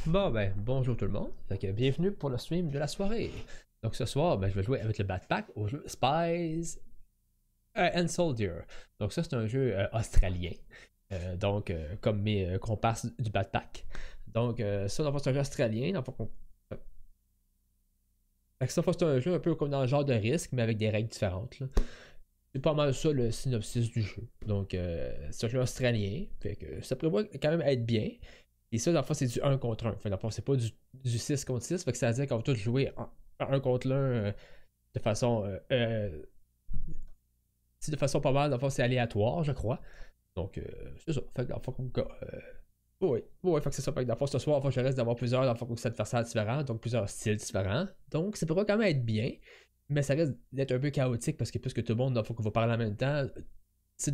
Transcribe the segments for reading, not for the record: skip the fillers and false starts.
Bon ben, bonjour tout le monde. Fait que bienvenue pour le stream de la soirée. Donc ce soir, ben, je vais jouer avec le Batpack au jeu Spies Soldiers. Donc ça c'est un jeu australien. Comme mes comparses du Batpack. Donc ça dans le fond, c'est un jeu australien. Dans le fond, fait que ça c'est un jeu un peu comme dans le genre de risque, mais avec des règles différentes, là. C'est pas mal ça le synopsis du jeu. Donc c'est un jeu australien. Fait que ça prévoit quand même être bien. Et ça, dans le fond, c'est du 1 contre 1. Fait, dans le fond, c'est pas du 6 contre 6. Fait que ça veut dire qu'on va tous jouer en 1 contre 1 de façon. De façon pas mal. Dans le fond, c'est aléatoire, je crois. Donc, c'est ça. Fait que dans le fond, oui, oui, fait que c'est ça. Fait que dans le fond, ce soir, je risque d'avoir plusieurs dans le fond, adversaires différents, donc plusieurs styles différents. Donc, ça pourrait quand même être bien, mais ça risque d'être un peu chaotique parce que plus que tout le monde, dans le fond, qu'on va parler en même temps, c'est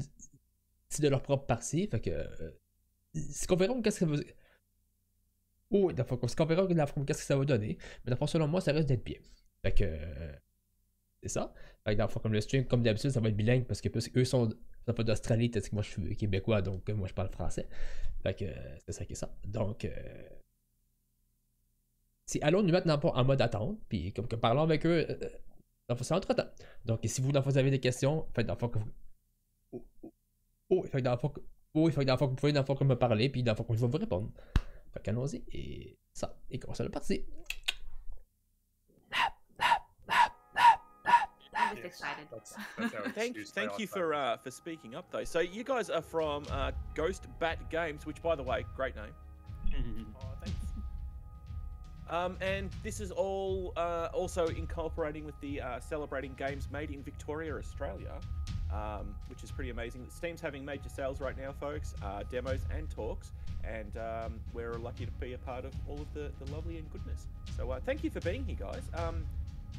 de leur propre partie. Fait que. C'est qu'on verra qu'est-ce que ça va. Oui, dans le fond, c'est qu'on verra qu'est-ce que ça va donner. Mais dans le fond, selon moi, ça risque d'être bien. Fait que. C'est ça. Fait que dans le fond, comme le stream, comme d'habitude, ça va être bilingue parce que eux sont d'Australie, tandis que moi je suis québécois, donc moi je parle français. Fait que c'est ça qui est ça. Donc. Allons nous mettre en mode attente, puis comme que parlons avec eux. Dans le fond, c'est entre-temps. Donc, si vous, dans le fond, vous avez des questions, faites dans le fond que vous. Oh, fait que dans le fond. Oui, fait que dans le fond, vous pouvez dans le fond me parler, puis dans le fond, je vais vous répondre. Fait qu'allons-y, et ça, et commençons la partie. I'm just excited. Thank you for speaking up though. So you guys are from Ghost Bat Games, which by the way, great name. Oh, thanks. And this is all also incorporating with the celebrating games made in Victoria, Australia, which is pretty amazing. Steam's having major sales right now, folks, demos and talks, and we're lucky to be a part of all of the lovely and goodness. So thank you for being here, guys.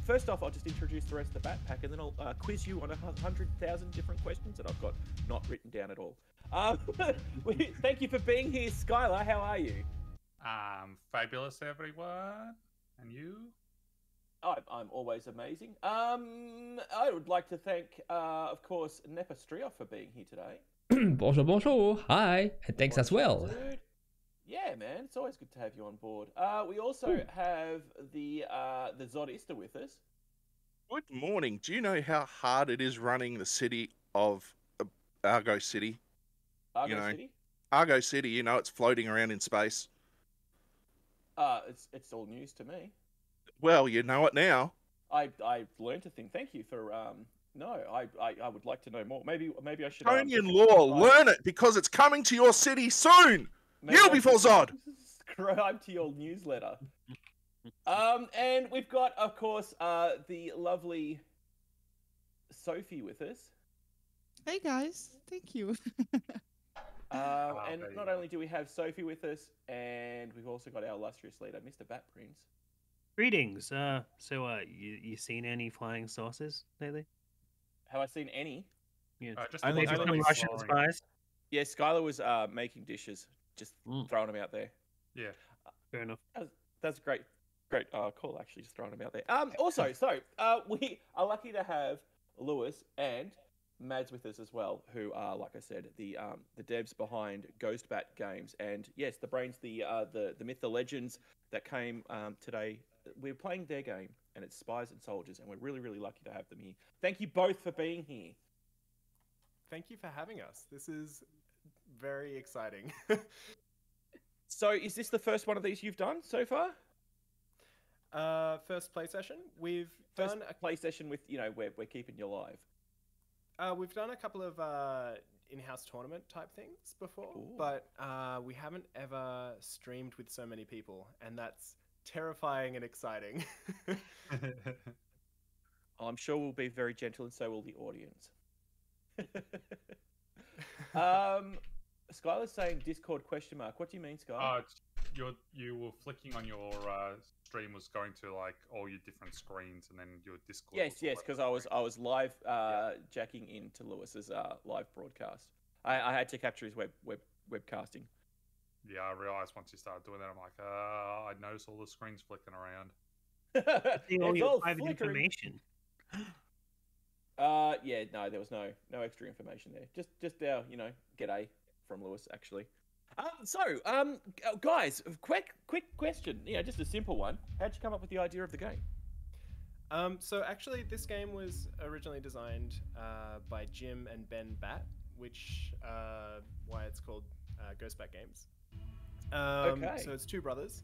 First off, I'll just introduce the rest of the Batpack, and then I'll quiz you on 100,000 different questions that I've got not written down at all. Thank you for being here, Skylar. How are you? Fabulous, everyone. And you? I'm always amazing. I would like to thank, of course, Nepastria for being here today. Bonjour, bonjour. Hi, and thanks as well. Dude. Yeah, man, it's always good to have you on board. We also have the Zodista with us. Good morning. Do you know how hard it is running the city of Argo City? City? Argo City, you know, it's floating around in space. It's all news to me. Well, you know it now. I've learned a thing. Thank you for no, I would like to know more. Maybe I should. Draconian law, learn it because it's coming to your city soon. You'll be full Zod. Subscribe to your newsletter. And we've got, of course, the lovely Sophie with us. Hey guys, thank you. And not only do we have Sophie with us, and we've also got our illustrious leader, Mr. Bat Prince. Greetings. You seen any flying saucers lately? Have I seen any? Yeah. Just only some Russian spies. Yeah, Skylar was making dishes, just throwing them out there. Yeah, fair enough. That's great call, actually, just throwing them out there. Also, we are lucky to have Lewis and Mads with us as well, who are, like I said, the devs behind Ghost Bat Games, and yes, the brains, the myth, the legends that came today. We're playing their game, and it's Spies and Soldiers, and we're really, really lucky to have them here. Thank you both for being here. Thank you for having us. This is very exciting. So, is this the first one of these you've done so far? First play session. We've done done a play session with, we're keeping you live. We've done a couple of in-house tournament type things before, but we haven't ever streamed with so many people, and that's terrifying and exciting. I'm sure we'll be very gentle, and so will the audience. Skylar's saying Discord ? What do you mean, Skylar? you were flicking on your stream was going to like all your different screens, and then your Discord. Yes, because I was live jacking into Lewis's live broadcast. I had to capture his webcasting. Yeah, I realized once you started doing that, I'm like, I noticed all the screens flicking around. All your private information. Yeah, no, there was no extra information there. Just our, g'day from Lewis, actually. Guys, quick question. Yeah, just a simple one. How'd you come up with the idea of the game? So actually, this game was originally designed by Jim and Ben Bat, which why it's called Ghostback Games. Okay. So it's two brothers.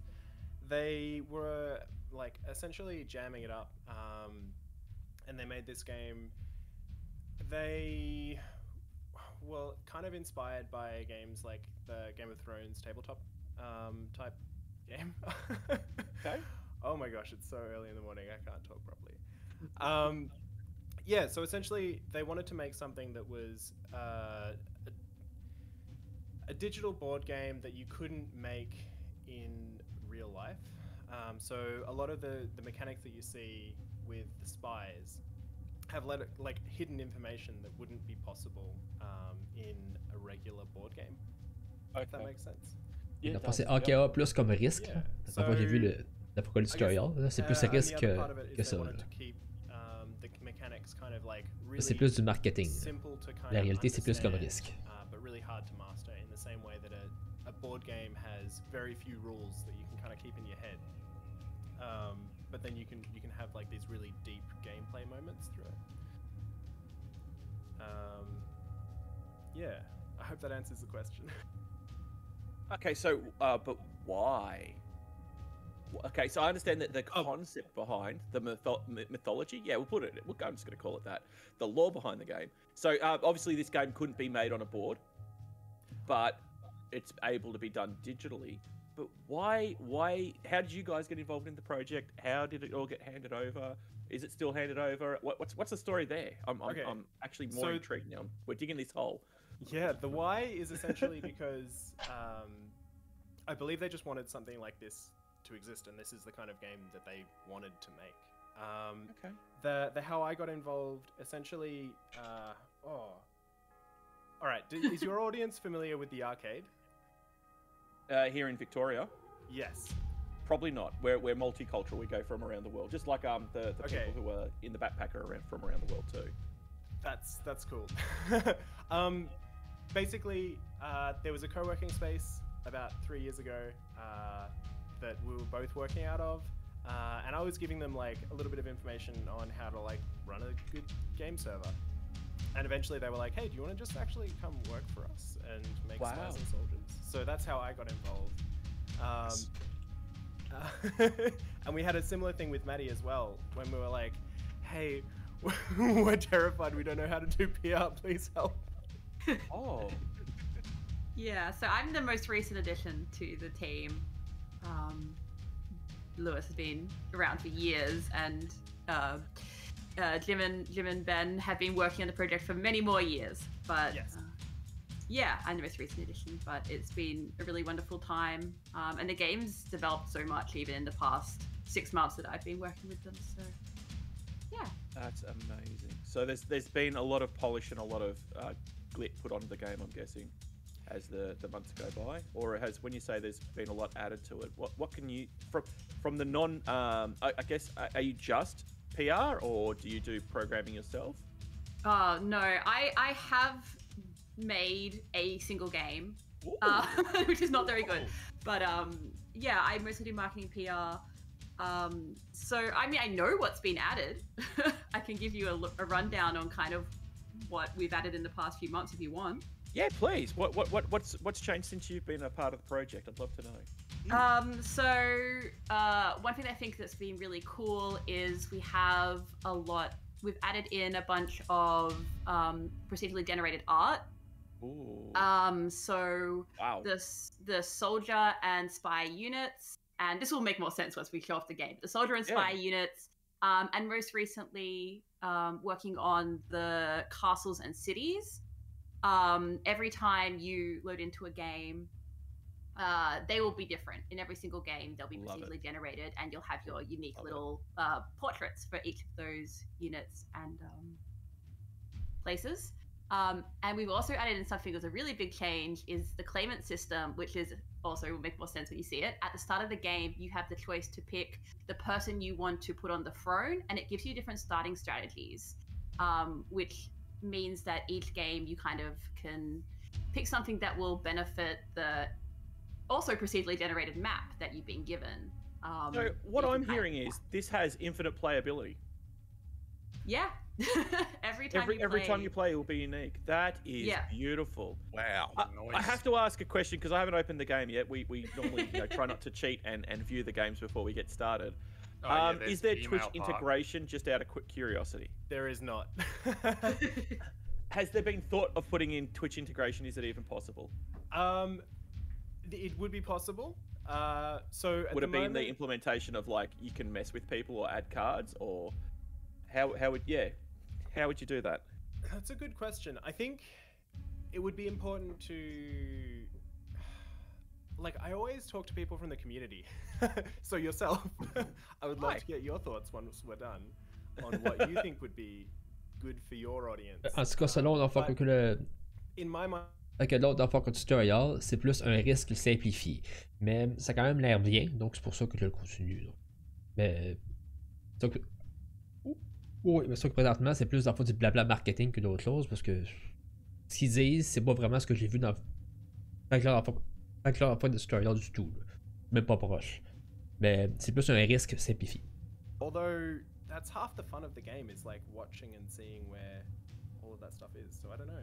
They were like essentially jamming it up, and they made this game. They were kind of inspired by games like the Game of Thrones tabletop type game. Okay. Oh my gosh, it's so early in the morning, I can't talk properly. Yeah, so essentially they wanted to make something that was a digital board game that you couldn't make in real life. So a lot of the mechanics that you see with the Spies have like hidden information that wouldn't be possible in a regular board game. If that makes sense. On a pensé AKA plus comme risque. Yeah. La fois j'ai vu la pourquoi le tutorial, c'est plus risque que ça. C'est plus du marketing. La réalité, c'est plus comme risque. But really hard to master in the same way that a board game has very few rules that you can kind of keep in your head. But then you can have like these really deep gameplay moments through it. Yeah, I hope that answers the question. Okay, so but why? Okay, so I understand that the concept behind the mythology. Yeah, I'm just going to call it that. The lore behind the game. So obviously, this game couldn't be made on a board, but it's able to be done digitally. But why? How did you guys get involved in the project? How did it all get handed over? Is it still handed over? What's the story there? I'm actually more intrigued now. We're digging this hole. Yeah, the why is essentially because I believe they just wanted something like this to exist, and this is the kind of game that they wanted to make. Okay. The how I got involved essentially. All right. Is your audience familiar with the arcade? Here in Victoria? Yes. Probably not. We're multicultural. We go from around the world, just like the people who are in the Batpack are from around the world too. That's cool. Basically, there was a co-working space about 3 years ago that we were both working out of, and I was giving them like a little bit of information on how to like run a good game server. And eventually they were like, "Hey, do you want to just actually come work for us and make Spies and Soldiers?" So that's how I got involved. And we had a similar thing with Maddie as well, when we were like, "Hey, we're terrified. We don't know how to do PR. Please help." Oh. Yeah, so I'm the most recent addition to the team. Lewis has been around for years, and Jim and Ben have been working on the project for many more years. But yes. Yeah, I'm the most recent addition, but it's been a really wonderful time. And the game's developed so much even in the past 6 months that I've been working with them. So yeah. That's amazing. So there's been a lot of polish and a lot of glit put onto the game, I'm guessing, as the months go by, or has, when you say there's been a lot added to it, what can you from the non I guess, are you just PR, or do you do programming yourself? No, I have made a single game, which is not very good, but yeah, I mostly do marketing, PR. So I mean, I know what's been added. I can give you a rundown on kind of what we've added in the past few months if you want. Yeah, please. What's changed since you've been a part of the project? I'd love to know. One thing I think that's been really cool is we've added in a bunch of procedurally generated art. Ooh. So wow. The soldier and spy units, and this will make more sense once we show off the game. The soldier and spy units, and most recently working on the castles and cities. Every time you load into a game, they will be different. In every single game, they'll be procedurally generated, and you'll have your unique little portraits for each of those units and places. And we've also added in something that's a really big change is the Claimant System, which is also will make more sense when you see it. At the start of the game, you have the choice to pick the person you want to put on the throne, and it gives you different starting strategies, which means that each game you kind of can pick something that will benefit the also procedurally generated map that you've been given. So what that you I'm can play. hearing is this has infinite playability. Yeah. Every time you play, it will be unique. That is Yeah. beautiful. Wow. I have to ask a question because I haven't opened the game yet. We normally try not to cheat and view the games before we get started. There's Is there the Twitch email part. integration? Just out of quick curiosity, There is not. has there been thought of putting in Twitch integration? Is it even possible? It would be possible. So at Would the it be in moment, the implementation of like you can mess with people or add cards, or how would you do that? That's a good question. I think it would be important to, like, I always talk to people from the community. So yourself, I would love to get your thoughts once we're done on what you think would be good for your audience. En tout cas, selon l'enfant But que le. in my mind, Avec l'autre d'enfant que tutorial, c'est plus un risque simplifié. Mais ça a quand même l'air bien, donc c'est pour ça que je le continue. Donc. Mais. Donc, oui, mais ça que présentement, c'est plus dans le fond du blabla marketing que d'autres choses, parce que ce qu'ils disent, c'est pas vraiment ce que j'ai vu dans. Avec leur enfant de tutorial du tout. Là. Même pas proche. Mais c'est plus un risque simplifié. although that's half the fun of the game is like watching and seeing where all of that stuff is. So I don't know.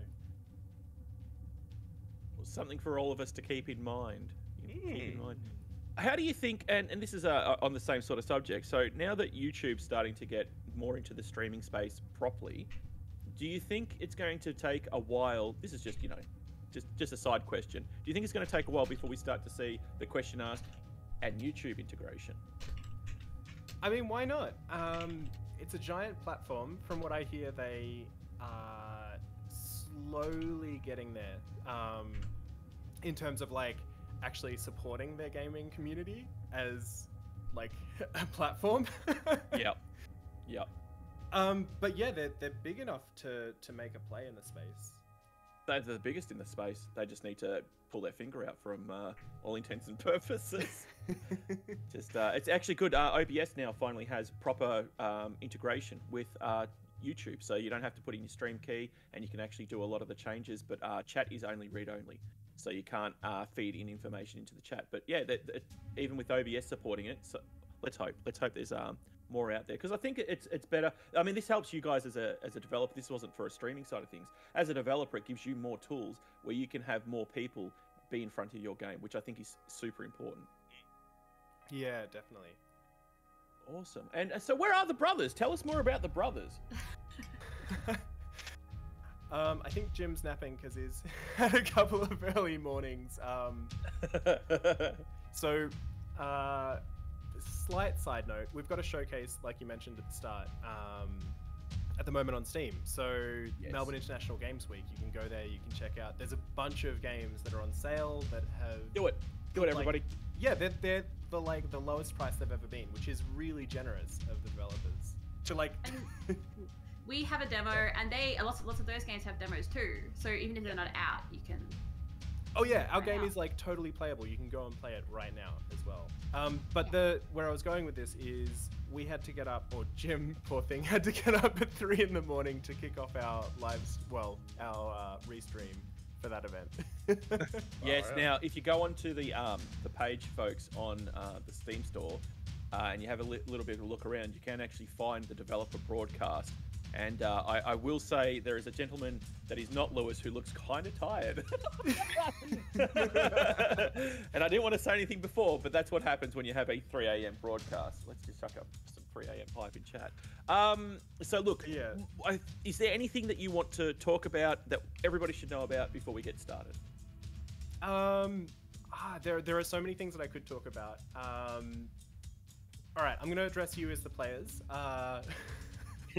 Well, something for all of us to keep in mind. How do you think, and this is on the same sort of subject, so now that YouTube's starting to get more into the streaming space properly, do you think it's going to take a while, this is just, just a side question, do you think it's going to take a while before we start to see the question asked and YouTube integration? I mean, why not? It's a giant platform. From what I hear, they are slowly getting there in terms of like actually supporting their gaming community as like a platform. Yep. But yeah, they're big enough to make a play in the space. They're the biggest in the space. They just need to pull their finger out from all intents and purposes. Just it's actually good. OBS now finally has proper integration with YouTube, so you don't have to put in your stream key, and you can actually do a lot of the changes. But chat is only read only, so you can't feed in information into the chat. But yeah, even with OBS supporting it, so let's hope there's more out there, because I think it's better. I mean, this helps you guys as a developer. This wasn't for a streaming side of things. As a developer, it gives you more tools where you can have more people be in front of your game, which I think is super important. Yeah, definitely. Awesome. And so where are the brothers? Tell us more about the brothers. I think Jim's napping because he's had a couple of early mornings. Slight side note, we've got a showcase, like you mentioned at the start, at the moment on Steam. So Yes. Melbourne International Games Week, you can go there, you can check out. There's a bunch of games that are on sale that have... Do it, everybody. Yeah, they're the lowest price they've ever been, which is really generous of the developers. To like... We have a demo, and lots of those games have demos too. So even if they're not out, you can. Oh yeah, our Right game now. is like totally playable. You can go and play it right now as well. But where I was going with this is we had to get up, or Jim, poor thing, had to get up at 3 in the morning to kick off our our restream for that event. Yes. Oh, yeah. Now, if you go onto the page, folks, on the Steam store, and you have a little bit of a look around, you can actually find the developer broadcast. And I will say there is a gentleman that is not Lewis who looks kind of tired. And I didn't want to say anything before, but that's what happens when you have a 3 a.m. broadcast. Let's just chuck up some 3 a.m. hype in chat. So look, Yeah. Is there anything that you want to talk about that everybody should know about before we get started? There are so many things that I could talk about. All right, I'm going to address you as the players.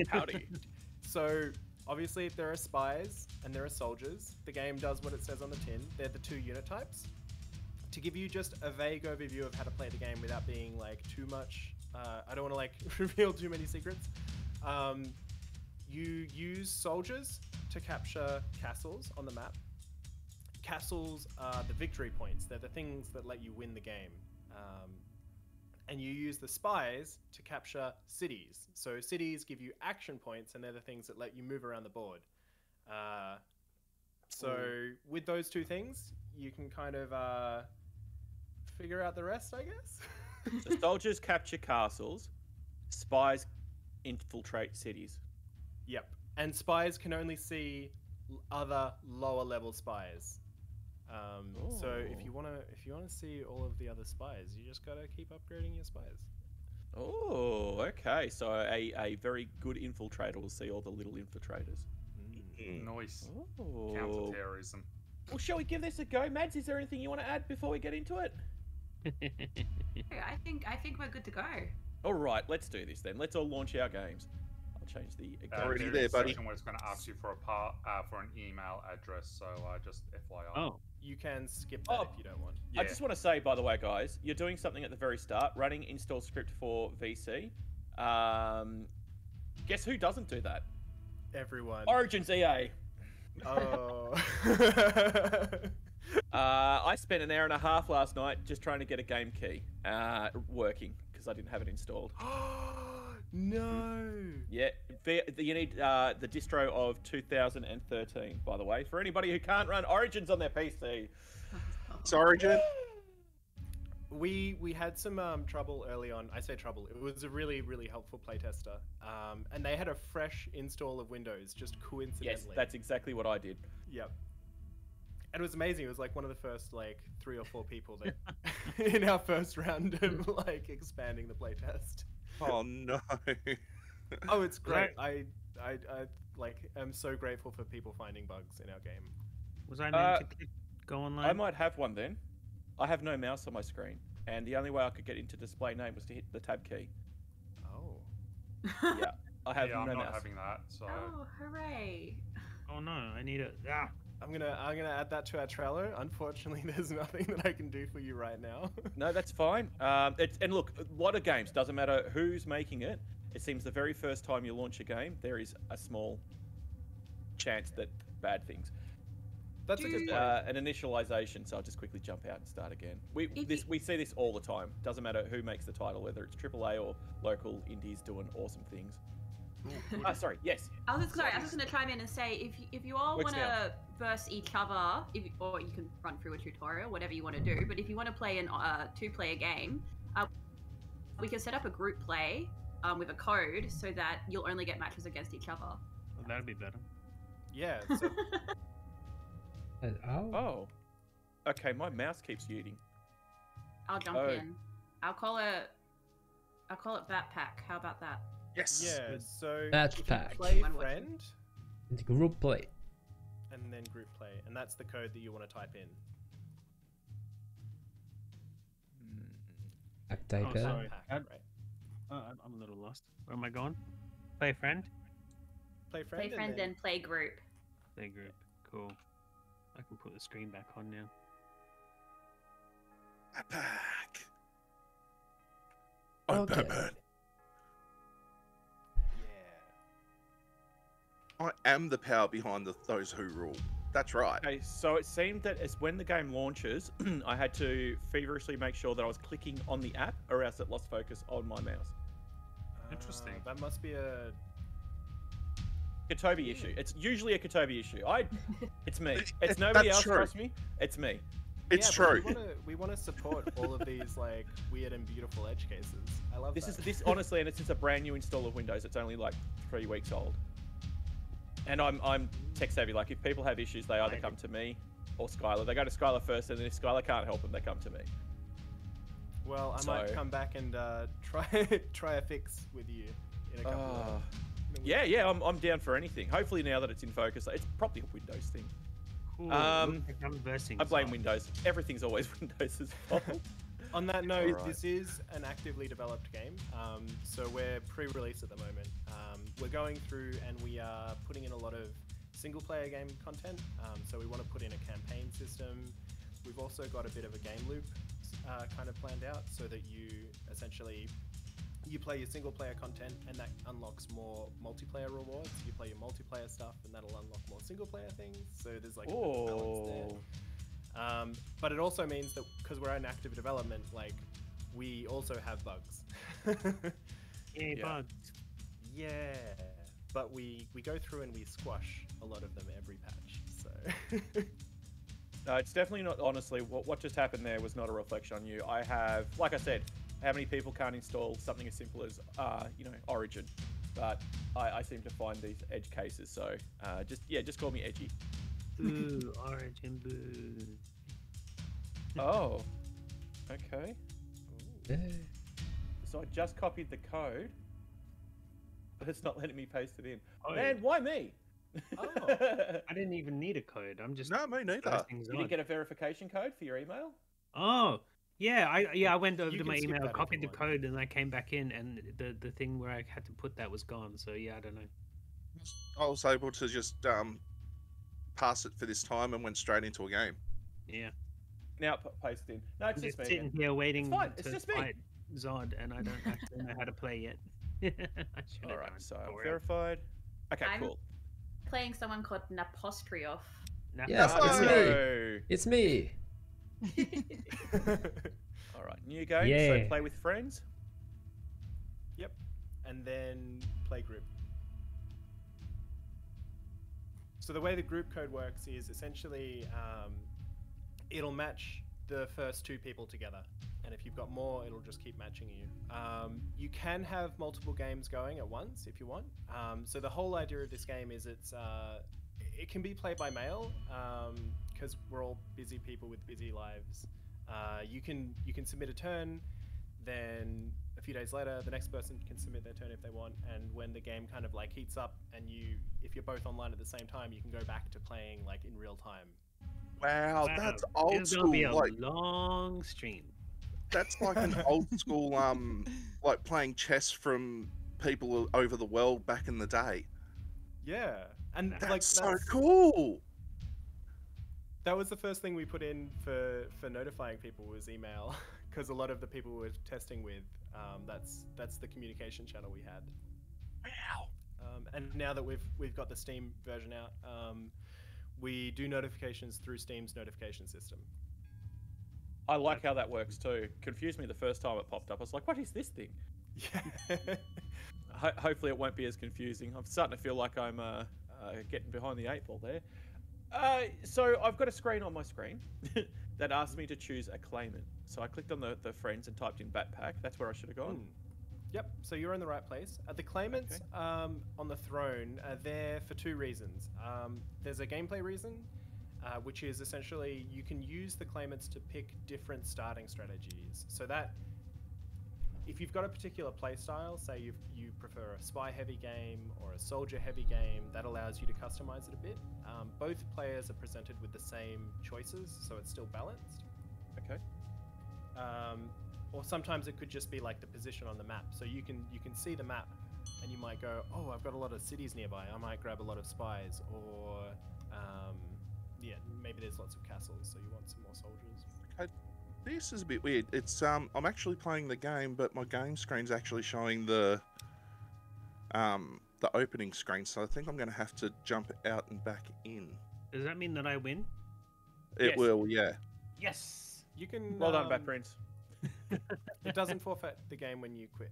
Howdy. So, obviously, there are spies and there are soldiers. The game does what it says on the tin. They're the 2 unit types. To give you just a vague overview of how to play the game without being like too much, I don't want to like reveal too many secrets. You use soldiers to capture castles on the map. Castles are the victory points. They're the things that let you win the game. And you use the spies to capture cities. So cities give you action points, and they're the things that let you move around the board. So with those 2 things, you can kind of figure out the rest, I guess. So soldiers capture castles, spies infiltrate cities. Yep. And spies can only see other lower level spies. So if you wanna see all of the other spies, you just gotta keep upgrading your spies. Oh, okay. So a very good infiltrator will see all the little infiltrators. Nice. Oh. Counter-terrorism. Well, shall we give this a go, Mads? Is there anything you want to add before we get into it? I think we're good to go. All right, let's do this then. Let's all launch our games. I'll change the. Already There there, is a buddy. section where it's going to ask you for for an email address. So just FYI. Oh, You can skip that Oh. if you don't want. I just want to say, by the way, guys, you're doing something at the very start, running install script for VC. Guess who doesn't do that? Everyone. Origins EA. Oh. I spent an hour and a half last night just trying to get a game key working because I didn't have it installed. No. Yeah, you need the distro of 2013, by the way, for anybody who can't run Origins on their PC. It's Origin. We had some trouble early on. I say trouble. It was a really, really helpful playtester. And they had a fresh install of Windows, just coincidentally. Yes, that's exactly what I did. Yep. And it was amazing. It was like one of the first like 3 or 4 people that in our first round of like expanding the playtest. Oh no. Oh, it's great. I like am so grateful for people finding bugs in our game. was I meant to go online? I might have one then. I have no mouse on my screen, and the only way I could get into display name was to hit the tab key. Oh. Yeah, I have Yeah, I'm no not mouse. having that. So Oh, hooray! Oh no, I need it. Ah. I'm gonna add that to our Trello. Unfortunately, there's nothing that I can do for you right now. No, that's fine. And look, a lot of games, doesn't matter who's making it. It seems the very first time you launch a game, there is a small chance that bad things. That's a good point. An initialization, so I'll just quickly jump out and start again. We see this all the time. Doesn't matter who makes the title, whether it's AAA or local indies doing awesome things. Sorry, yes. I was just going to chime in and say, if you all Works want to verse each other, or you can run through a tutorial, whatever you want to do. But if you want to play an 2-player game, we can set up a group play with a code so that you'll only get matches against each other. Well, that'd be better. Yeah. So, Oh. Okay, my mouse keeps muting. I'll jump in. I'll call it Batpack. How about that? Yes. yeah. So Batpack. if you play One friend It's group play. and then group play, and that's the code that you want to type in. I type Oh, it. sorry. Right. I'm a little lost. Where am I going? Play friend? Play friend. Play friend, then play group. Play group. Cool. I can put the screen back on now. Batpack. I'm Okay. Batman. Yeah. I am the power behind those who rule. That's right. Okay, so it seemed that as when the game launches, I had to feverishly make sure that I was clicking on the app, or else it lost focus on my mouse. Interesting. That must be a. Katobi issue. It's usually a Katobi issue. It's me. It's nobody That's else. true. Trust me. It's me. It's Yeah, true. but we want to support all of these like weird and beautiful edge cases. I love This that. is honestly, and it's just a brand new install of Windows. It's only like 3 weeks old. And I'm tech savvy. Like if people have issues, they either come to me or Skylar. They go to Skylar first, and then if Skylar can't help them, they come to me. Well, I might So- come back and try a fix with you in a couple of. Yeah, I'm down for anything. Hopefully now that it's in focus, it's probably a Windows thing. Cool. Looks like I'm versing I blame some. Windows. Everything's always Windows' fault. On that note, Alright. this is an actively developed game, so we're pre-release at the moment. We're going through and we are putting in a lot of single-player game content. So we want to put in a campaign system. We've also got a bit of a game loop kind of planned out, so that you essentially play your single-player content, and that unlocks more multiplayer rewards. You play your multiplayer stuff, and that'll unlock more single-player things. So there's like a bit of balance there. But it also means that because we're in active development, like we also have bugs. Yay, Yeah. bugs. Yeah, but we go through and we squash a lot of them every patch. So No, it's definitely not. Honestly, what just happened there was not a reflection on you. I have, like I said, how many people can't install something as simple as, Origin? But I seem to find these edge cases. So just call me edgy. Boo, Origin, boo. Oh, okay. So I just copied the code, but it's not letting me paste it in. Oh. Man, why me? Oh, I didn't even need a code. I'm just No, me neither. posting You on. didn't get a verification code for your email? Oh, yeah. I went over You to can my skip email, that if copied you the want. code, and I came back in, and the thing where I had to put that was gone. So yeah, I don't know. I was able to just pass it for this time and went straight into a game. Yeah, Now paste it in. No, it's I'm just just me. sitting here waiting fine, it's to just me. fight Zod, and I don't actually know how to play yet. I should have All right, done. so Don't I'm worry. verified. Okay, I'm- cool. Playing someone called Napostrioff. Nah, Yes, nah, it's nah. me. It's me. All right, new game. Yeah. So play with friends. Yep. And then play group. So the way the group code works is essentially it'll match the first two people together. And if you've got more, it'll just keep matching you. You can have multiple games going at once if you want. So the whole idea of this game is it can be played by mail because we're all busy people with busy lives. You can submit a turn, then a few days later, the next person can submit their turn if they want. And when the game kind of like heats up, and if you're both online at the same time, you can go back to playing like in real time. Wow, Wow, that's this old is gonna school. be a Like long stream. that's like an old school like playing chess from people over the world back in the day. Yeah, and That's like so cool. That was the first thing we put in for notifying people was email, because a lot of the people we were testing with, that's the communication channel we had. Wow. And now that we've got the Steam version out, we do notifications through Steam's notification system. I like how that works too. Confused me the first time it popped up. I was like, what is this thing? Yeah. Hopefully it won't be as confusing. I'm starting to feel like I'm getting behind the 8 ball there. So I've got a screen on my screen that asks me to choose a claimant. So I clicked on the friends and typed in Batpack. That's where I should have gone. Yep, so you're in the right place. The claimants on the throne are there for two reasons. There's a gameplay reason, which is essentially you can use the claimants to pick different starting strategies. So that if you've got a particular playstyle, say you prefer a spy-heavy game or a soldier-heavy game, that allows you to customize it a bit. Both players are presented with the same choices, so it's still balanced. Okay. Or sometimes it could just be like the position on the map. So you can see the map, and you might go, oh, I've got a lot of cities nearby. I might grab a lot of spies, or yeah, maybe there's lots of castles, so you want some more soldiers. Okay. This is a bit weird. It's I'm actually playing the game, but my game screen's actually showing the opening screen. So I think I'm going to have to jump out and back in. Does that mean that I win? It Yes. will, yeah. Yes. You can. Well done, Bat Prince. It doesn't forfeit the game when you quit,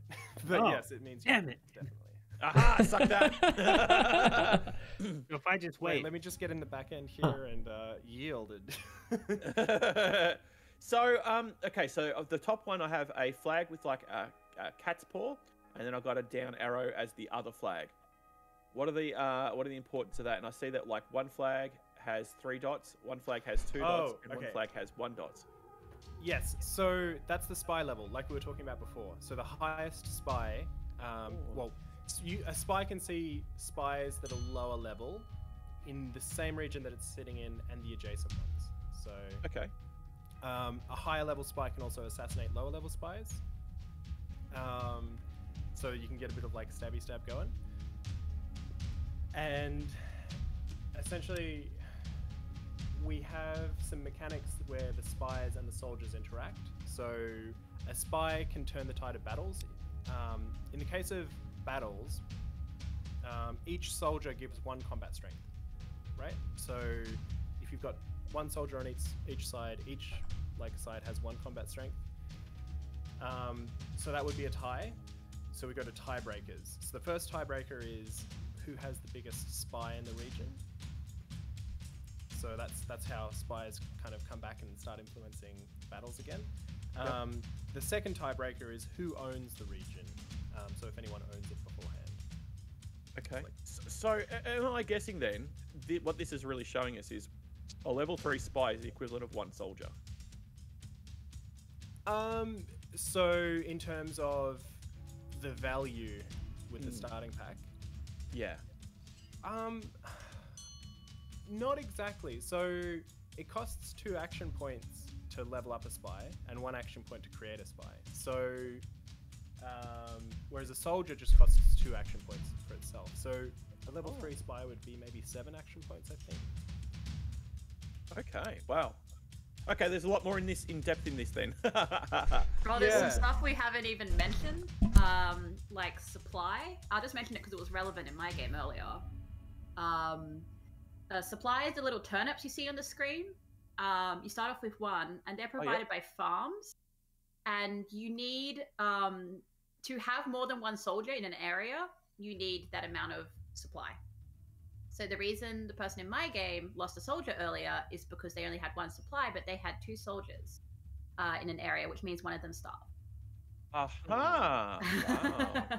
but Oh, yes, it means you damn win, it. definitely. Aha! Suck that. If I just Wait, wait, let me just get in the back end here and yielded. So, okay, so of the top one, I have a flag with like a cat's paw, and then I've got a down arrow as the other flag. What are the importance of that? And I see that like one flag has 3 dots, one flag has 2 dots, and one okay. flag has 1 dot. Yes, so that's the spy level, like we were talking about before. So the highest spy, a spy can see spies that are lower level in the same region that it's sitting in and the adjacent ones. So Okay. a higher level spy can also assassinate lower level spies. So you can get a bit of like stabby stab going. And essentially we have some mechanics where the spies and the soldiers interact. So a spy can turn the tide of battles. In the case of battles, each soldier gives 1 combat strength, right? So if you've got 1 soldier on each side, each side has 1 combat strength. So that would be a tie. So we go to tiebreakers. So the first tiebreaker is who has the biggest spy in the region. So that's how spies kind of come back and start influencing battles again. The second tiebreaker is who owns the region. So if anyone owns it beforehand. Okay. So am I guessing then what this is really showing us is a level 3 spy is the equivalent of 1 soldier? So in terms of the value with the starting pack, Yeah. not exactly. So it costs 2 action points to level up a spy and 1 action point to create a spy. So whereas a soldier just costs 2 action points for itself. So a level 3 spy would be maybe 7 action points, I think. Okay. Wow. Okay, there's a lot more in depth in this then. Oh, there's some stuff we haven't even mentioned, like supply. I'll just mention it because it was relevant in my game earlier. Supply is the little turnips you see on the screen. You start off with 1, and they're provided by farms. And you need, to have more than 1 soldier in an area, you need that amount of supply. So the reason the person in my game lost a soldier earlier is because they only had 1 supply, but they had 2 soldiers in an area, which means one of them starved. Aha! Wow.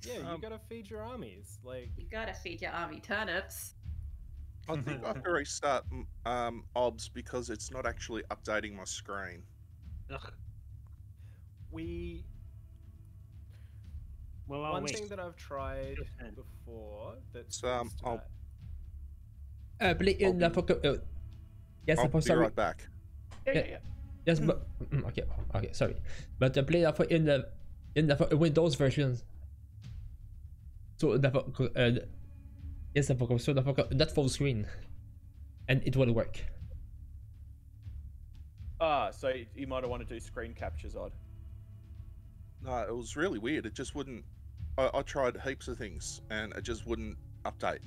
Yeah, you gotta feed your armies. Like You gotta feed your army turnips. I think I have to restart OBS because it's not actually updating my screen. One thing that I've tried before that's Play in the yes, I'll be sorry. right back. Yeah. Yes, but okay, sorry. But play in the Windows version. So yes, so not full screen, and it will work. So you might want to do screen captures, Odd. No, it was really weird. It just wouldn't. I tried heaps of things and it just wouldn't update.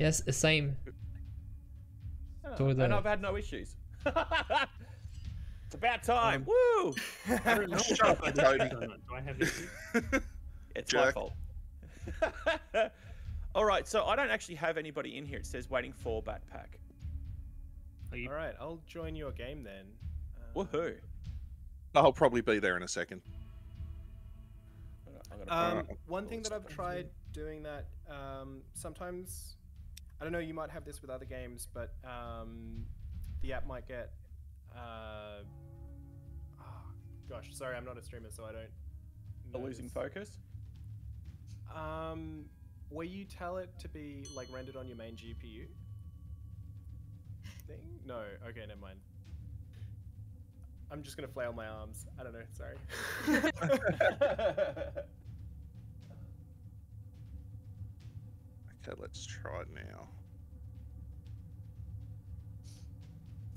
Yes, the same. So And I've had no issues. It's about time. Woo! I don't know. Shut up, Cody. Do I have issues? It's my fault. All right, so I don't actually have anybody in here. It says waiting for Batpack. All right, I'll join your game then. Woohoo! I'll probably be there in a second. One thing that I've tried doing that sometimes, I don't know, you might have this with other games, but the app might get gosh, sorry, I'm not a streamer, so I don't know Losing this. focus. Where you tell it to be like rendered on your main GPU thing? No, okay, never mind. I'm just gonna flail my arms. I don't know, sorry. Okay, let's try it now.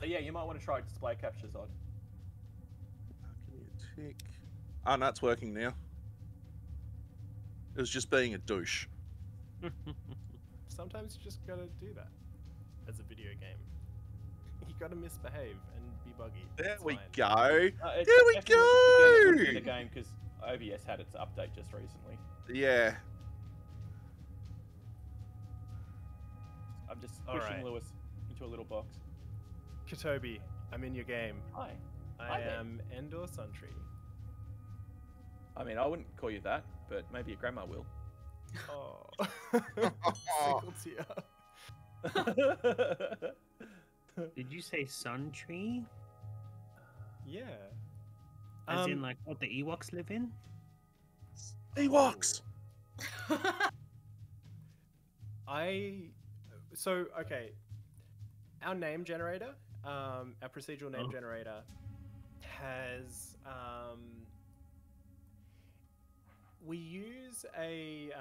So yeah, you might want to try display captures, Odd. Give me a tick. Oh, no, it's working now. It was just being a douche. Sometimes you just gotta do that as a video game. You gotta misbehave and be buggy. There It's we fine. go. It's There we definitely go. the game because OBS had its update just recently. Yeah. I'm just All pushing right. Lewis into a little box. Katobi, I'm in your game. Hi. I Hi there. am Endor Suntree. I mean, I wouldn't call you that, but maybe your grandma will. Oh. Single tear. Did you say sun tree? Yeah. As in like what the Ewoks live in? Ewoks. Okay. Our name generator, our procedural name generator, has we use a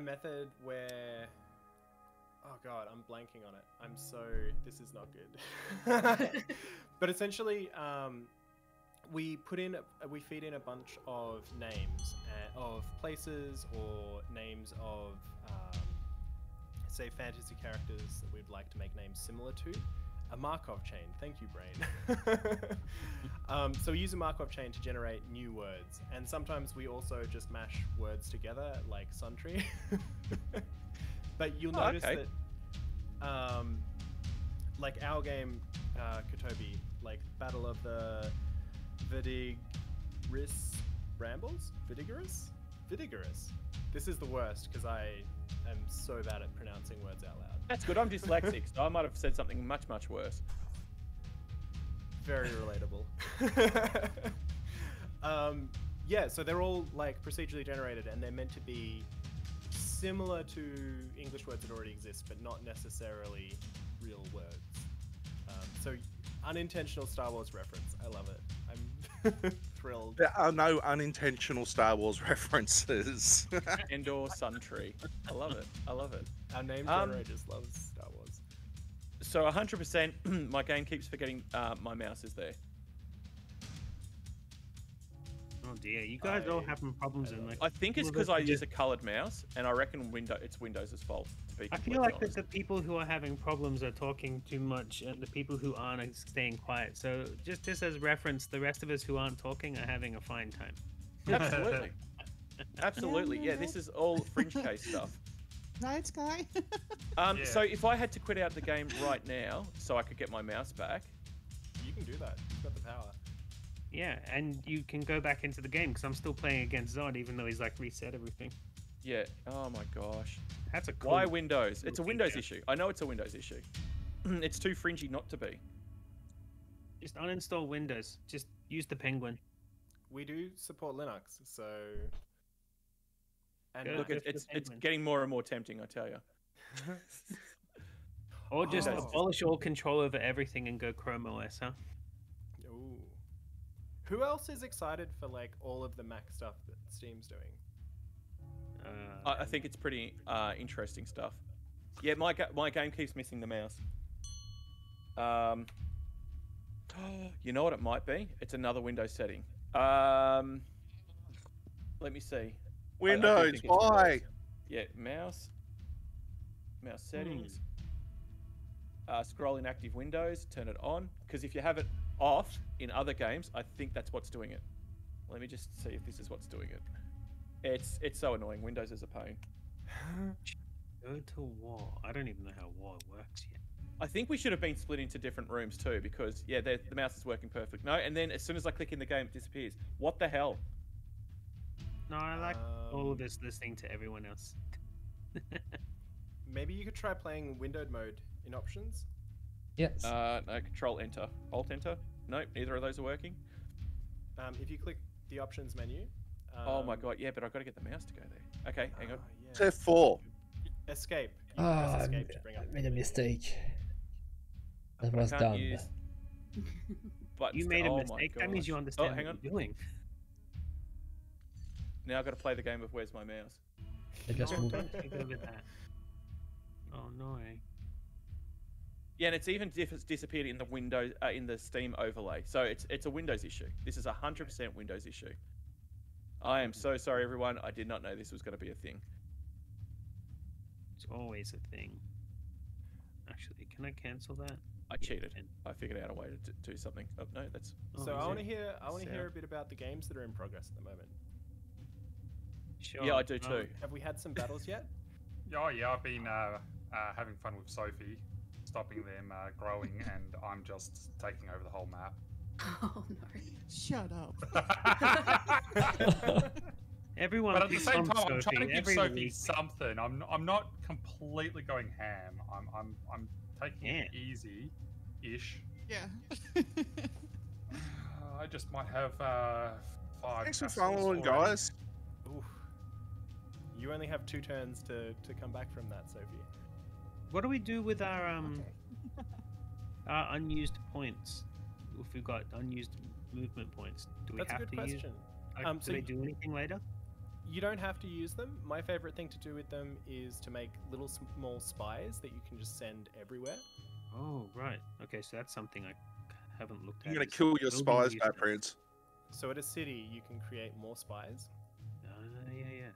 method where, oh god, I'm blanking on it. This is not good. But essentially, we feed in a bunch of names of places or names of say fantasy characters that we'd like to make names similar to. A Markov chain. Thank you, brain. So we use a Markov chain to generate new words, and sometimes we also just mash words together like Suntree. But you'll notice that like our game, Kotobi, like Battle of the Vidigerous? This is the worst because I am so bad at pronouncing words out loud. That's good. I'm dyslexic, so I might have said something much, much worse. Very relatable. Yeah, so they're all like procedurally generated, and they're meant to be similar to English words that already exist, but not necessarily real words. So unintentional Star Wars reference. I love it. I'm thrilled. There are no unintentional Star Wars references. Endor Sun Tree. I love it. I love it. Our name generator just loves Star Wars. So 100%, my game keeps forgetting my mouse is there. Oh dear, you guys all having problems in like. I think it's because I use a coloured mouse, and I reckon it's Windows' fault. To be I feel completely like that honest. the people who are having problems are talking too much, and the people who aren't are staying quiet. So just as reference, the rest of us who aren't talking are having a fine time. Absolutely. Absolutely. Yeah, this is all fringe case stuff. Right, Sky? So if I had to quit out the game right now, so I could get my mouse back. You can do that. You've got the power. Yeah, and you can go back into the game because I'm still playing against Zod, even though he's like reset everything. Yeah. Oh my gosh. That's a cool. Why Windows? It's a cool Windows feature. issue. I know it's a Windows issue. It's too fringy not to be. Just uninstall Windows. Just use the Penguin. We do support Linux, so. And Look, it's getting more and more tempting, I tell you. Or just Oh. abolish all control over everything and go Chrome OS, huh? Ooh. Who else is excited for like all of the Mac stuff that Steam's doing? I think it's pretty interesting stuff. Yeah, my game keeps missing the mouse. You know what it might be? It's another Windows setting. Let me see. I do Windows, think it's why? Windows. Yeah, mouse settings. Scroll in active windows, turn it on. Because if you have it off in other games, I think that's what's doing it. Let me just see if this is what's doing it. It's so annoying. Windows is a pain. Go to war. I don't even know how war works yet. I think we should have been split into different rooms too, because yeah, the mouse is working perfect. No, and then as soon as I click in the game, it disappears. What the hell? No, I like all of us listening to everyone else. Maybe you could try playing windowed mode in options. Yes. No, Control Enter, Alt Enter. Nope, neither of those are working. If you click the options menu. Oh my god, yeah, but I've got to get the mouse to go there. Okay, hang on. Yeah. F4. Escape. You can press escape to bring up. I made a mistake. That I was can't dumb. use buttons You to- made a oh my mistake. That means you gosh. understand hang what on. you're doing. Now I've got to play the game of Where's My Mouse. I just No, moved. don't think over that. Oh no. Yeah, and it's even disappeared in the Windows in the Steam overlay. So it's a Windows issue. This is 100% Windows issue. I am so sorry, everyone. I did not know this was going to be a thing. It's always a thing. Actually, can I cancel that? I cheated. I figured out a way to do something. Oh no, that's. So I want to hear. I want to hear a Sound. bit about the games that are in progress at the moment. Sure. Yeah, I do too. Have we had some battles yet? Oh yeah, I've been having fun with Sophie, stopping them growing, and I'm just taking over the whole map. Oh no. Shut up. Everyone. But at the picks same on time, I'm trying to Sophie give every Sophie week. something. I'm not completely going ham. I'm taking it easy-ish. Yeah. I just might have 5. Thanks for castles following, already. guys. Oof. You only have 2 turns to come back from that, Sophie. What do we do with our unused points? If we've got unused movement points, do we That's a have good to question. use? So Do they do anything later? You don't have to use them. My favorite thing to do with them is to make little small spies that you can just send everywhere. Oh right. Okay, so that's something I haven't looked at. You're gonna is kill your building spies, these Bad things. Prince. So at a city, you can create more spies. Yeah.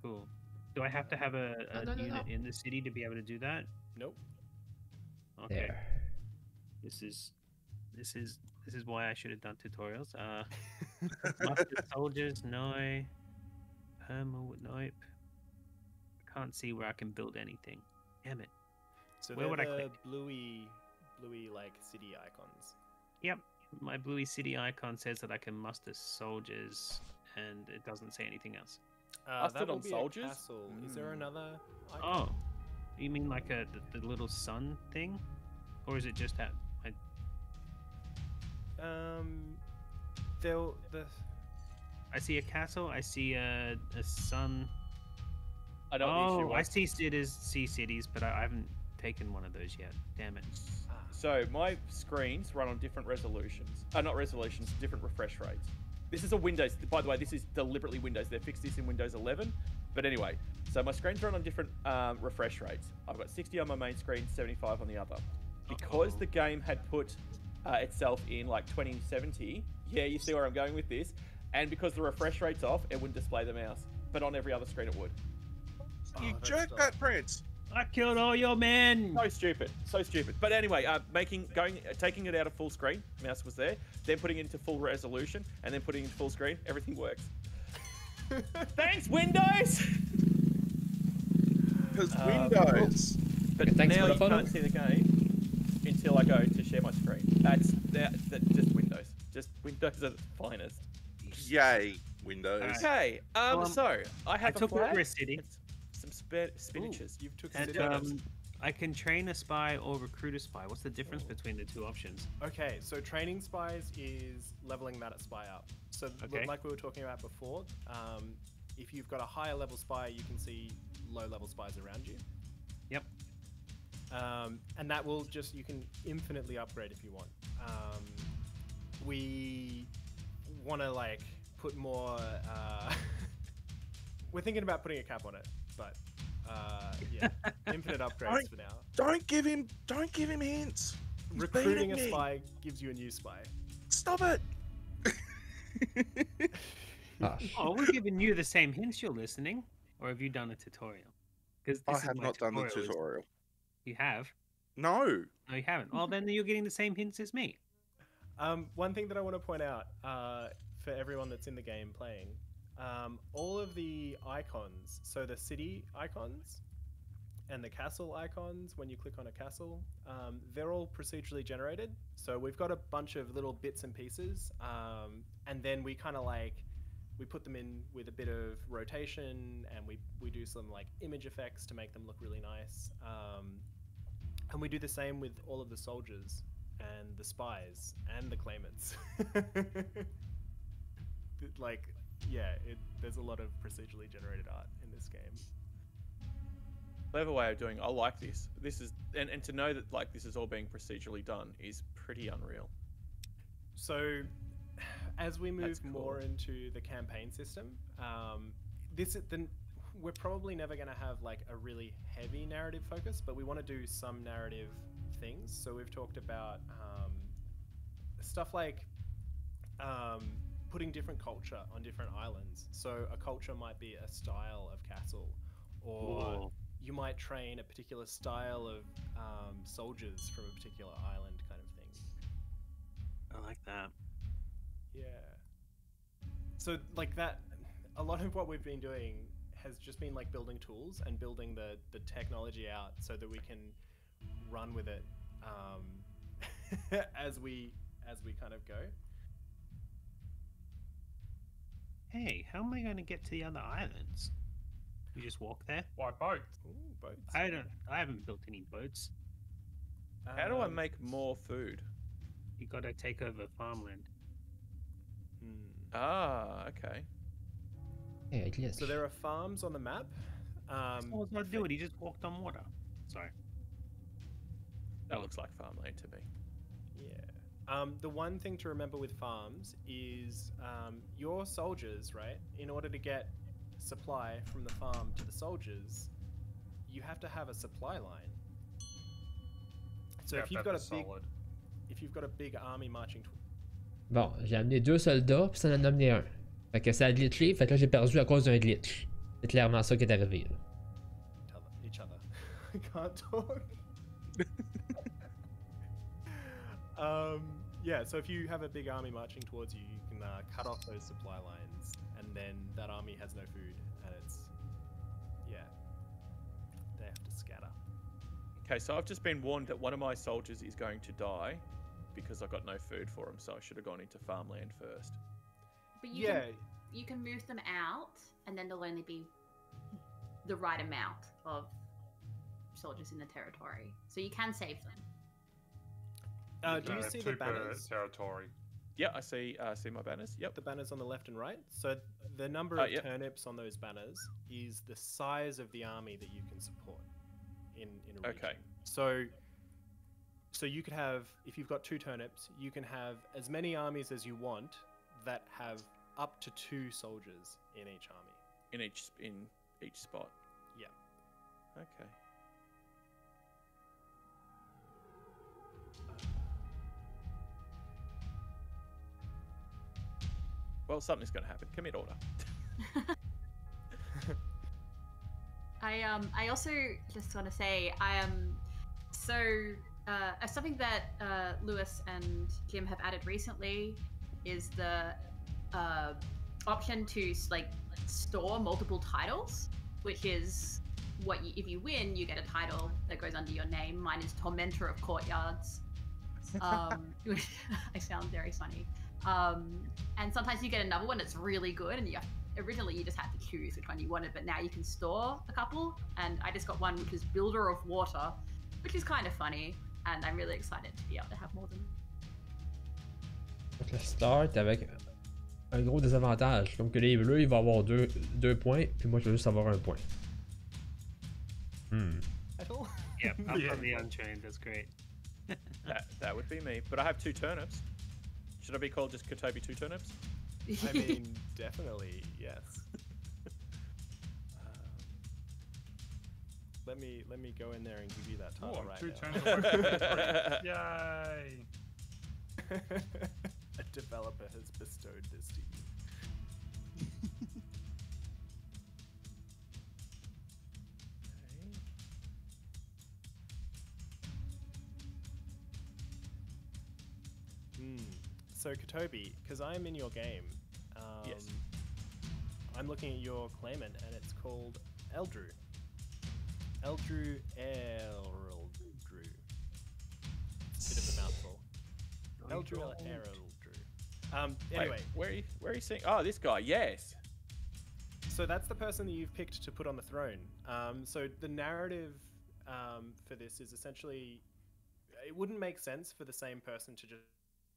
Cool. Do I have to have a No. unit in the city to be able to do that? Nope. Okay. There. This is why I should have done tutorials. Spies Soldiers, no. Nope. I can't see where I can build anything. Damn it. So Where would I they're click? the bluey like city icons. Yep. My bluey city icon says that I can muster soldiers, and it doesn't say anything else. Mustered That will on be soldiers? A castle. Is there another icon? Oh, you mean like the little sun thing, or is it just that? I see a castle. I see a sun. I know what the issue Oh, I was. see cities, but I haven't taken one of those yet. Damn it. So my screens run on different resolutions. Not resolutions, different refresh rates. This is a Windows. By the way, this is deliberately Windows. They fixed this in Windows 11. But anyway, so my screens run on different refresh rates. I've got 60 on my main screen, 75 on the other. Because the game had put itself in like 2070. Yeah, you see where I'm going with this. And because the refresh rate's off, it wouldn't display the mouse. But on every other screen, it would. You that's jerk dumb. that, Prince. I killed all your men. So stupid, so stupid. But anyway, taking it out of full screen, mouse was there, then putting it into full resolution, and then putting it into full screen, everything works. Thanks, Windows. Because Windows. But Thanks now for the you photo. can't see the game until I go to share my screen. That's just Windows. Just Windows at its finest. Yay, Windows. Alright. Okay, so I have a took flag. over a city. Some spinaches. You've took And city. I can train a spy or recruit a spy. What's the difference between the two options? Okay, so training spies is leveling that spy up. So Okay. like we were talking about before, if you've got a higher level spy, you can see low level spies around you. Yep. And that will you can infinitely upgrade if you want. We want to like put more, we're thinking about putting a cap on it, but yeah, infinite upgrades for now. Don't give him hints. He's Recruiting a baiting me. spy gives you a new spy. Stop it. Gosh. Oh, we're giving you the same hints. You're listening, or have you done a tutorial? Because I have not done the tutorial. You have? No. No, you haven't. Well, then you're getting the same hints as me. One thing that I want to point out for everyone that's in the game playing, all of the icons, so the city icons and the castle icons, when you click on a castle, they're all procedurally generated. So we've got a bunch of little bits and pieces, and then we kind of we put them in with a bit of rotation, and we do some like image effects to make them look really nice. And we do the same with all of the soldiers and the spies and the claimants. There's a lot of procedurally generated art in this game. Clever way of doing. I like this. This is and to know that like this is all being procedurally done is pretty unreal. So, as we move That's cool. more into the campaign system, we're probably never going to have like a really heavy narrative focus, but we want to do some narrative things. So we've talked about stuff like putting different culture on different islands. So a culture might be a style of castle, or Whoa. you might train a particular style of soldiers from a particular island, kind of thing. I like that. Yeah. So like that, a lot of what we've been doing has just been like building tools and building the technology out so that we can run with it as we kind of go. Hey, how am I going to get to the other islands? You just walk there? Why boat? Ooh, boats. I haven't built any boats. How do I Um, make more food? You got to take over farmland. Ah, okay. Yeah, glitch. So there are farms on the map. That's all I do it. He just walked on water. Sorry. That looks like farmland to me. Yeah. The one thing to remember with farms is your soldiers, right? In order to get supply from the farm to the soldiers, you have to have a supply line. So if you've got a big army marching Bon, j'ai amené 2 soldats, puis ça en a amené un. Fait que ça a glitché, fait que là j'ai perdu à cause d'un glitch. C'est clairement ça qui est arrivé. Là. each other. I can't talk. Yeah, so if you have a big army marching towards you, you can cut off those supply lines, and then that army has no food, and it's, yeah, they have to scatter. Okay, so I've just been warned that one of my soldiers is going to die because I got no food for him, so I should have gone into farmland first. But you can move them out, and then there'll only be the right amount of soldiers in the territory, so you can save them. Do you see the banners? Territory. Yeah, I see my banners. Yep. The banners on the left and right. So the number of turnips on those banners is the size of the army that you can support in a region. Okay. So you could have, if you've got 2 turnips, you can have as many armies as you want that have up to 2 soldiers in each army. In each spot. Yeah. Okay. Well, something's going to happen. Commit order. I also just want to say something that Lewis and Jim have added recently is the option to store multiple titles, which is if you win, you get a title that goes under your name. Mine is Tormentor of Courtyards, which I found very funny. And sometimes you get another one that's really good, and originally you just had to choose which one you wanted, but now you can store a couple. And I just got one which is Builder of Water, which is kind of funny, and I'm really excited to be able to have more than. Donc, le start avec un gros désavantage. Comme que les bleus, ils vont avoir 2 points, puis moi, je vais juste avoir 1 point. Yeah, I'm probably untrained. That's great. That would be me. But I have 2 turnips. Should I be called just Kotobi 2 turnips? I mean, definitely, yes. Let me go in there and give you that title right 2 now. turnips. Yay! A developer has bestowed this to you. So Kotobi, because I'm in your game, yes. I'm looking at your claimant, and it's called Eldrew. Eldrew. It's a bit of a mouthful. Eldrew. Anyway, Wait, where are you seeing? Oh, this guy. Yes. So that's the person that you've picked to put on the throne. So the narrative for this is essentially, it wouldn't make sense for the same person to just.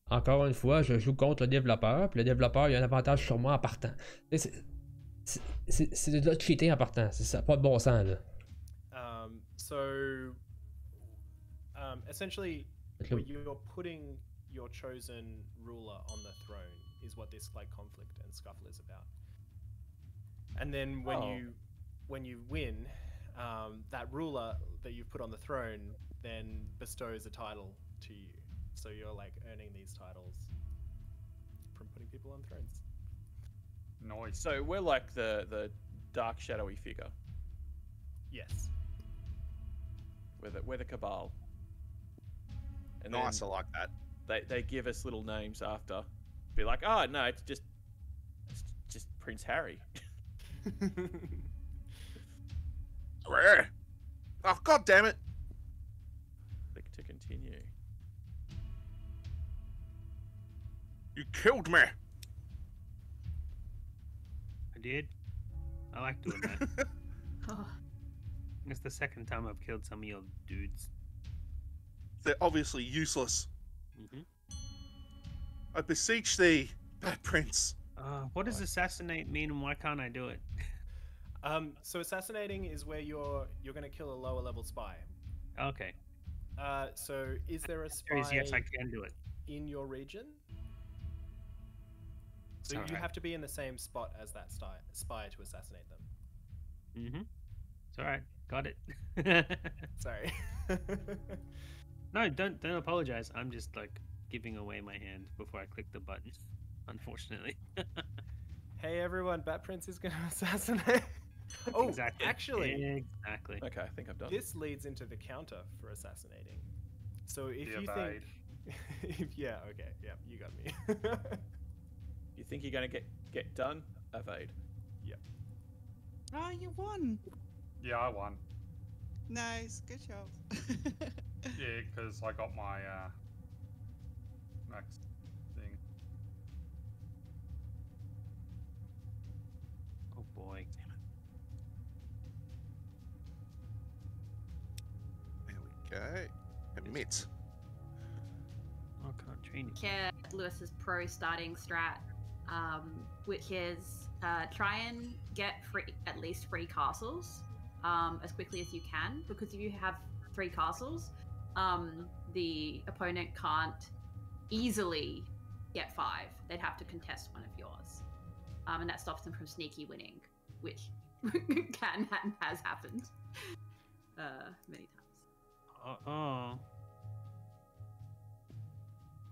Encore une fois, je joue contre le développeur, puis le développeur il a un avantage sur moi en partant. C'est de la cheater en partant, ça n'a pas de bon sens là. Essentially, you're putting your chosen ruler on the throne is what this conflict and scuffle is about. And then when you win, that ruler that you've put on the throne then bestows a title to you. So you're earning these titles from putting people on thrones. Nice. So we're like the dark shadowy figure. Yes. We're the cabal. And Nice, I like that. They give us little names after. Be like, oh no, it's just Prince Harry. Oh, god damn it! Click to continue. You killed me! I did. I like doing that. It's the second time I've killed some of your dudes. They're obviously useless. Mm-hmm. I beseech thee, Bad Prince. What does assassinate mean, and why can't I do it? So assassinating is where you're going to kill a lower level spy. Okay. So is there a spy? Yes, I can do it. In your region? So you have to be in the same spot as that spy to assassinate them. Mm-hmm. It's alright. Got it. Sorry. No, don't apologize. I'm just giving away my hand before I click the button. Unfortunately. Hey everyone, Bat Prince is going to assassinate. Oh, exactly. Actually. Exactly. Okay, I think I've done. This leads into the counter for assassinating. So if you evade. think, yeah, okay, yeah, you got me. You think you're gonna get done? Evade. Yep. Oh, you won. Yeah, I won. Nice, good job. Yeah, because I got my max thing. Oh boy. There we go. Commit. I can't train it. Share Lewis's pro starting strat, which is try and get at least 3 castles as quickly as you can, because if you have 3 castles, the opponent can't easily get 5. They'd have to contest one of yours, and that stops them from sneaky winning, which can and has happened many times. Oh.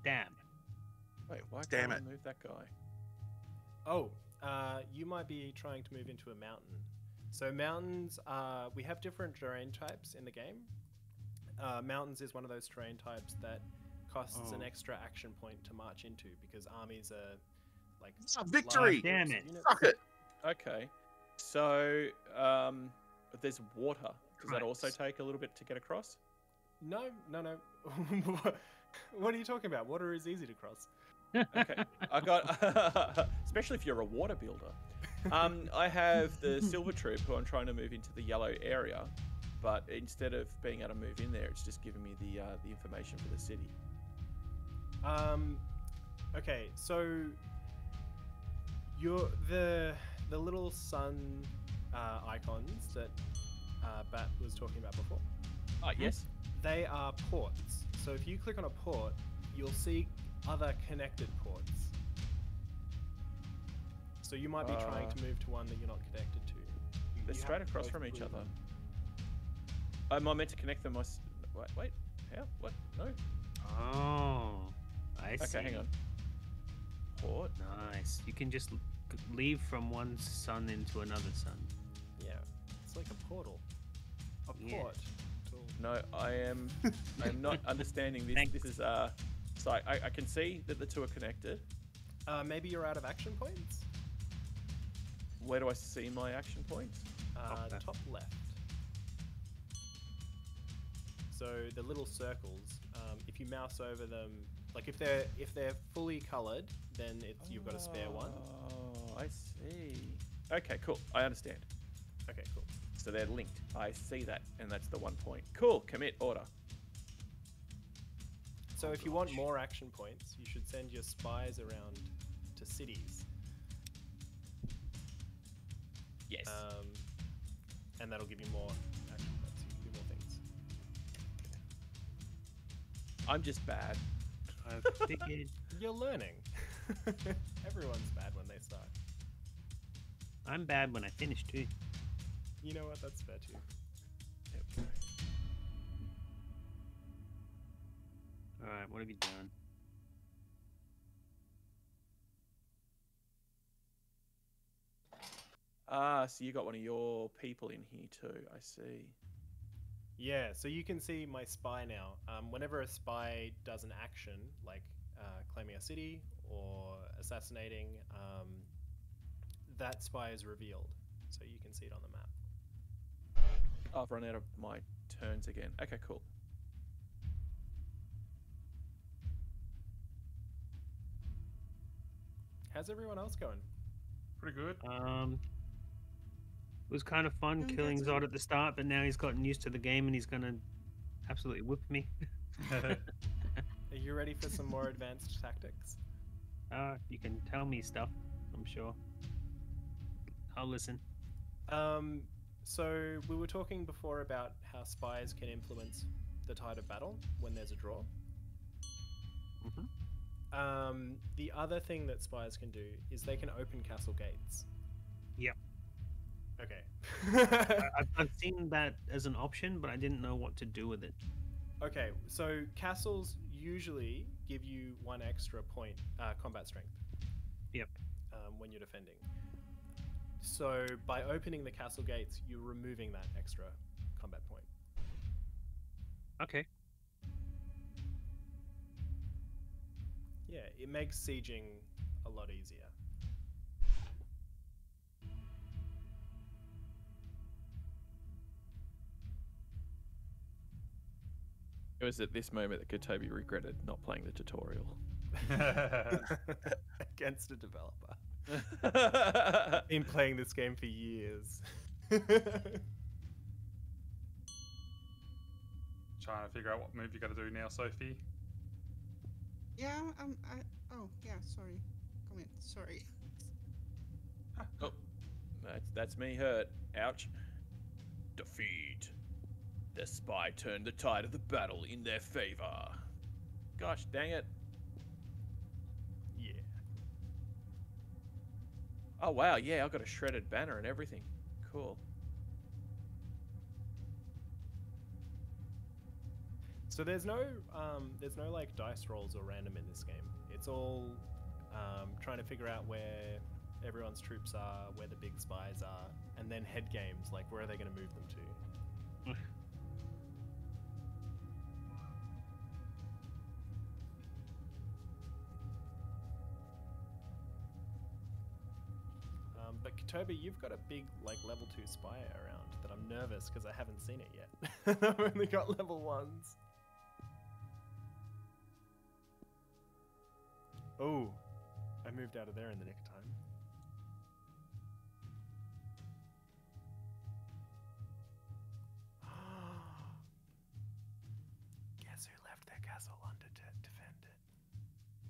Damn. Wait, why Damn can't I it. move that guy? Oh, you might be trying to move into a mountain. So mountains, we have different terrain types in the game. Mountains is one of those terrain types that costs an extra action point to march into, because armies are like Victory! large Damn groups of it. units. Fuck it! Okay, so there's water. Does that also Right. take a little bit to get across? No. What are you talking about? Water is easy to cross. Okay, I got, especially if you're a water builder. I have the silver troop who I'm trying to move into the yellow area, but instead of being able to move in there, it's just giving me the information for the city. Okay, so you're the little sun icons that Bat was talking about before. Oh yes. They are ports. So if you click on a port, you'll see other connected ports. So you might be trying to move to one that you're not connected to. They're You straight have across both from each blue other. ones. Am I meant to connect them? Wait, how? What? No. Oh. I see. Okay, hang on. Port. Nice. You can just leave from one sun into another sun. Yeah, it's like a portal. A Yeah. port. Tool. No, I'm not understanding this. Thanks. This is so I can see that the two are connected. Maybe you're out of action points? Where do I see my action points? Okay. Top left. So the little circles, if you mouse over them, like if they're fully coloured, then you've got a spare one. Oh, I see. Okay, cool. I understand. Okay, cool. So they're linked. I see that, and that's the 1 point. Cool. Commit order. So if you want more action points, you should send your spies around to cities, Yes. and that'll give you more action points. You can do more things. I'm just bad. I figured. You're learning. Everyone's bad when they start. I'm bad when I finish too. You know what? That's fair too. Alright, what have you done? Ah, so you got one of your people in here too. I see. Yeah, so you can see my spy now. Whenever a spy does an action, like claiming a city or assassinating, that spy is revealed. So you can see it on the map. Oh, I've run out of my turns again. Okay, cool. How's everyone else going? Pretty good. It was kind of fun Doing killing good. Zod at the start, but now he's gotten used to the game and he's gonna absolutely whip me. Are you ready for some more advanced tactics? You can tell me stuff, I'm sure. I'll listen. So we were talking before about how spies can influence the tide of battle when there's a draw. The other thing that spies can do is they can open castle gates. Yep. Okay. I've seen that as an option, but I didn't know what to do with it. Okay, so castles usually give you 1 extra point combat strength. Yep. When you're defending. So by opening the castle gates, you're removing that extra combat point. Okay. Yeah, it makes sieging a lot easier. It was at this moment that Kotobi regretted not playing the tutorial. Against a developer. Been playing this game for years. Trying to figure out what move you got to do now, Sophie. Yeah, oh, yeah, sorry. Come in, sorry. Oh, that's me hurt. Ouch. Defeat. The spy turned the tide of the battle in their favor. Gosh, dang it. Yeah. Oh wow, yeah, I got a shredded banner and everything. Cool. So there's no like dice rolls or random in this game. It's all trying to figure out where everyone's troops are, where the big spies are, and then head games, like where are they going to move them to? But Kotobi, you've got a big like level 2 spy around that I'm nervous because I haven't seen it yet. I've only got level 1s. Oh, I moved out of there in the nick of time. Guess who left their castle undefended?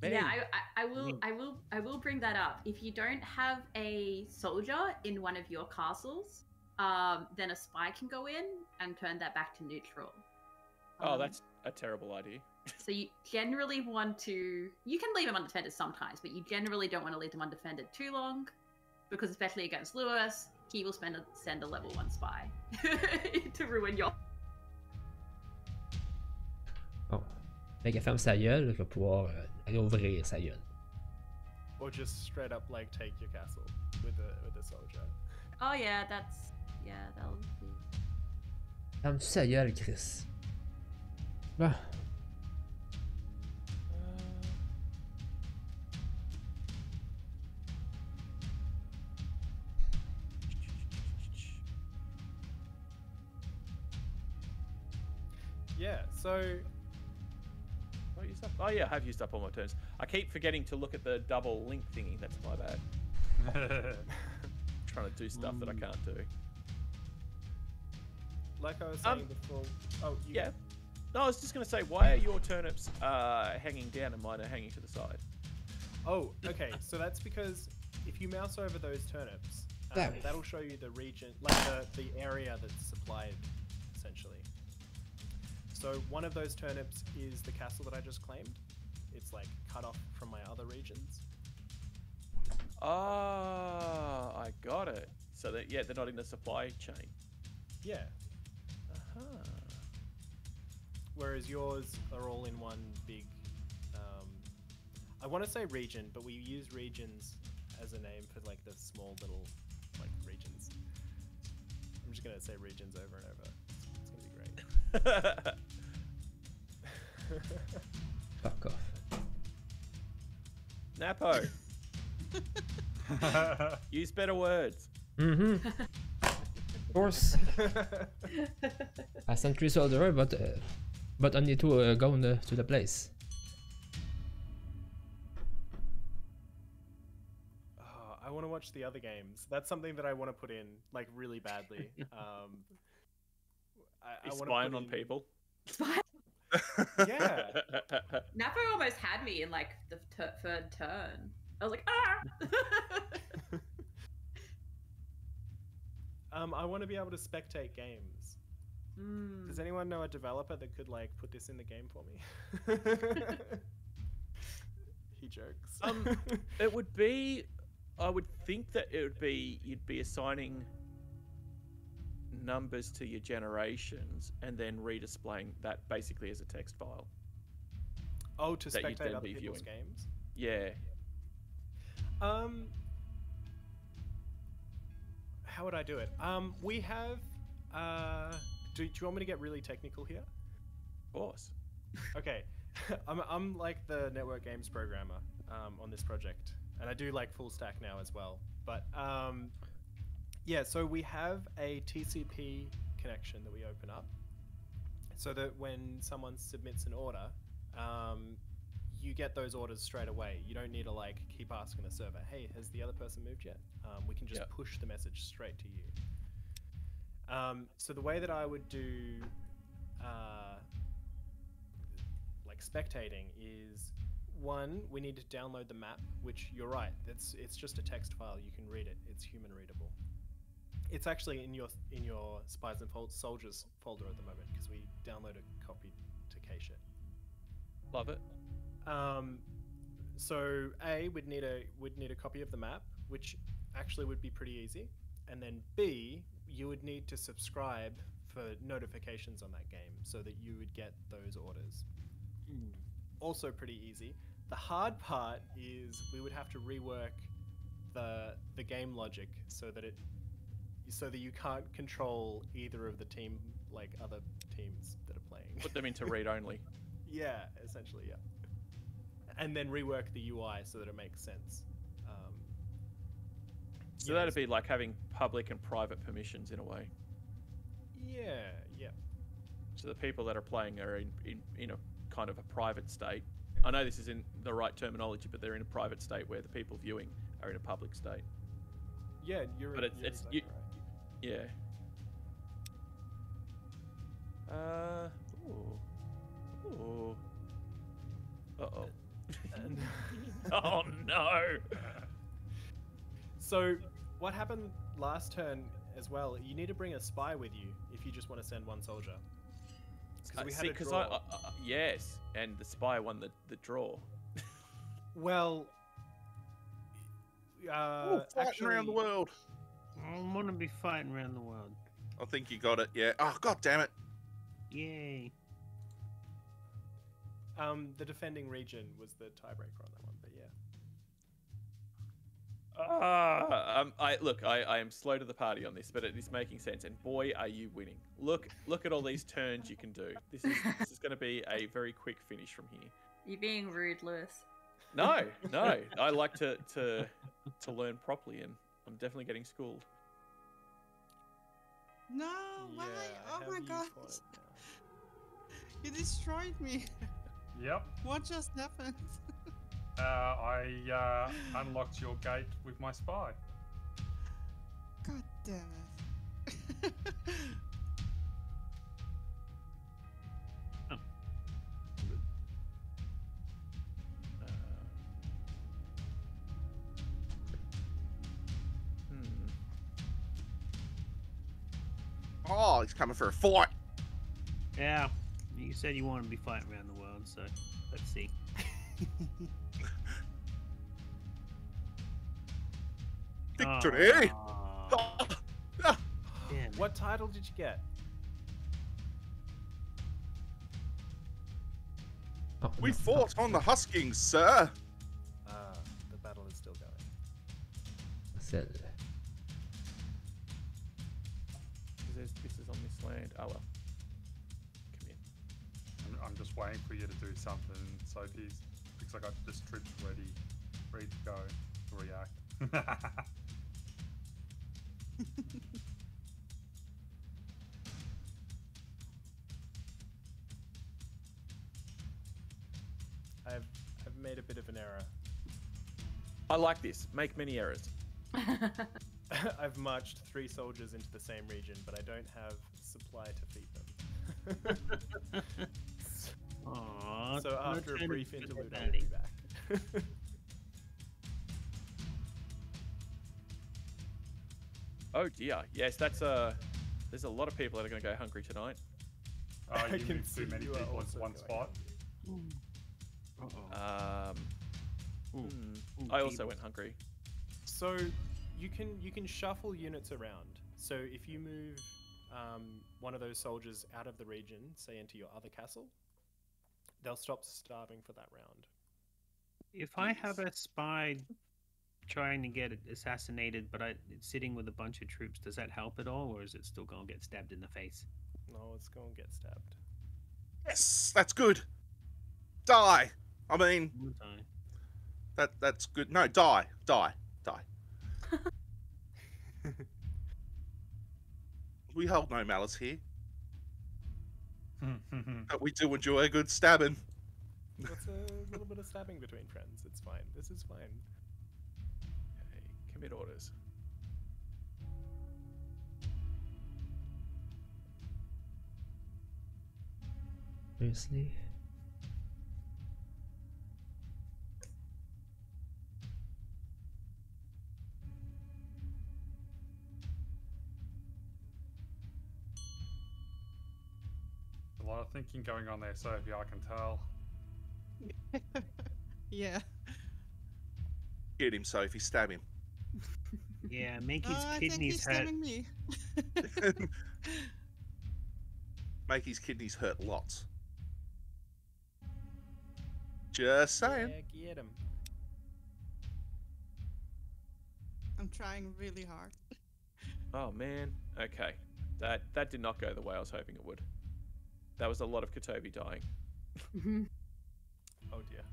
Yeah, I will bring that up. If you don't have a soldier in one of your castles, then a spy can go in and turn that back to neutral. Oh, that's a terrible idea. So you generally want to... You can leave them undefended sometimes, but you generally don't want to leave them undefended too long, because especially against Lewis, he will send a level 1 spy to ruin your... Bon. Dès qu'elle ferme sa gueule, je vais pouvoir ouvrir sa gueule. Or just straight up like take your castle with a soldier. Oh yeah, that's... Yeah, that'll be... Ferme-tu sa gueule, Chris? Ah. Yeah, so Oh yeah, I have used up all my turns. I keep forgetting to look at the double link thingy. That's my bad. Trying to do stuff that I can't do. like I was saying before. Oh, yeah. No, I was just gonna say, why are your turnips hanging down and mine are hanging to the side? Oh, okay. So that's because if you mouse over those turnips, that'll show you the region, like the area that's supplied, essentially. So one of those turnips is the castle that I just claimed. It's like cut off from my other regions. Ah, I got it. So that they're not in the supply chain. Yeah. Whereas yours are all in one big. I want to say region, but we use regions as a name for like the small little like regions. I'm just gonna say regions over and over. It's gonna be great. Fuck off. Napo. Use better words. Mm-hmm. Of course. I sent 3 soldiers, but I need to go to the place. Oh, I want to watch the other games. That's something that I want to put in like really badly. I want to spying on people. Yeah. Napo almost had me in like the third turn. I was like, ah! I want to be able to spectate games. Does anyone know a developer that could like put this in the game for me? He jokes. It would be, I would think that it would be, you'd be assigning numbers to your generations and then redisplaying that basically as a text file. Oh, to that you'd spectate then other be people's viewing. games? Yeah. How would I do it? We have. Do you want me to get really technical here? Of course. Okay, I'm like the network games programmer on this project, and I do like full stack now as well. But yeah, so we have a TCP connection that we open up, so that when someone submits an order, you get those orders straight away. You don't need to like keep asking the server, hey, has the other person moved yet? We can just push the message straight to you. So the way that I would do like spectating is, one, we need to download the map, which you're right, it's just a text file. You can read it. It's human readable. It's actually in your Spies and Soldiers folder at the moment because we download a copy to cache it. Love it. So we'd need a copy of the map, which actually would be pretty easy, and then B, you would need to subscribe for notifications on that game so that you would get those orders. Also pretty easy. The hard part is we would have to rework the game logic so that you can't control either of the other teams that are playing. Put them into read only. Yeah, essentially, yeah. And then rework the UI so that it makes sense. So that'd be like having public and private permissions in a way. Yeah. So the people that are playing are in a kind of a private state. I know this isn't the right terminology, but they're in a private state where the people viewing are in a public state. Yeah, you're exactly right. Yeah. Ooh. Uh-oh. Oh no! So, what happened last turn as well? You need to bring a spy with you if you just want to send one soldier. Because we had a draw. Yes, and the spy won the draw. Well, fighting around the world. I want to be fighting around the world. I think you got it. Yeah. Oh, god damn it! Yay! The defending region was the tiebreaker on that one, but yeah. I am slow to the party on this, but it is making sense. And boy, are you winning! Look at all these turns you can do. This is going to be a very quick finish from here. You're being rude, Lewis. No. I like to learn properly, and I'm definitely getting schooled. No, why? Oh my god. You destroyed me. Yep. What just happened? I unlocked your gate with my spy. God damn it. Oh, he's coming for a fight. Yeah, you said you want to be fighting around the world, so let's see. Victory! Damn. What title did you get? Oh, We no. fought on the huskings, sir. The battle is still going. Cell. This is on this land. Oh well. Come in. I'm just waiting for you to do something, Sophie, because I got this troops ready to go to react. I've made a bit of an error. I like this. Make many errors. I've marched 3 soldiers into the same region, but I don't have supply to feed them. Aww, So after a no brief turn is interlude, good, I'll be back. Oh dear. Yes, that's there's a lot of people that are going to go hungry tonight. I You can moved see too many you are people also into one going spot. I also went hungry. So you can shuffle units around. So if you move one of those soldiers out of the region, say into your other castle, they'll stop starving for that round. If I have a spy trying to get it assassinated, but it's sitting with a bunch of troops, does that help at all, or is it still going to get stabbed in the face? No, it's going to get stabbed. Yes, that's good. Die. I mean, Okay. that's good. No, die. We hold no malice here. But we do enjoy a good stabbing. What's a little bit of stabbing between friends? It's fine. This is fine. Okay, commit orders. Seriously? A lot of thinking going on there, Sophie, I can tell. Yeah. Get him, Sophie. Stab him. Yeah, make his I think kidneys he's hurt. stabbing me. Make his kidneys hurt lots. Just saying. Yeah, get him. I'm trying really hard. Oh man. Okay. That did not go the way I was hoping it would. That was a lot of Katobi dying. Oh dear.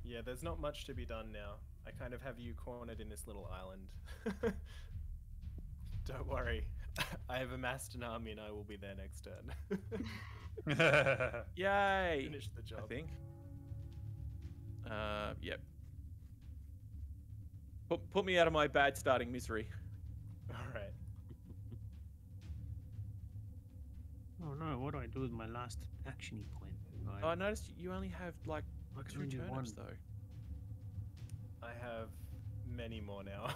Yeah, there's not much to be done now. I kind of have you cornered in this little island. Don't worry. I have amassed an army and I will be there next turn. Yay! Finish the job. I think. Yep. Put me out of my bad starting misery. Alright. Oh no, what do I do with my last actiony point? Oh, I noticed you only have like I can 2 only do turnips one. though. I have many more now.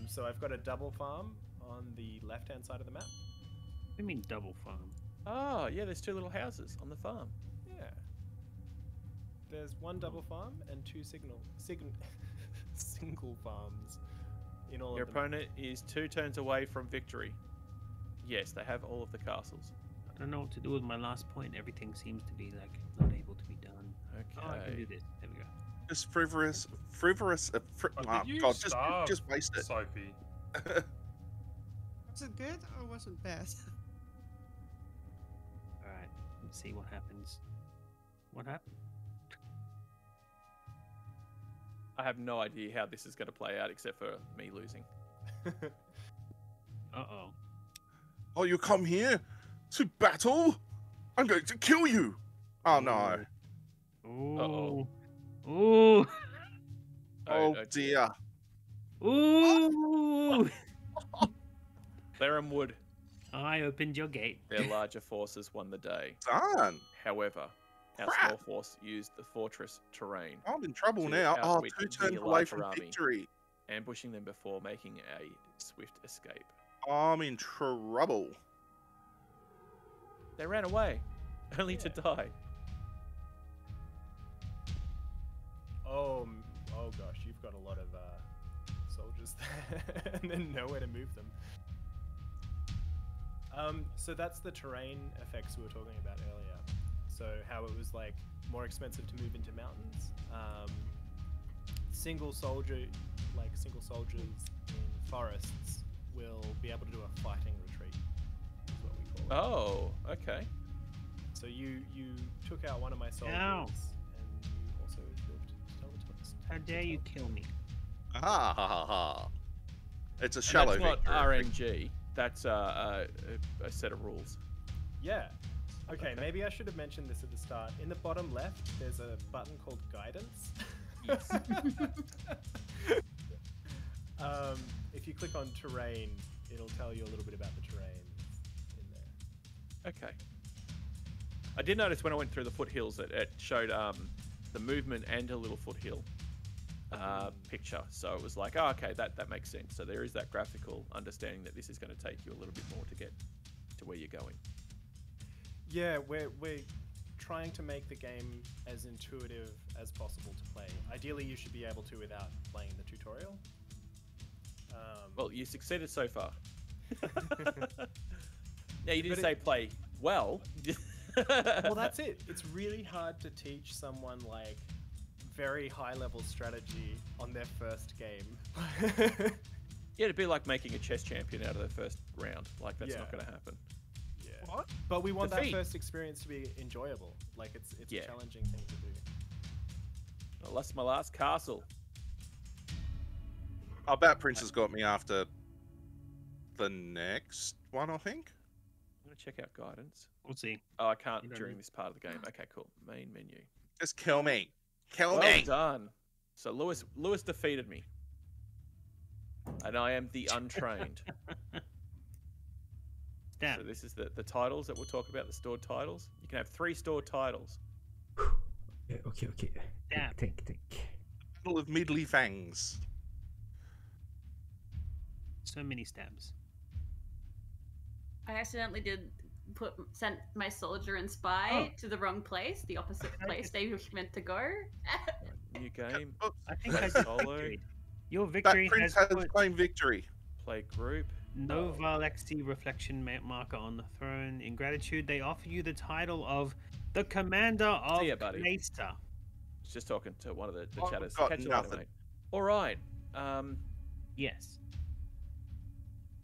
So I've got a double farm on the left-hand side of the map. What do you mean double farm? Oh, yeah, there's 2 little houses on the farm. Yeah. There's one double farm and 2 single farms in all Your of them. opponent is 2 turns away from victory. Yes, they have all of the castles. I don't know what to do with my last point. Everything seems to be like not able to be done. Okay. Oh, I can do this. There we go. Just frivolous. But did you God, starve, just waste it. Sophie? Was it good or was it bad? All right, let's see what happens. What happened? I have no idea how this is going to play out except for me losing. Uh-oh. Oh, you come here to battle? I'm going to kill you. Oh no. Ooh. Ooh. Oh dear. Ooh. Clerium Wood, I opened your gate. their larger forces won the day. Done. However, our Crap. small force used the fortress terrain, I'm in trouble To now. Oh, outwit 2 the turns away larger from army. victory. ambushing them before making a swift escape. I'm in trouble. They ran away, only to die. Oh gosh, you've got a lot of soldiers there, and then nowhere to move them. So that's the terrain effects we were talking about earlier. So how it was like more expensive to move into mountains. Single soldiers in forests will be able to do a fighting retreat. Is what we call it. Oh, okay. So you took out one of my soldiers, Ow. and you also moved teleport. How dare you kill me? Ha ha ha ha. It's a And shallow that's not victory. RNG. That's a set of rules. Yeah. Okay, maybe I should have mentioned this at the start. In the bottom left, there's a button called Guidance. Yes. If you click on Terrain, it'll tell you a little bit about the terrain in there. Okay. I did notice when I went through the foothills that it showed the movement and a little foothill picture. So it was like, oh, okay, that makes sense. So there is that graphical understanding that this is going to take you a little bit more to get to where you're going. Yeah, we're trying to make the game as intuitive as possible to play. Ideally, you should be able to without playing the tutorial. Well, you succeeded so far. Now, you didn't say play well. Well, that's it. It's really hard to teach someone like very high level strategy on their first game. Yeah, it'd be like making a chess champion out of their first round. Like, that's Yeah. not going to happen. Yeah. What? But we want that Defeat. first experience to be enjoyable. Like it's Yeah. a challenging thing to do. I lost my last castle. Oh, Bat Prince has got me after the next one, I think. I'm gonna check out guidance. We'll see. Oh, I can't You don't during need- this part of the game. Okay, cool. Main menu. Just kill me. Kill Well me. done. So Lewis defeated me, and I am the untrained. Damn. So this is the titles that we'll talk about. The stored titles. You can have 3 stored titles. Okay. Damn. Think. Battle of Midley Fangs. So many stabs. I accidentally sent my soldier and spy to the wrong place, the opposite place they were meant to go. New game. Oops. I think I Solo. victory. Your That victory prince has has put claimed victory. Play group. no Valexi reflection marker on the throne. In gratitude, they offer you the title of the Commander of See ya, buddy. Meister. Was just talking to one of the I've chatters. got Catch you later, nothing. mate. All right. Yes.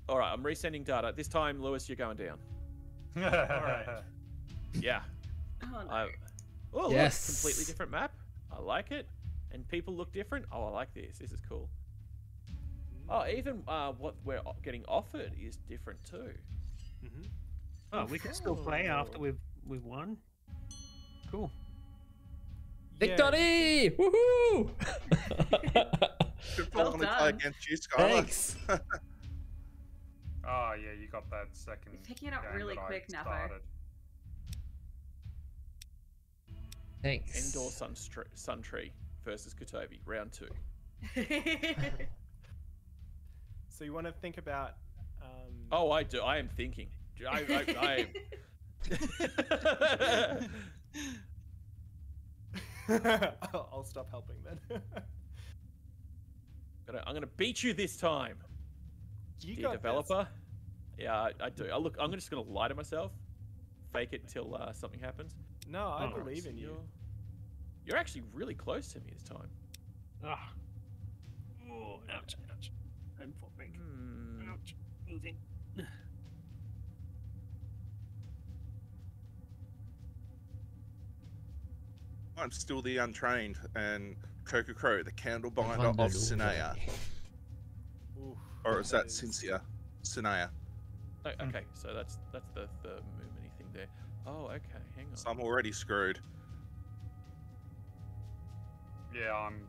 All right. I'm resending data. This time, Lewis, you're going down. Alright. Yeah. Oh, no. Oh, Yes. look, completely different map. I like it. And people look different. Oh, I like this. This is cool. Oh, even what we're getting offered is different too. Oh, we can still play after we've won. Cool. Victory! Woohoo! Good Well want to play done. against you, Skylar. Thanks. Oh yeah, you got that second. You're picking it up game really that I quick, Napo. started. Thanks. Endor Sun Tree versus Kotobi, round 2. So you want to think about. Oh, I do. I am thinking. I I'll stop helping then. I'm gonna beat you this time, You dear got this. developer. Yeah, I do. I'm just gonna lie to myself, fake it till something happens. No, I Oh, believe in you. You're actually really close to me this time. Ah. Oh, ouch. I'm falling. Hmm. Ouch. Moving. I'm still the untrained and Coca Crow, the candlebinder Run the of louvre. Sinea. Oof, Or is that is- Cynthia? Sinea. Oh, okay, so that's the movement thing there. Oh, okay. Hang on. So I'm already screwed. Yeah, I'm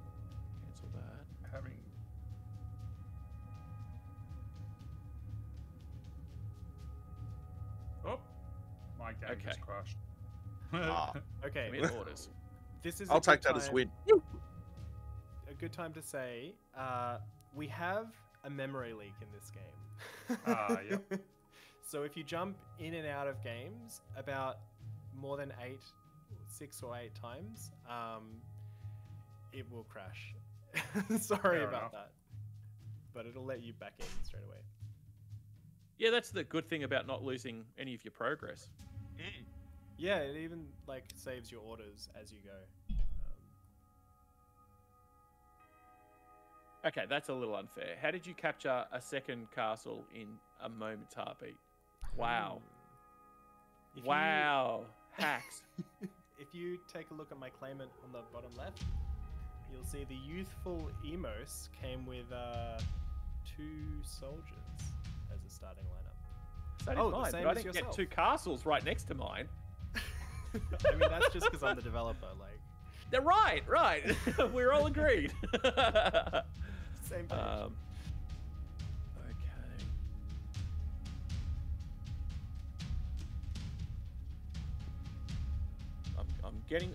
Cancel that. having. Oh, my game Okay. just crashed. Ah. Okay, Commit orders. this is. I'll a take good that as time- win. A good time to say, we have a memory leak in this game. Yep. So if you jump in and out of games about more than 6 or 8 times, it will crash. Sorry Fair about enough. that. But it'll let you back in straight away. Yeah, that's the good thing about not losing any of your progress. Yeah, it even like saves your orders as you go. Okay, that's a little unfair. How did you capture a second castle in a moment's heartbeat? Wow. If you- Wow. Hacks. If you take a look at my claimant on the bottom left, you'll see the youthful Emos came with 2 soldiers as a starting lineup. So did Oh, the mine, same but I as didn't yourself. get 2 castles right next to mine. I mean, that's just because I'm the developer. Like, They're right. We're all agreed. same page. Okay.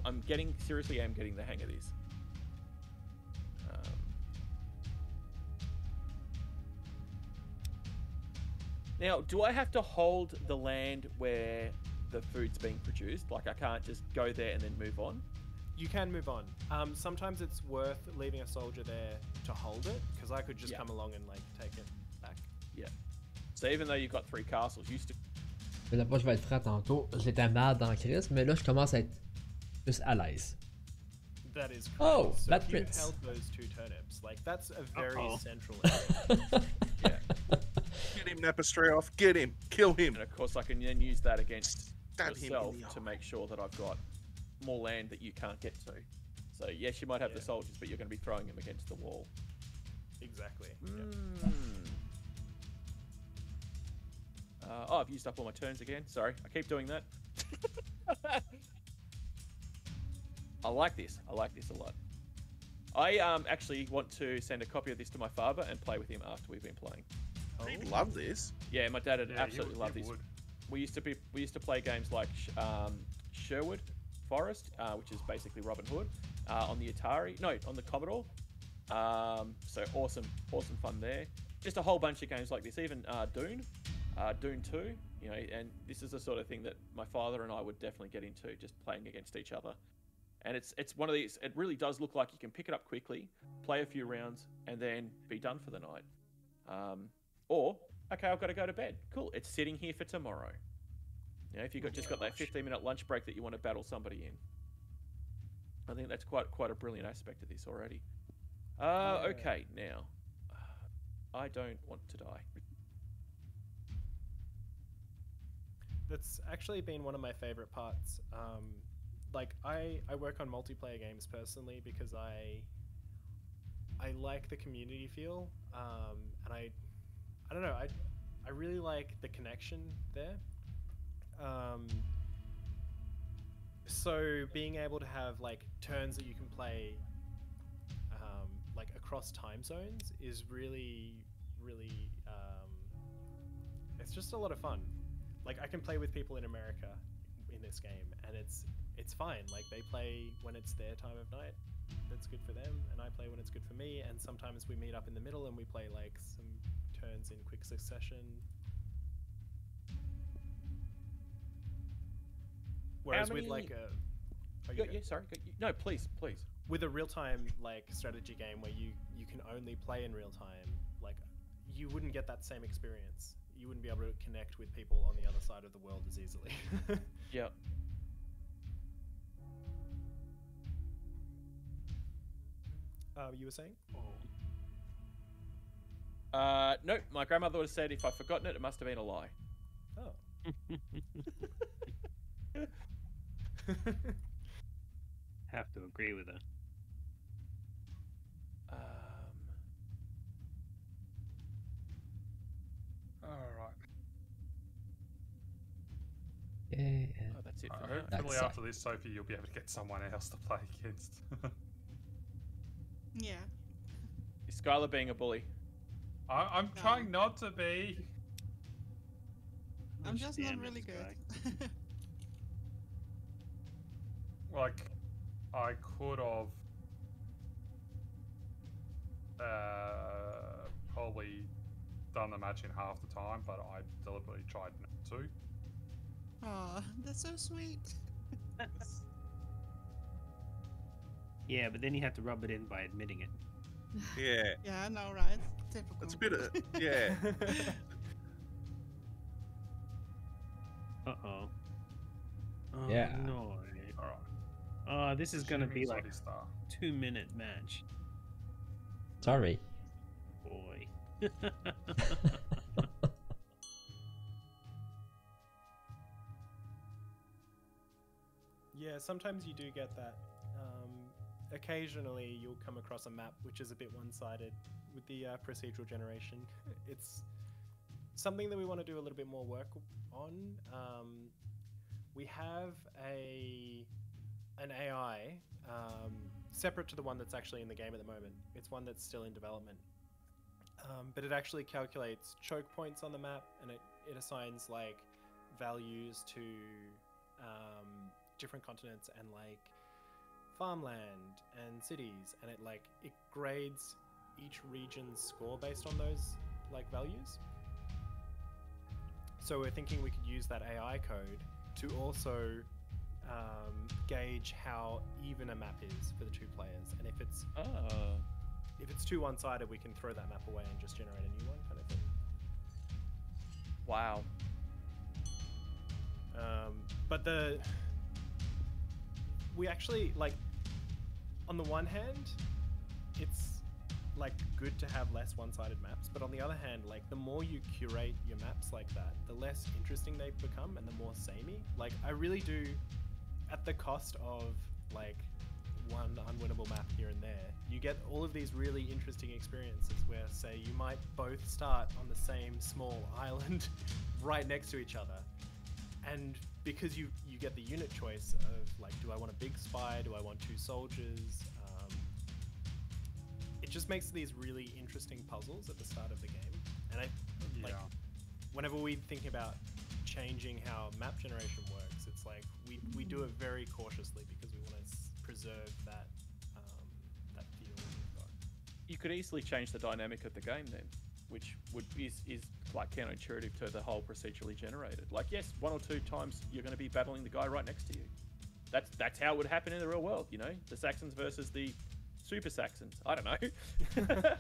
I'm getting seriously am getting the hang of this. Now, do I have to hold the land where the food's being produced? Like, I can't just go there and then move on? You can move on. Sometimes it's worth leaving a soldier there to hold it, because I could just Yeah. come along and like take it back. Yeah. So even though you've got 3 castles, you still... Là-bas, je vais être franc tantôt. J'étais mad dans Chris, mais là, je commence à être plus à l'aise. That is correct. Oh, so that if you fits. held those 2 turnips. Like, that's a very Uh-oh. central area. Yeah. Get him, Napastrioff. Get him. Kill him. And of course, I can then use that against Stab him yourself in the to eye. make sure that I've got more land that you can't get to. So yes, you might have the Yeah. soldiers, but you're going to be throwing them against the wall. Exactly. Mm. Oh, I've used up all my turns again. Sorry, I keep doing that. I like this. I like this a lot. I actually want to send a copy of this to my father and play with him after we've been playing. He'd love this. Yeah, my dad would Yeah, absolutely love this. would. We used to play games like Sherwood Forest, which is basically Robin Hood, on the Atari. No, on the Commodore. So awesome fun there. Just a whole bunch of games like this. Even Dune 2. You know, and this is the sort of thing that my father and I would definitely get into, just playing against each other. And it's one of these. It really does look like you can pick it up quickly, play a few rounds, and then be done for the night. Or okay, I've got to go to bed. Cool, it's sitting here for tomorrow. You know, if you've just got that 15-minute lunch break that you want to battle somebody in. I think that's quite a brilliant aspect of this already. Okay, now I don't want to die. That's actually been one of my favorite parts. Like I work on multiplayer games personally because I like the community feel, and I don't know, I really like the connection there. So being able to have like turns that you can play like across time zones is really it's just a lot of fun. Like I can play with people in America in this game, and it's fine. Like they play when it's their time of night, that's good for them, and I play when it's good for me. And sometimes we meet up in the middle and we play like some turns in quick succession. Whereas with like a no, please. With a real-time like strategy game where you can only play in real time, like you wouldn't get that same experience. You wouldn't be able to connect with people on the other side of the world as easily. Yeah. You were saying? No, my grandmother would have said if I'd forgotten it, it must have been a lie. Oh. Have to agree with her. Alright. Yeah. Oh, that's it for now. Hopefully That's after this, Sophie, you'll be able to get someone else to play against. Yeah. Is Skylar being a bully? I'm trying not to be. I'm just not Damn it, really good. Like, I could have probably done the match in half the time, but I deliberately tried not to. Oh, that's so sweet. Yeah, but then you have to rub it in by admitting it. Yeah. Yeah, I know, right? Typical. That's a bit of yeah. Uh-oh. Oh, Yeah. no. Alright. Oh, this is gonna be like Zoddy Star. 2-minute match. Sorry. Boy. Yeah, sometimes you do get that. Occasionally you'll come across a map which is a bit one-sided with the procedural generation. It's something that we want to do a little bit more work on. We have an AI separate to the one that's actually in the game at the moment. It's one that's still in development. But it actually calculates choke points on the map, and it assigns like values to different continents and like farmland and cities, and it grades each region's score based on those like values. So we're thinking we could use that AI code to also gauge how even a map is for the two players, and if it's too one-sided, we can throw that map away and just generate a new one, kind of thing. Wow. But we actually, like, on the one hand, it's like good to have less one-sided maps, but on the other hand, like the more you curate your maps like that, the less interesting they become and the more samey. Like I really do, at the cost of like one one unwinnable map here and there. You get all of these really interesting experiences where, say, you might both start on the same small island right next to each other. And because you get the unit choice of, like, do I want a big spy? Do I want 2 soldiers? It just makes these really interesting puzzles at the start of the game. And like, whenever we think about changing how map generation works, it's like we do it very cautiously because we want to preserve that that feel we've got. You could easily change the dynamic of the game then, which is like counterintuitive to the whole procedurally generated. Like, yes, 1 or 2 times you're going to be battling the guy right next to you. That's how it would happen in the real world, you know? The Saxons versus the Super Saxons. I don't know. Super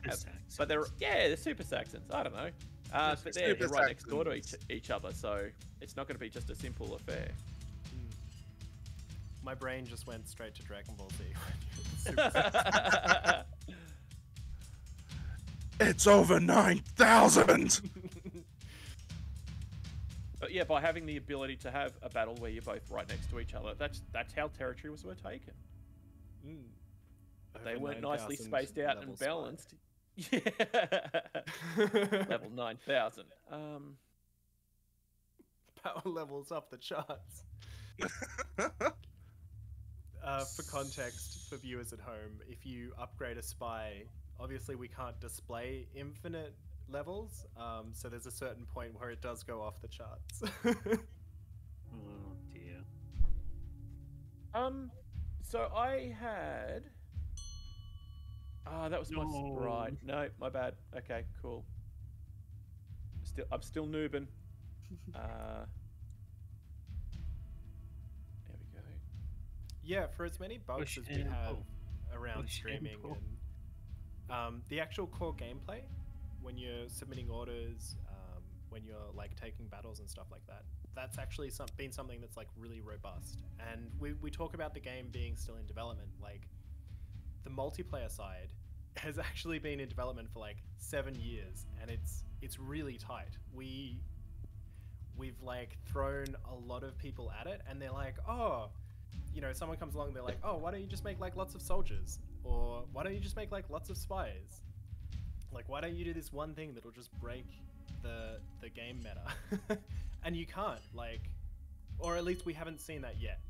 Saxons. But they're Super Saxons. I don't know. But they're right next door to each other, so it's not going to be just a simple affair. My brain just went straight to Dragon Ball Z. Super Saxons. It's over 9,000! But yeah, by having the ability to have a battle where you're both right next to each other, that's how territories were taken. They weren't nicely spaced out and balanced. Yeah. Level 9,000. Power levels up the charts. For context, for viewers at home, if you upgrade a spy, obviously we can't display infinite levels, so there's a certain point where it does go off the charts. Oh dear. So I had... that was my sprite. No, my bad. Okay, cool. I'm still noobing. There we go. Yeah, for as many bugs as we have around streaming and the actual core gameplay, when you're submitting orders, when you're like taking battles and stuff like that, that's actually been something that's like really robust. And we talk about the game being still in development, like the multiplayer side has actually been in development for like 7 years, and it's really tight. We've like thrown a lot of people at it, and they're like, oh, you know, someone comes along, they're like, oh, why don't you just make like lots of soldiers, or why don't you just make like lots of spies? Like, why don't you do this one thing that'll just break the game meta? And you can't, like, or at least we haven't seen that yet.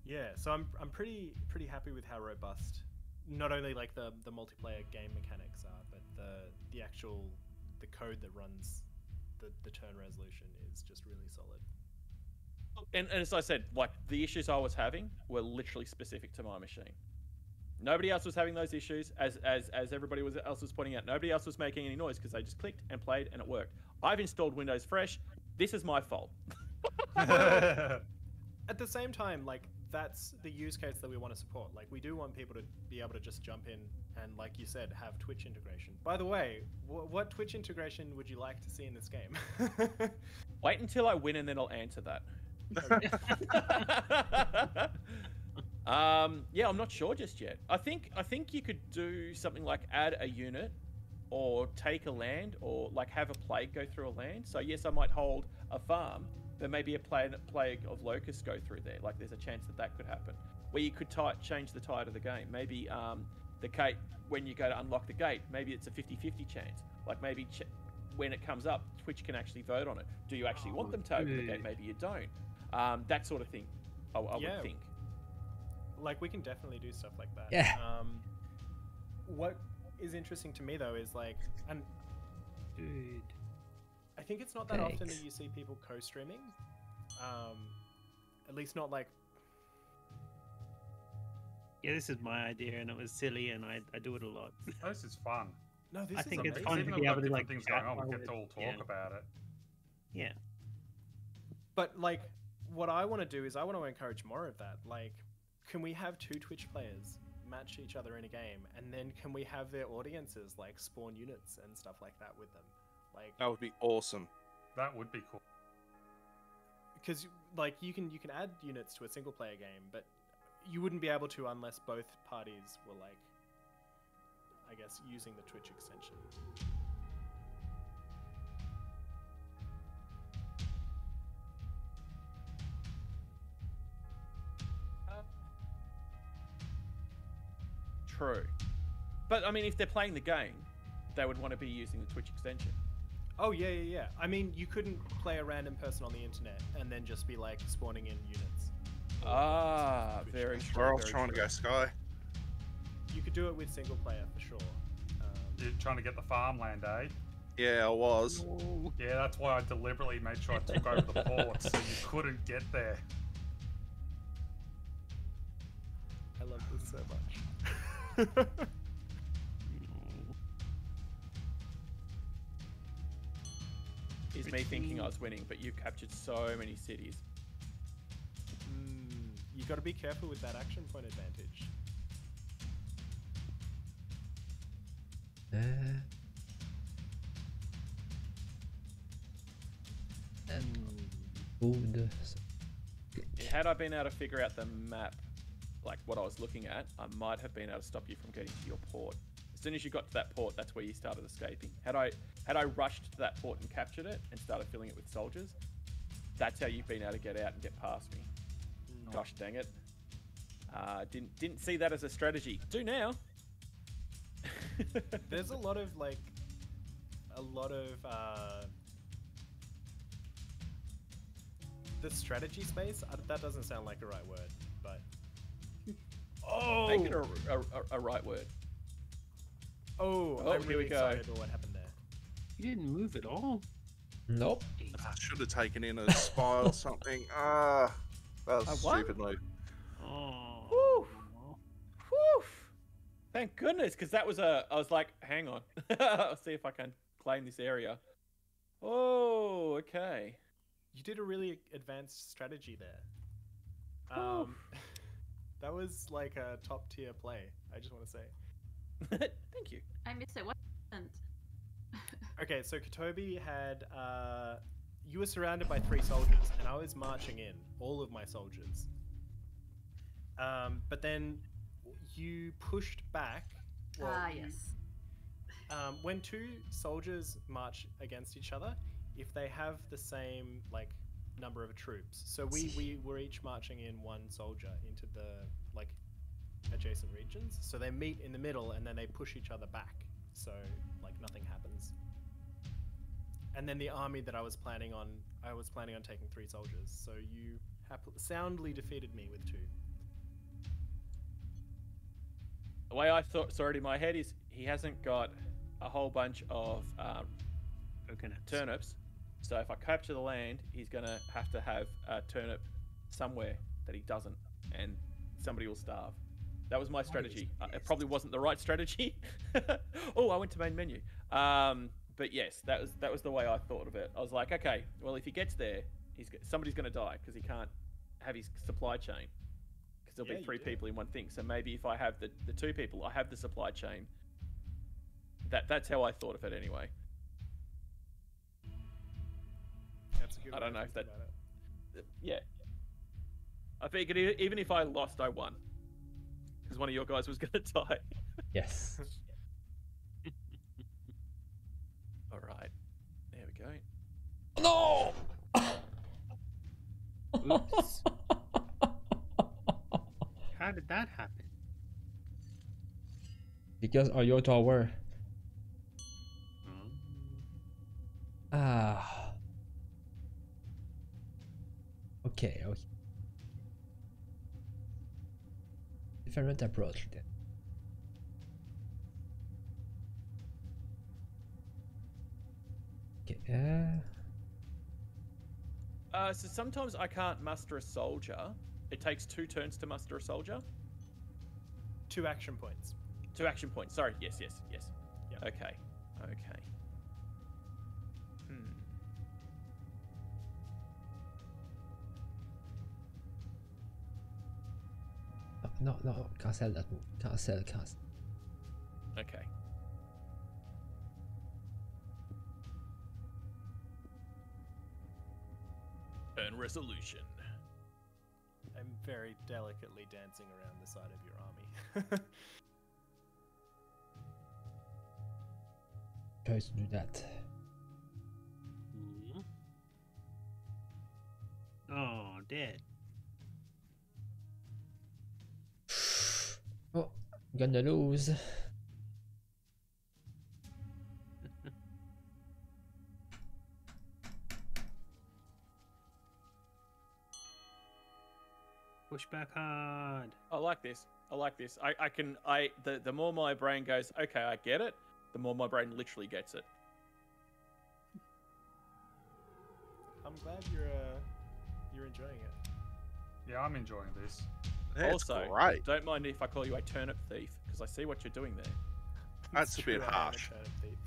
Yeah, so I'm pretty happy with how robust not only like the multiplayer game mechanics are, but the actual code that runs the turn resolution is just really solid. And as I said, like, the issues I was having were literally specific to my machine. Nobody else was having those issues, as everybody else was pointing out. Nobody else was making any noise because they just clicked and played and it worked. I've installed Windows Fresh. This is my fault. At the same time, like, that's the use case that we want to support. Like, we do want people to be able to just jump in and, like you said, have Twitch integration. By the way, what Twitch integration would you like to see in this game? Wait until I win and then I'll answer that. Yeah, I'm not sure just yet. I think you could do something like add a unit or take a land or like have a plague go through a land. So yes, I might hold a farm, but maybe a plague of locusts go through there. Like, there's a chance that could happen. Where you could change the tide of the game. Maybe the gate, when you go to unlock the gate, maybe it's a 50-50 chance. Like, maybe when it comes up, Twitch can actually vote on it. Do you actually want them to open the gate? Maybe you don't. That sort of thing, I would think. Like, we can definitely do stuff like that. Yeah. What is interesting to me, though, is like, and Dude. I think it's not that often that you see people co-streaming. At least not like... Yeah, this is my idea, and it was silly, and I do it a lot. This is fun. No, this I is think it's amazing. fun Even to though be we've able got to like different things going on, we chat get to all talk about it. Yeah. But like, what I want to do is I want to encourage more of that. Like, can we have 2 Twitch players match each other in a game, and then can we have their audiences like spawn units and stuff like that with them? Like, That would be awesome. That would be cool. because like you can add units to a single player game, but you wouldn't be able to unless both parties were like, I guess, using the Twitch extension. True. But, I mean, if they're playing the game, they would want to be using the Twitch extension. Oh, yeah. I mean, you couldn't play a random person on the internet and then just be, like, spawning in units. Ah, very true. We're all trying to go Sky. You could do it with single player, for sure. You're trying to get the farmland, eh? Yeah, I was. Yeah, that's why I deliberately made sure I took over the port so you couldn't get there. I love this so much. Is me thinking I was winning, but you've captured so many cities. You got to be careful with that action point advantage. Food. Had I been able to figure out the map, like what I was looking at, I might have been able to stop you from getting to your port. As soon as you got to that port, that's where you started escaping. Had I rushed to that port and captured it and started filling it with soldiers, that's how you've been able to get out and get past me. Gosh dang it. Didn't see that as a strategy. Do now. There's a lot of the strategy space. That doesn't sound like the right word, but Make it a right word. I'm here really we go. excited for what happened there. You didn't move at all. Nope. I should have taken in a spy or something. That was a what? stupid move. Oh. Whew. Whew. Thank goodness, because that was I was like, hang on. I'll see if I can claim this area. Oh, okay. You did a really advanced strategy there. That was like a top tier play, I just want to say. Thank you. I missed it. What happened? Okay, so Kotobi had you were surrounded by 3 soldiers, and I was marching in all of my soldiers. But then you pushed back. Yes. When 2 soldiers march against each other, if they have the same like number of troops, so we were each marching in 1 soldier into the like adjacent regions. So they meet in the middle, and then they push each other back. So like nothing happens. And then the army that I was planning on taking 3 soldiers. So you soundly defeated me with 2. The way I saw it in my head is he hasn't got a whole bunch of turnips. So if I capture the land, he's going to have a turnip somewhere that he doesn't, and somebody will starve. That was my strategy. It probably wasn't the right strategy. Oh, I went to main menu. But yes, that was the way I thought of it. I was like, okay, well, if he gets there, somebody's going to die because he can't have his supply chain. Because there'll be 3 people in one thing. So maybe if I have the 2 people, I have the supply chain. That's how I thought of it anyway. That's a good I way don't to know if think that. about it. Yeah. I figured even if I lost, I won. Because one of your guys was going to die. Yes. All right. There we go. No! Oops. How did that happen? Because of your tower. Okay. Different approach then. Okay. So sometimes I can't muster a soldier. It takes 2 turns to muster a soldier. 2 action points. 2 action points. Sorry. Yes. Yep. Okay. No, cancel that move. Cancel. Okay. Turn resolution. I'm very delicately dancing around the side of your army. Tries to do that. Oh, dead. Oh, Gonna lose. Push back hard. I like this. I like this. The more my brain goes, okay, I get it, the more my brain literally gets it. I'm glad you're enjoying it. Yeah, I'm enjoying this. That's also, great. don't mind if I call you a turnip thief, because I see what you're doing there. That's a bit True, I am a harsh. turnip thief.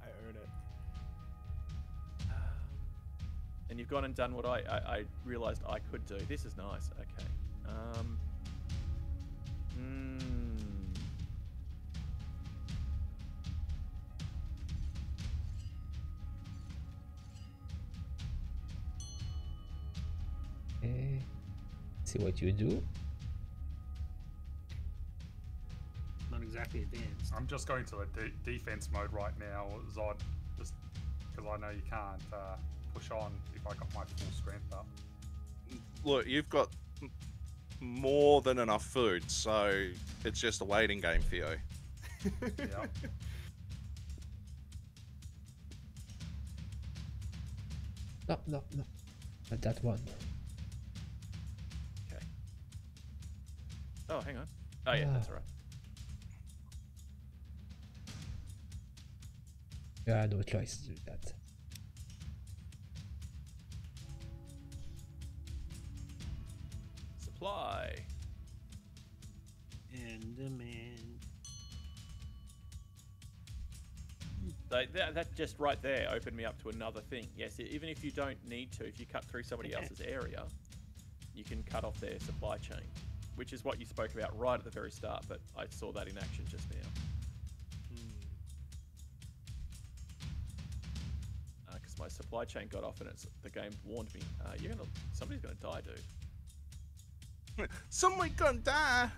I own it. And you've gone and done what I realized I could do. This is nice. Okay. Okay. See what you do. Not exactly advanced. I'm just going to a defense mode right now, Zod, just because I know you can't push on if I got my full strength up. Look, you've got more than enough food, so it's just a waiting game for you. Yeah. No, no, no. Not that one. Okay. Oh, hang on. Oh, yeah, that's all right. Yeah, no choice to do that. Supply. And demand. So that just right there opened me up to another thing. Yes, even if you don't need to, if you cut through somebody else's area, you can cut off their supply chain, which is what you spoke about right at the very start, but I saw that in action just now. Because my supply chain got off and the game warned me, somebody's gonna die, dude. Somebody gonna die.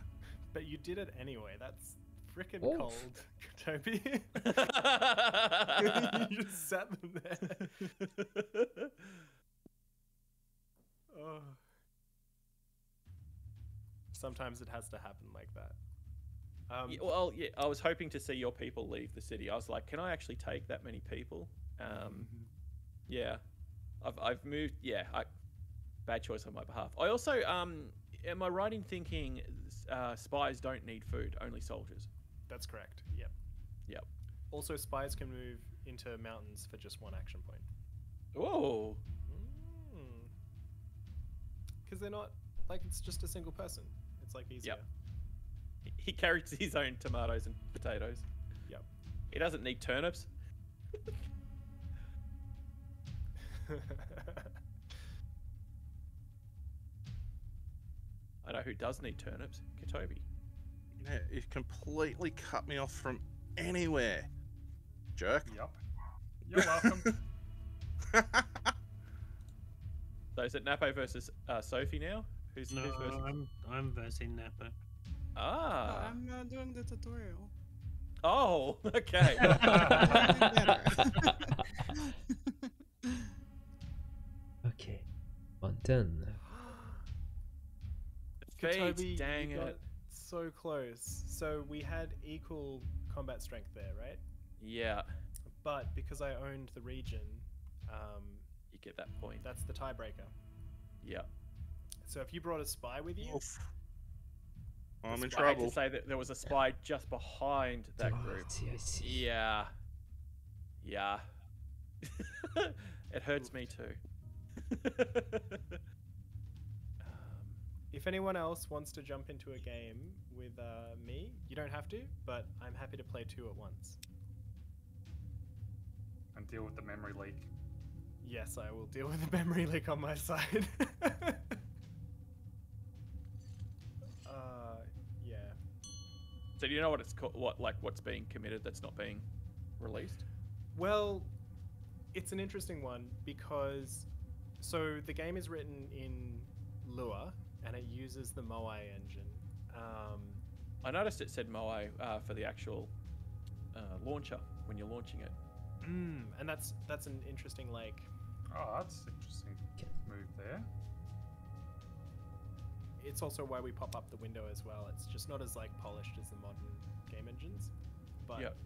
But you did it anyway. That's freaking Oh. cold, Toby. You just sat them there. Oh. Sometimes it has to happen like that. Yeah, I was hoping to see your people leave the city. I was like, can I actually take that many people? Yeah, I've moved. Yeah, bad choice on my behalf. I also am I right in thinking spies don't need food, only soldiers? That's correct. Yep. Yep. Also, spies can move into mountains for just one action point. Whoa. Because they're not like it's just a single person. It's like easier. Yep. He carries his own tomatoes and potatoes. Yep. He doesn't need turnips. I know who does need turnips. Katobi. Yeah, you've completely cut me off from anywhere, jerk. Yep. You're welcome. So is it Napo versus Sophie now? Who's No, versus? I'm versing Napa. Ah. I'm doing the tutorial. Oh, okay. Okay. 110. Toby, Dang you got it. so close. So we had equal combat strength there, right? Yeah, But because I owned the region, you get that point. that's the tiebreaker. Yeah. So if you brought a spy with you, Oof. I'm in I hate trouble. to say that there was a spy just behind that group. I see. Yeah. Yeah. It hurts me too. if anyone else wants to jump into a game with me, you don't have to, but I'm happy to play two at once. And deal with the memory leak. Yes, I will deal with the memory leak on my side. Yeah. So do you know what it's called? What's being committed that's not being released? Well, it's an interesting one because so the game is written in Lua and it uses the Moai engine. I noticed it said Moai for the actual launcher when you're launching it. And that's an interesting like Oh, that's interesting move there. it's also why we pop up the window as well. It's just not as like polished as the modern game engines, but Yep.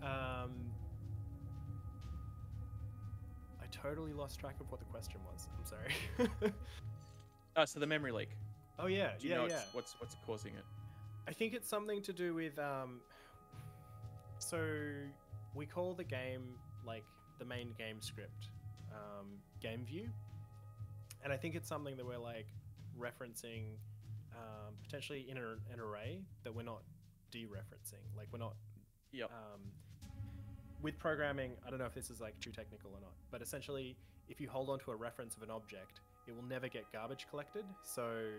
I totally lost track of what the question was. I'm sorry. So the memory leak. Oh yeah, Do you know what's causing it? I think it's something to do with so we call the game, like the main game script, game view, and I think it's something that we're like referencing potentially in an array that we're not dereferencing. Like we're not. Yep. With programming, I don't know if this is like too technical or not, but essentially, if you hold on to a reference of an object, it will never get garbage collected, so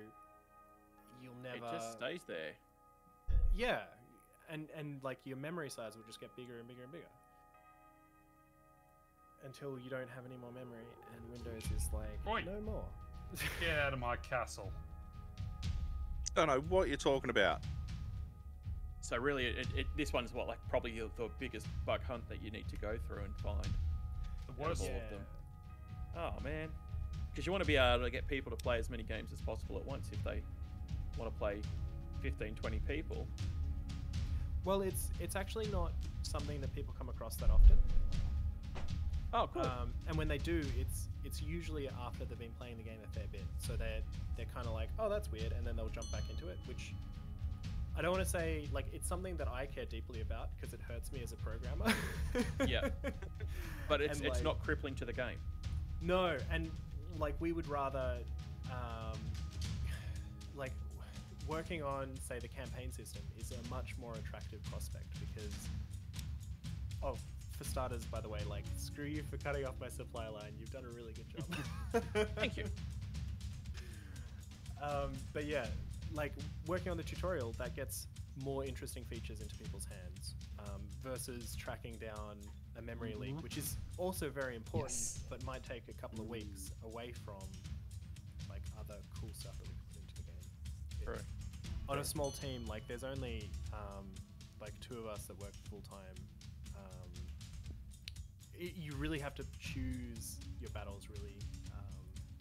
you'll never. It just stays there. Yeah, and like your memory size will just get bigger and bigger and bigger until you don't have any more memory, and Windows is like, Oi. no more. Get out of my castle. I don't know what you're talking about. So really, this one's what, like probably the biggest bug hunt that you need to go through and find. The worst. All of them. Oh man, because you want to be able to get people to play as many games as possible at once if they want to play 15, 20 people. Well, it's actually not something that people come across that often. Oh, cool. And when they do, it's usually after they've been playing the game a fair bit. So they're kind of like, oh, that's weird, and then they'll jump back into it, which I don't want to say, like, it's something that I care deeply about because it hurts me as a programmer. Yeah. But it's And, like, not crippling to the game. No, and like we would rather, like working on, say, the campaign system is a much more attractive prospect because, oh, for starters, by the way, like, screw you for cutting off my supply line. You've done a really good job. Thank you. But yeah, like working on the tutorial, that gets more interesting features into people's hands versus tracking down a memory leak, which is also very important, but might take a couple of weeks away from like other cool stuff that we can put into the game. Correct. On a small team, like there's only like 2 of us that work full time. You really have to choose your battles really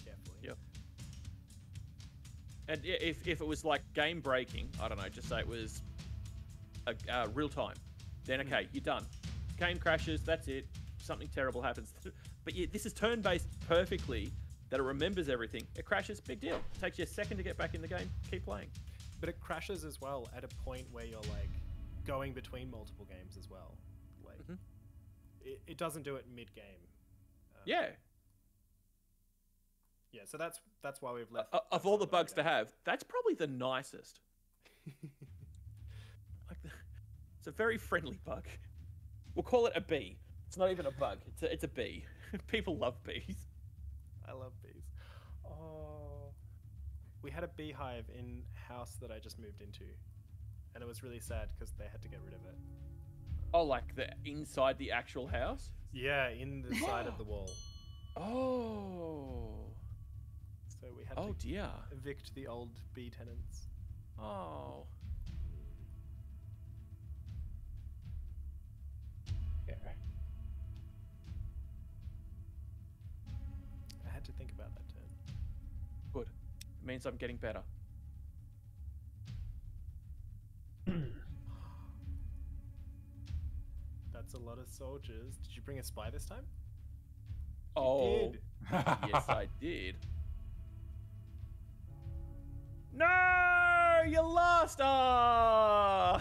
carefully. Yep. And if it was like game breaking, I don't know, just say it was real time, then okay, you're done. Game crashes, that's it. Something terrible happens. But this is turn-based perfectly, that it remembers everything. It crashes, big deal. It takes you a second to get back in the game, keep playing. But it crashes as well at a point where you're like going between multiple games as well. Like it doesn't do it mid-game. Yeah. Yeah, so that's why we've left. Of all the bugs to have, that's probably the nicest. It's a very friendly bug. We'll call it a bee. It's not even a bug. It's a bee. People love bees. I love bees. Oh, we had a beehive in house that I just moved into, and it was really sad because they had to get rid of it. Oh, like the inside the actual house? Yeah, in the side of the wall. Oh. So we had Oh to dear. evict the old bee tenants. Oh. I had to think about that turn. Good. It means I'm getting better. That's a lot of soldiers. Did you bring a spy this time? Oh. did. Yes, I did. No! You lost! Oh!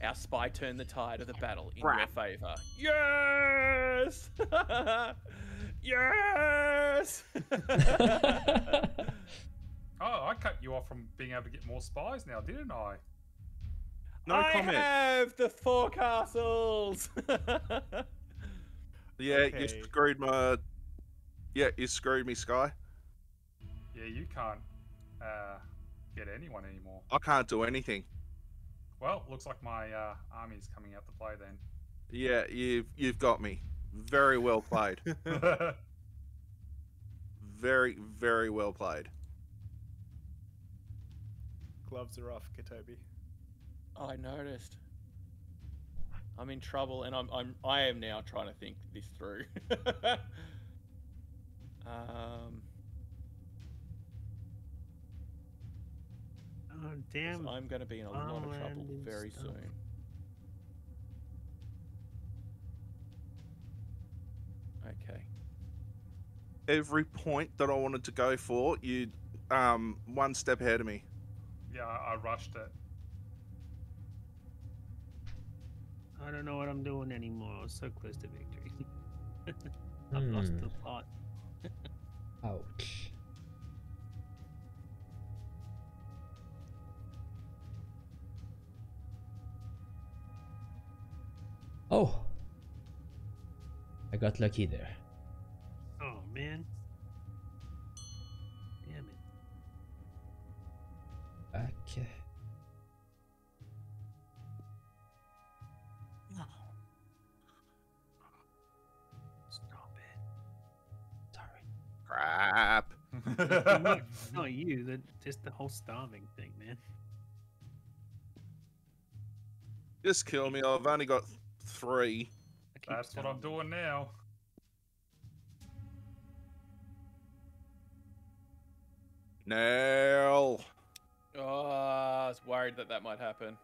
Our spy turned the tide of the battle in your favor. Yes! Yes! Oh, I cut you off from being able to get more spies now, didn't I? No I comment. have the 4 castles! Yeah, Okay. you screwed my. Yeah, you screwed me, Sky. Yeah, you can't get anyone anymore. I can't do anything. Well, looks like my army's coming out to play then. Yeah, you've got me. Very well played. Very, very well played. Gloves are off, Katobi. I noticed. I'm in trouble, and I am now trying to think this through. damn. I'm going to be in a lot of trouble farmland very stuff. soon. Okay. Every point that I wanted to go for, you one step ahead of me. Yeah, I rushed it. I don't know what I'm doing anymore. I was so close to victory. I've lost the plot. Ouch. Oh. I got lucky there. Oh man. Damn it. Back. Stop it. Sorry. Crap. Not you, just the whole starving thing, man. Just kill me. I've only got 3. I keep That's what I'm starving. doing now. No. Oh, I was worried that might happen.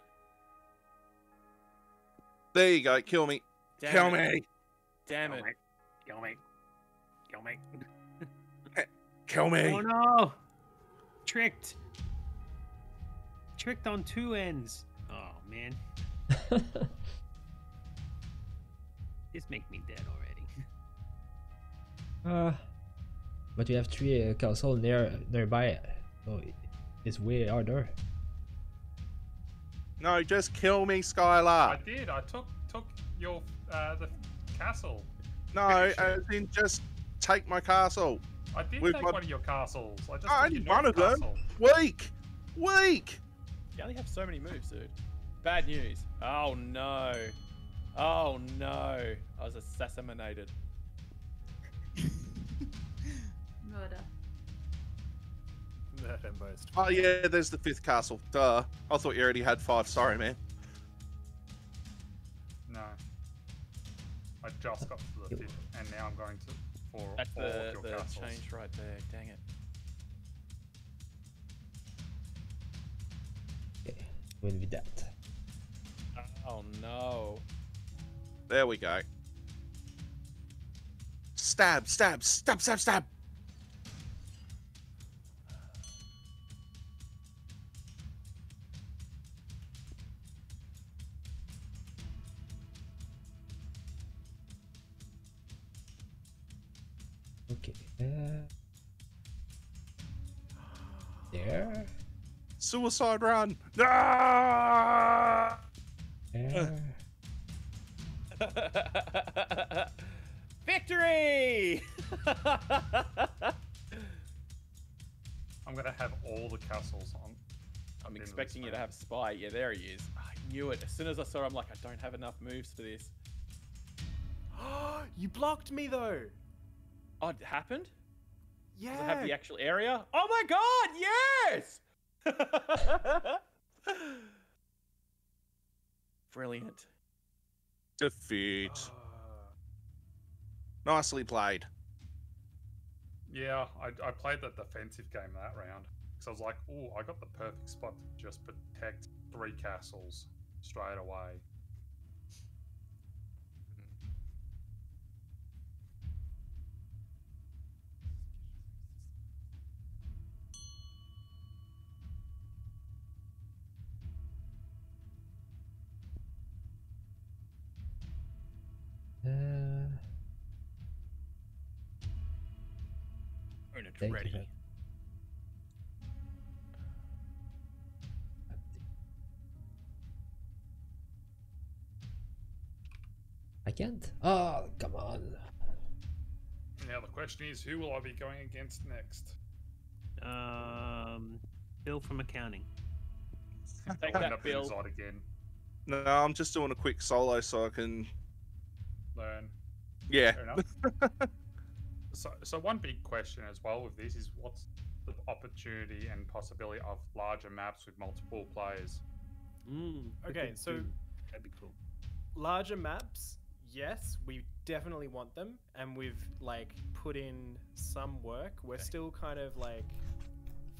There you go. Kill me. Damn Kill it. me. Damn it. Kill me. Kill me. Kill me. Oh no! Tricked. Tricked on 2 ends. Oh man. This make me dead already. But we have 3 castles nearby. So it's way harder. No, just kill me, I Skylar. did. I took your the castle. No, finish it. as in just take my castle. I did We've take got- one of your castles. I just I took only your one north of them. castle. Weak. Weak. You only have so many moves, dude. Bad news. Oh no. Oh no. I was assassinated. Murder. Murder most. Oh yeah, there's the 5th castle. Duh. I thought you already had 5. Sorry, man. No. I just got to the 5th, and now I'm going to for That's 4 of the your castles. change right there. Dang it. Okay. Win with that. Oh no. There we go. Stab, stab, stab, stab, stab. Okay. There. Suicide run. Ah! There. Victory! I'm gonna have all the castles on. I'm in expecting this you to phase. have spy. Yeah, there he is. I knew it. As soon as I saw him, I'm like, I don't have enough moves for this. You blocked me though. Oh, it happened? Yeah. Does it have the actual area? Oh my god, yes! Brilliant. Defeat. Nicely played. Yeah, I played the defensive game that round. Because I was like, oh, I got the perfect spot to just protect 3 castles straight away. Unit Thank you, ready. man. I can't. Oh, come on. Now the question is, who will I be going against next? Bill from accounting. Take I'll end that, up being Bill. Zod again. No, I'm just doing a quick solo so I can. Learn. Yeah. Fair enough. So one big question as well with this is what's the opportunity and possibility of larger maps with multiple players? Okay, so that'd be cool. larger maps, yes, we definitely want them, and we've like put in some work. We're still kind of like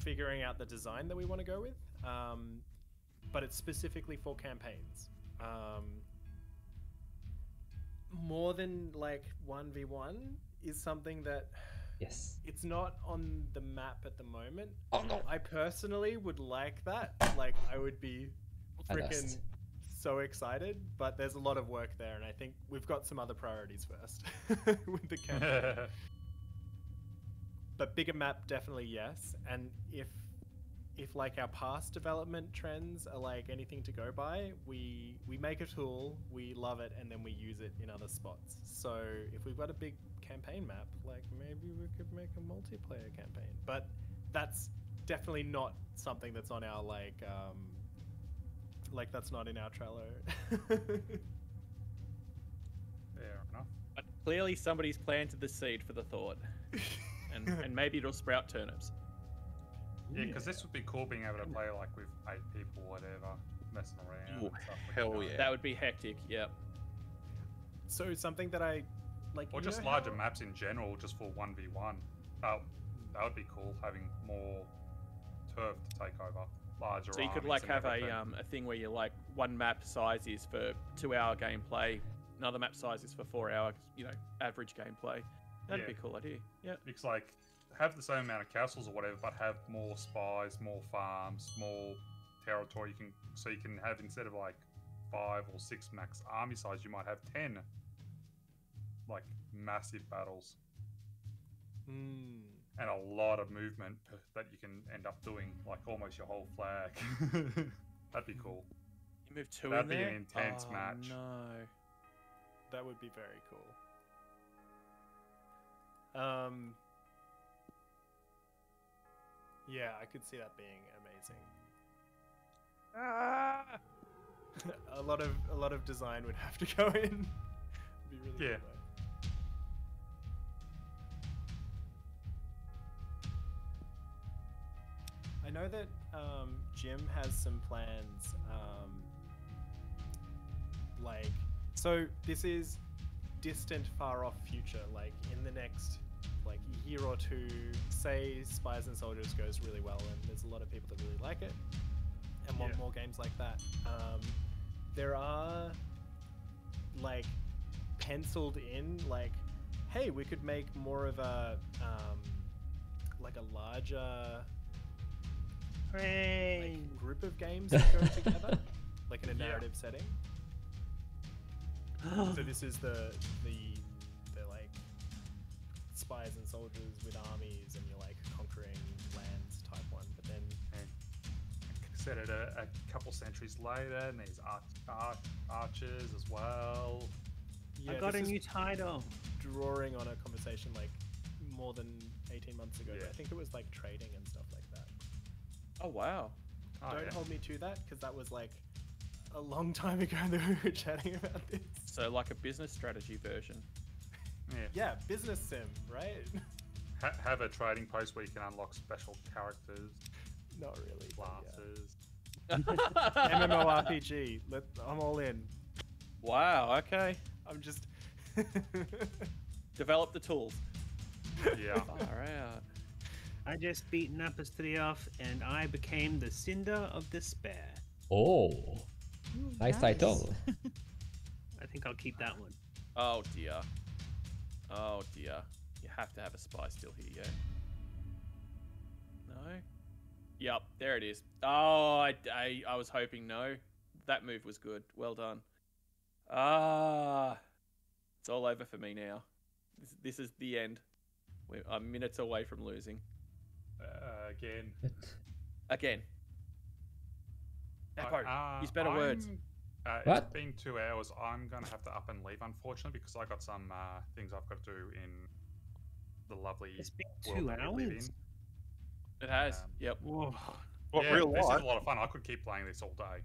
figuring out the design that we want to go with. but it's specifically for campaigns. More than like 1v1 is something that Yes. it's not on the map at the moment. Oh no. I personally would like that. Like, I would be freaking so excited, but there's a lot of work there, and I think we've got some other priorities first with the campaign. But bigger map, definitely yes. And if like our past development trends are like anything to go by, we make a tool, we love it, and then we use it in other spots. So if we've got a big campaign map, like maybe we could make a multiplayer campaign. But that's definitely not something that's on our like that's not in our Trello. Fair enough. But clearly somebody's planted the seed for the thought. And maybe it'll sprout turnips. Yeah, because this would be cool being able to play like with 8 people, whatever, messing around. Ooh, And stuff like hell that. yeah. That would be hectic, yep. So something that I like, Or you just know larger how- maps in general, just for 1v1. That would be cool, having more turf to take over. Larger So you could armies like and have everything. a thing where you like one map size is for 2-hour gameplay, another map size is for 4-hour, average gameplay. That'd be Yeah. a cool idea. Yeah. It's like, have the same amount of castles or whatever, but have more spies, more farms, more territory. You can have, instead of like 5 or 6 max army size, you might have 10 like massive battles and a lot of movement that you can end up doing, like almost your whole flag. That'd be cool. You move 2 That'd in be there? an intense Oh, match. No. That would be very cool. Yeah, I could see that being amazing. Ah! a lot of design would have to go in. It'd be really Yeah. cool, though. I know that Jim has some plans. So this is distant, far off future. Like in the next year or two, say Spies and Soldiers goes really well, and there's a lot of people that really like it and want more games like that. There are penciled in hey, we could make more of a larger group of games that go together, like in a narrative setting. So this is the Spies and Soldiers with armies, and you're conquering lands type one. But then Set it a couple centuries later, and there's archers as well. I got a this is new title. drawing on a conversation more than 18 months ago. Yeah. I think it was trading and stuff like that. Oh, wow. Oh, Don't yeah. hold me to that, because that was a long time ago that we were chatting about this. So like a business strategy version. Yeah, business sim, right? Have a trading post where you can unlock special characters, Not really. but yeah. classes. MMORPG. I'm all in. Wow, okay. I'm just. Develop the tools. Yeah. Far out. I just beat Napastrioff and I became the Cinder of Despair. Oh, nice title. I think I'll keep that one. Oh dear. Oh dear. You have to have a spy still here, yeah? No? Yep, there it is. Oh, I was hoping no. That move was good. Well done. Ah. It's all over for me now. This is the end. I'm minutes away from losing. Again. Again. Apo, use better words. What? It's been 2 hours. I'm going to have to up and leave, unfortunately, because I got some things I've got to do in the lovely It's been world 2 that we live hours? It has. Um, Yep. Whoa. What, yeah, real this life? is a lot of fun. I could keep playing this all day.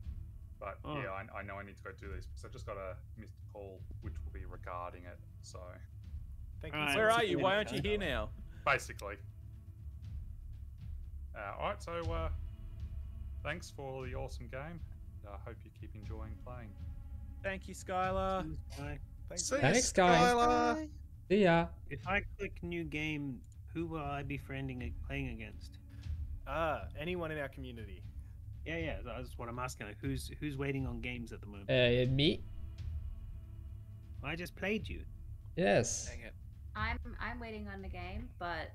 But Oh. yeah, I know I need to go do this because I just got a missed call, which will be regarding it. So Thank Alright. you. Where so are much. you? Why aren't you here now? basically. Alright, so thanks for the awesome game. I hope you keep enjoying playing. Thank you, Skylar. Bye. See Thanks, you, guys. Skylar. See ya. If I click new game, who will I be playing against? Anyone in our community. Yeah. That's what I'm asking. Like, who's waiting on games at the moment? Me? I just played you. Yes. Dang it. I'm waiting on the game, but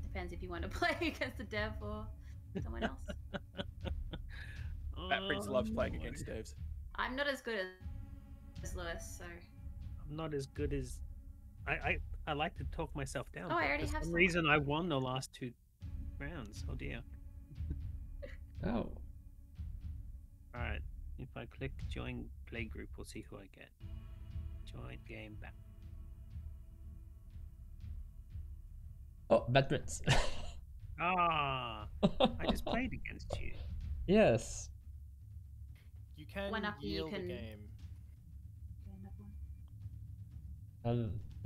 depends if you want to play against the dev or someone else. Bat Prince loves playing Lord. against devs. I'm not as good as Lewis, so. I'm not as good as I like to talk myself down. Oh, I but already for have some some. reason I won the last 2 rounds. Oh dear. Oh. All right. If I click join play group, we'll see who I get. Join game back. Oh, Bad Prince. Ah, I just played against you. Yes. You can One after you yield can- a game.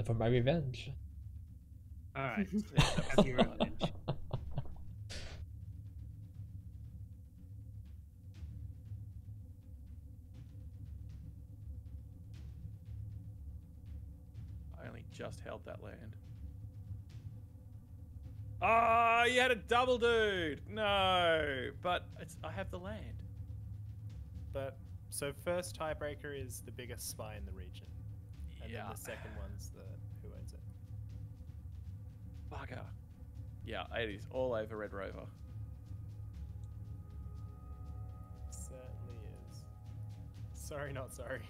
For my revenge. All right. Have your revenge. I only just held that land. Oh, you had a double, dude. No, but I have the land. But so first tiebreaker is the biggest spy in the region, and Yeah. then the second one's the who owns it. Bugger. Yeah, it is all over Red Rover. Certainly is. Sorry, not sorry.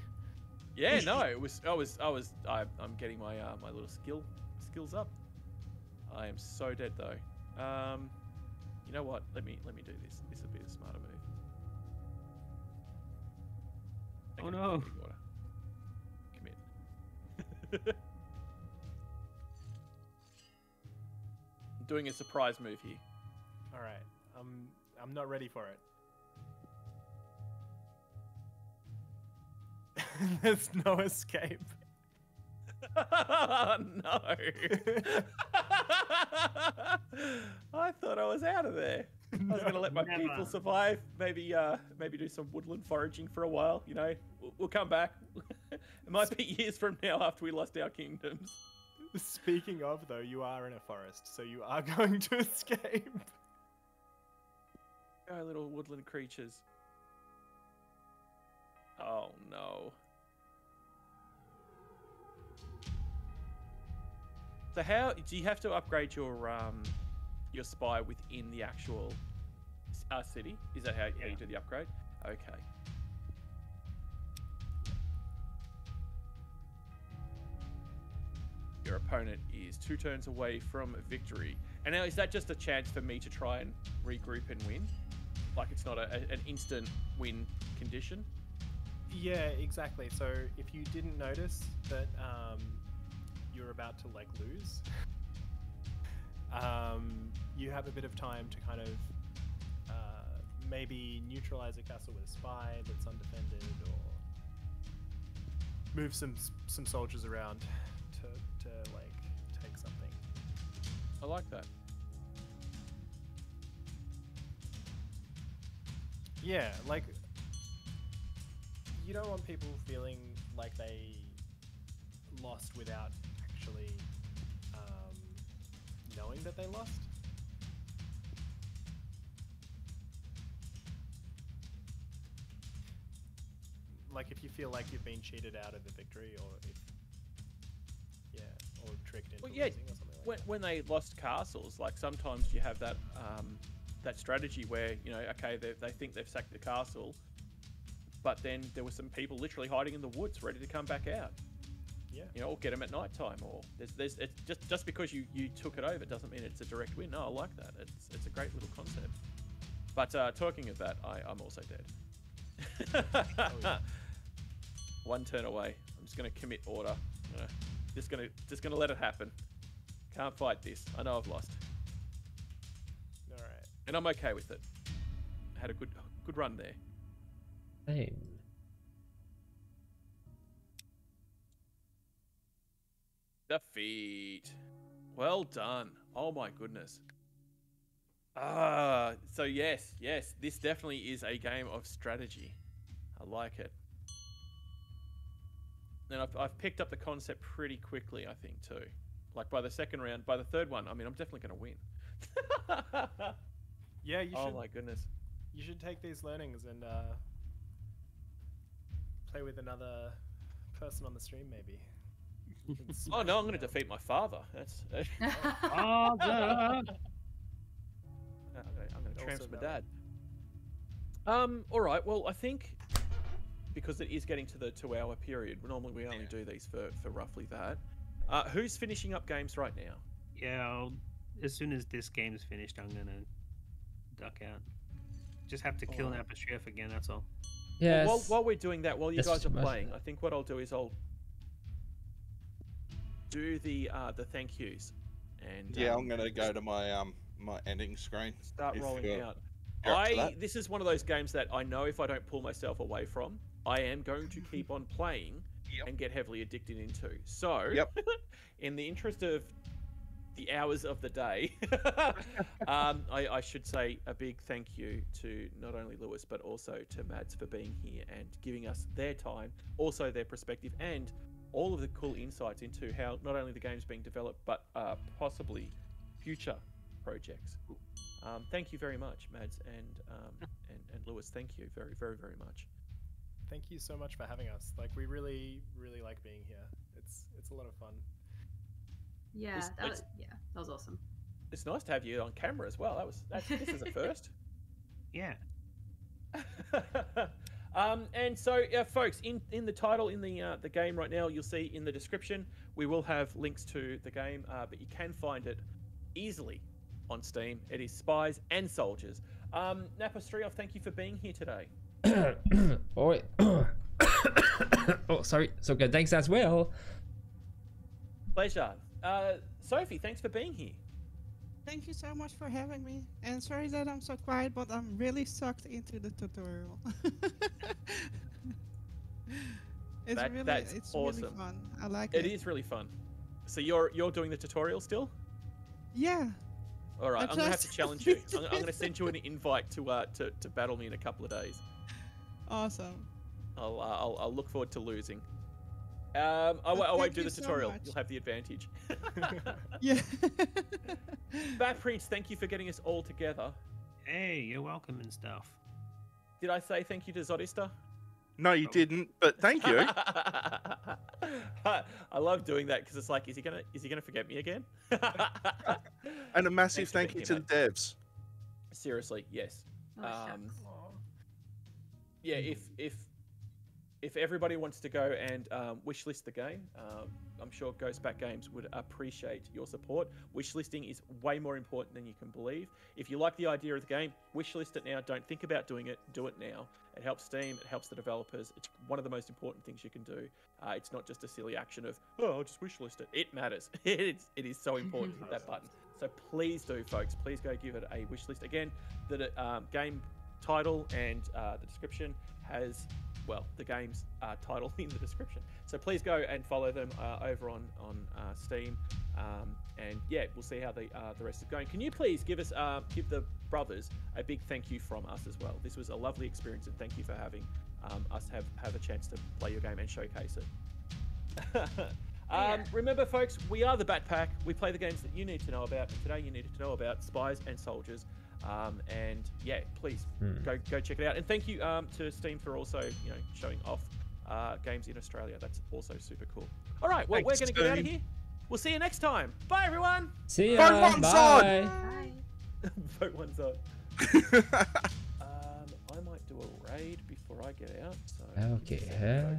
Yeah, no, it was. I'm getting my my little skills up. I am so dead though. You know what? Let me do this. This would be the smarter move. Oh no. Commit. I'm doing a surprise move here. All right, I'm not ready for it. There's no escape. No. I thought I was out of there. I was gonna let my never. people survive. Maybe do some woodland foraging for a while. You know, we'll come back. It might be years from now after we lost our kingdoms. Speaking of, though, you are in a forest, so you are going to escape. Go, little woodland creatures. Oh no. So how do you have to upgrade your spy within the actual city? Is that how you do the upgrade? Okay. Your opponent is 2 turns away from victory. And now is that just a chance for me to try and regroup and win? Like it's not an instant win condition? Yeah, exactly. So if you didn't notice that you're about to like lose, you have a bit of time to kind of maybe neutralize a castle with a spy that's undefended, or move some soldiers around to like take something. I like that. Yeah, like you don't want people feeling like they lost without actually knowing that they lost. Like if you feel like you've been cheated out of the victory, or or tricked into losing or something like that. When they lost castles, like sometimes you have that that strategy where, you know, okay, they think they've sacked the castle, but then there were some people literally hiding in the woods ready to come back out. Yeah. You know, or get them at night time, or there's it's just because you took it over doesn't mean it's a direct win. No, I like that. It's a great little concept. But talking of that, I'm also dead. Oh, yeah. 1 turn away. I'm just gonna commit order. Just gonna let it happen. Can't fight this. I know I've lost, All right. and I'm okay with it. I had a good run there. Same. Defeat. Well done. Oh my goodness. So yes, this definitely is a game of strategy. I like it. And I've picked up the concept pretty quickly, I think, too. Like by the third one, I mean, I'm definitely going to win. Yeah, you Oh should my goodness. you should take these learnings and play with another person on the stream, maybe. Oh no, I'm going to defeat my father. That's. Father! I'm going to tramp my dad. All right. Well, I think because it is getting to the 2-hour period, normally we only do these for roughly that. Who's finishing up games right now? Yeah, as soon as this game's finished, I'm gonna duck out. Just have to kill an Chef again. That's all. Yes. Well, while we're doing that, while you Yes, guys are much. playing, I think what I'll do is I'll do the thank yous. And Yeah, I'm gonna go to my my ending screen. start if rolling you're- out. you're up to that. This is one of those games that I know if I don't pull myself away from, I am going to keep on playing and get heavily addicted into. So, in the interest of the hours of the day, I should say a big thank you to not only Lewis but also to Mads for being here and giving us their time, also their perspective, and all of the cool insights into how not only the game's being developed but possibly future projects. Thank you very much, Mads and Lewis. Thank you very, very, very much. Thank you so much for having us. Like, we really, really like being here. It's a lot of fun. Yeah, It's- that was awesome. It's nice to have you on camera as well. This is a first. Yeah. And so, folks, in the title, in the game right now, you'll see in the description, we will have links to the game, but you can find it easily on Steam. It is Spies and Soldiers. Napa Strioff, thank you for being here today. Oh, oh, sorry. So good. Thanks as well. Pleasure. Sophie, thanks for being here. Thank you so much for having me. And sorry that I'm so quiet, but I'm really sucked into the tutorial. That's it's awesome. really fun. I like it. It is really fun. So you're doing the tutorial still? Yeah. All right, I I'm gonna have to just- challenge you. I'm gonna send you an invite to battle me in a couple of days. Awesome. I'll look forward to losing. I won't thank do you the so tutorial. much. You'll have the advantage. Yeah. Bat Prince, thank you for getting us all together. Hey, you're welcome and stuff. Did I say thank you to Zodista? No, you didn't, but thank you. I love doing that because it's like, is he gonna forget me again? And a massive Thanks for thank you being to here, the devs. Seriously, yes. Oh, shucks. Yeah, if everybody wants to go and wishlist the game, I'm sure Ghostback Games would appreciate your support. Wishlisting is way more important than you can believe. If you like the idea of the game, wishlist it now. Don't think about doing it. Do it now. It helps Steam. It helps the developers. It's one of the most important things you can do. It's not just a silly action of, oh, I'll just wishlist it. It matters. It is so important to hit that button. So please do, folks. Please go give it a wishlist. Again, the game title and the description has, well, the game's title in the description. So please go and follow them over on Steam. And yeah, we'll see how the rest is going. Can you please give the brothers a big thank you from us as well? This was a lovely experience, and thank you for having us have a chance to play your game and showcase it. Remember, folks, we are the Batpack. We play the games that you need to know about. And today, you needed to know about Spies and Soldiers. And yeah, please go check it out. And thank you to Steam for also showing off games in Australia. That's also super cool. All right, well, Thanks, we're going to get out of Steam. here. We'll see you next time. Bye, everyone. See Vote ya. one Bye. side. Bye. Vote one side. I might do a raid before I get out. So Okay.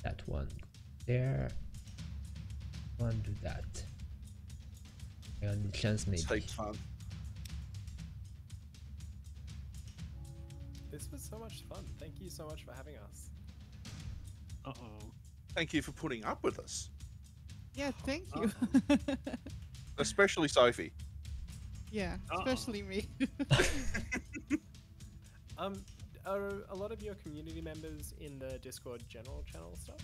That one there. One do that. I got the chance maybe. Take fun. This was so much fun. Thank you so much for having us. Uh-oh. Thank you for putting up with us, Yeah, thank you. especially Sophie. Yeah, Uh-oh. especially me. Are a lot of your community members in the Discord general channel stuff?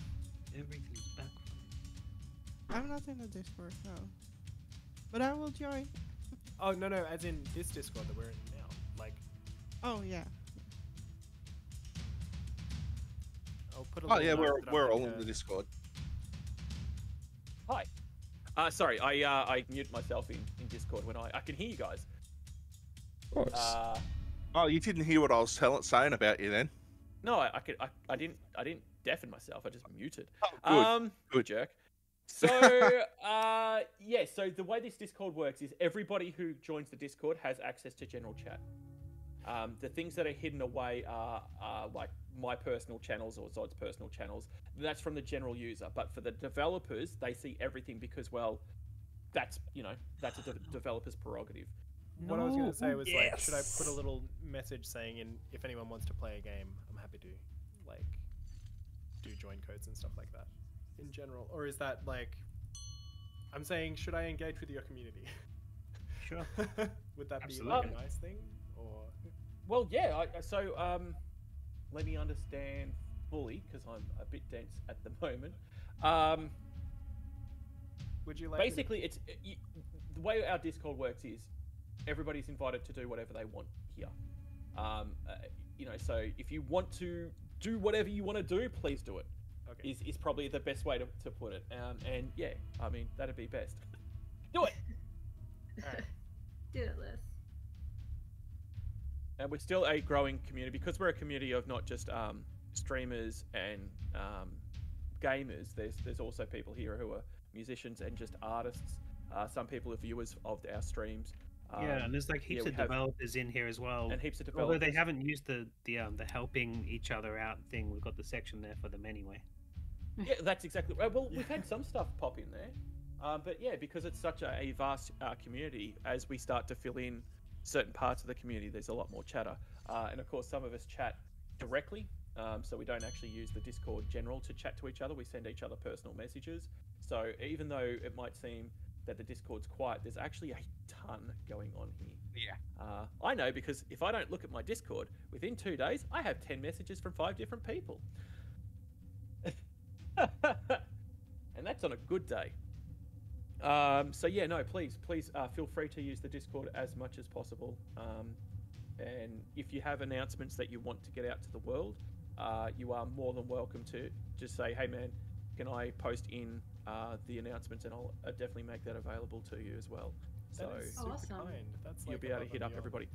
Everything's back. I'm not in the Discord, no. But I will join. Oh, no, as in this Discord that we're in now. Like, Oh, yeah. I'll put a Oh little yeah, note that I'm we're all having in the Discord. Hi. Sorry, I mute myself in Discord when I can hear you guys. Of course. Oh, you didn't hear what I was saying about you then? No, I didn't deafen myself. I just muted. Oh, good. Good jerk. So yeah. So the way this Discord works is everybody who joins the Discord has access to general chat. The things that are hidden away are like my personal channels or Zod's personal channels. That's from the general user. But for the developers, they see everything because, well, that's that's a developer's prerogative. What I was going to say was like, Yes. should I put a little message saying, if anyone wants to play a game, I'm happy to like do join codes and stuff like that in general, or is that like, I'm saying, should I engage with your community? Sure. Would that be Absolutely. like a nice thing, or? Well, yeah. Let me understand fully because I'm a bit dense at the moment. Would you like me to- Basically, the way our Discord works is everybody's invited to do whatever they want here. So if you want to do whatever you want to do, please do it. Okay. Is probably the best way to put it. And yeah, I mean, that'd be best. Do it! Alright. Do it, Liz. And we're still a growing community because we're a community of not just streamers and gamers. There's also people here who are musicians and just artists. Some people are viewers of our streams. Yeah, and there's like heaps we of have- developers in here as well. and heaps of Although developers. they haven't used the helping each other out thing, we've got the section there for them anyway. Yeah, that's exactly right. Well, we've had some stuff pop in there. But yeah, because it's such a vast community, as we start to fill in certain parts of the community, there's a lot more chatter. And of course, some of us chat directly, so we don't actually use the Discord general to chat to each other. We send each other personal messages. So even though it might seem that the Discord's quiet, there's actually a ton going on here. Yeah. I know because if I don't look at my Discord, within 2 days, I have 10 messages from 5 different people. And that's on a good day. So yeah, no, please feel free to use the Discord as much as possible. And if you have announcements that you want to get out to the world, you are more than welcome to just say, hey man, can I post in the announcements, and I'll definitely make that available to you as well. So That is super Awesome. kind. That's you'll like be able to above hit and up beyond. everybody.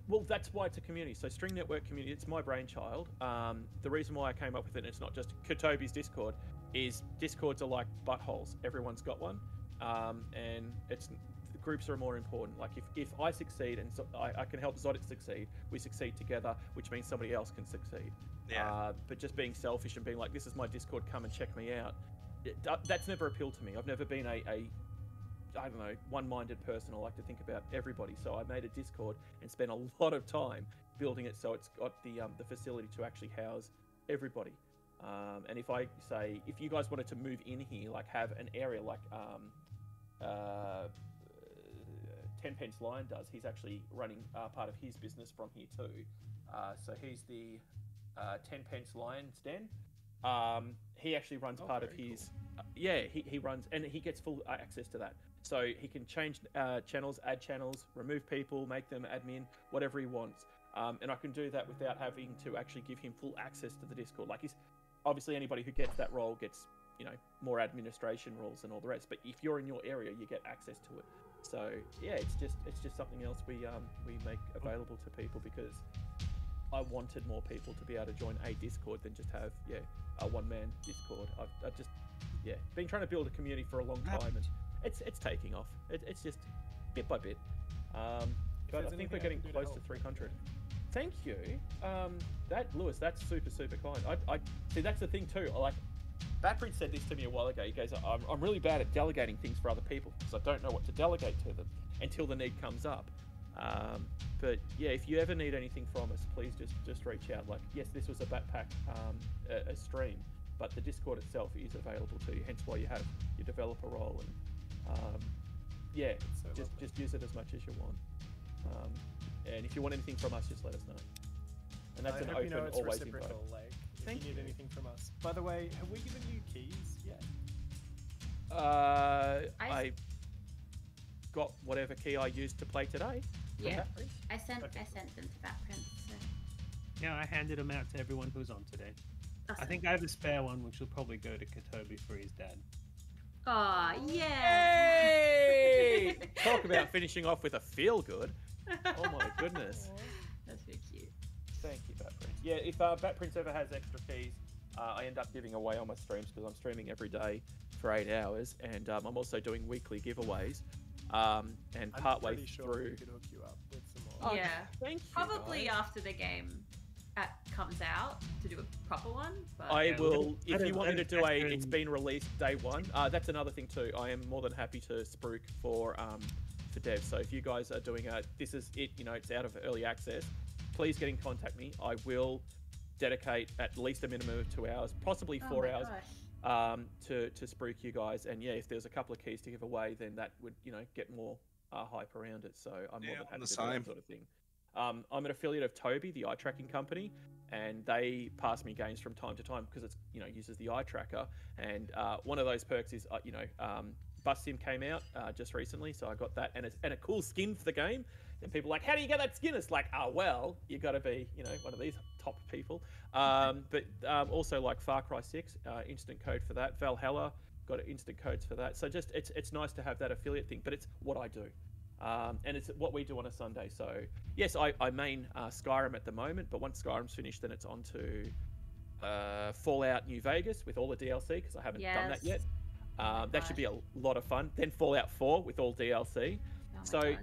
Well, that's why it's a community. So String Network community, it's my brainchild. The reason why I came up with it, and it's not just Kotobi's Discord, is Discords are like buttholes. Everyone's got one. And the groups are more important. Like if I succeed and so I can help Zodit succeed, we succeed together, which means somebody else can succeed. Yeah. But just being selfish and being like, this is my Discord, come and check me out, that's never appealed to me. I've never been a I don't know, one-minded person. I like to think about everybody. So I made a Discord and spent a lot of time building it so it's got the facility to actually house everybody. And if I say, if you guys wanted to move in here, like have an area like 10 Pence Lion does, he's actually running part of his business from here too. So he's the 10 Pence Lion's Den. He actually runs part of very his... he runs, and he gets full access to that. So he can change channels, add channels, remove people, make them admin, whatever he wants. And I can do that without having to actually give him full access to the Discord. Like, he's obviously anybody who gets that role gets, more administration rules and all the rest. But if you're in your area, you get access to it. So yeah, it's just something else we make available to people because I wanted more people to be able to join a Discord than just have a one-man Discord. I've just been trying to build a community for a long time, and it's taking off. It's just bit by bit. But there's I think anything we're I getting can do to close to help. 300. Thank you. Lewis, that's super kind. I see. That's the thing too. Batpack said this to me a while ago. He goes, I'm really bad at delegating things for other people because I don't know what to delegate to them until the need comes up. But yeah, if you ever need anything from us, please just reach out. Like, yes, this was a Batpack a stream, but the Discord itself is available to you. Hence why you have your developer role, and So just use it as much as you want. And if you want anything from us, just let us know. And that's I an hope open, you know it's always reciprocal. invite. Like, if Thank you need you. anything from us. By the way, have we given you keys yet? I got whatever key I used to play today. from Yeah. Batpack. I sent Okay. them to Batprince. So. Yeah, I handed them out to everyone who's on today. I Awesome. think I have a spare one, which will probably go to Kotobi for his dad. Oh, yeah. Hey! Talk about finishing off with a feel good. Oh my goodness. That's very cute. Thank you, Batprince. Yeah, if Batprince ever has extra keys, I end up giving away on my streams because I'm streaming every day for 8 hours, and I'm also doing weekly giveaways. And I'm partway pretty sure through. we could hook you up with some more. Oh, Yeah. Thank you. Probably guys. after the game comes out to do a proper one. But I Yeah, will, let if it- you want me to let it do a, factor it's in. been released day one. That's another thing too. I am more than happy to spruik for devs. So if you guys are doing this is it, you know, it's out of early access, please get in contact me. I will dedicate at least a minimum of 2 hours, possibly oh 4 my hours, gosh. to spruik you guys. And yeah, if there's a couple of keys to give away, then that would, you know, get more hype around it. So I'm more Yeah, than I'm happy the to do that same. sort of thing. I'm an affiliate of Toby, the eye tracking company, and they pass me games from time to time because it's, you know, uses the eye tracker. And one of those perks is, you know, Bus Sim came out just recently, so I got that and a cool skin for the game. And people are like, how do you get that skin? It's like, well, you got to be, you know, one of these top people. But also like Far Cry 6, instant code for that. Valhalla got instant codes for that. So just it's nice to have that affiliate thing, but it's what I do. And it's what we do on a Sunday. So yes, I main Skyrim at the moment, but once Skyrim's finished, then it's on to Fallout New Vegas with all the DLC because I haven't done that yet. my That should be a gosh. lot of fun. Then Fallout 4 with all DLC. Oh my So God.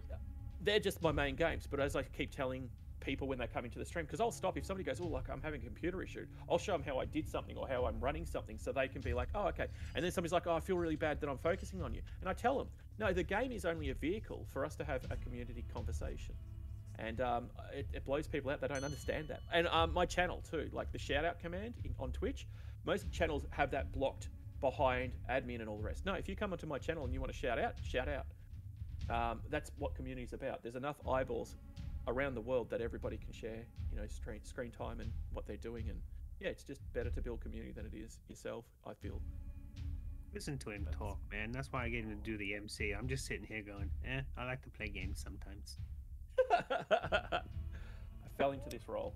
they're just my main games. But as I keep telling people when they come into the stream, because I'll stop if somebody goes, oh, like I'm having a computer issue, I'll show them how I did something or how I'm running something so they can be like, oh, okay. And then somebody's like, oh, I feel really bad that I'm focusing on you. And I tell them, no, the game is only a vehicle for us to have a community conversation. And it blows people out. They don't understand that. And my channel too, like the shout out command on Twitch, most channels have that blocked behind admin and all the rest. No, if you come onto my channel and you want to shout out, shout out. That's what community is about. There's enough eyeballs around the world that everybody can share, you know, screen time and what they're doing. And yeah, it's just better to build community than it is yourself, I feel. Listen to him talk, man. That's why I get him to do the MC. I'm just sitting here going, I like to play games sometimes. I fell into this role.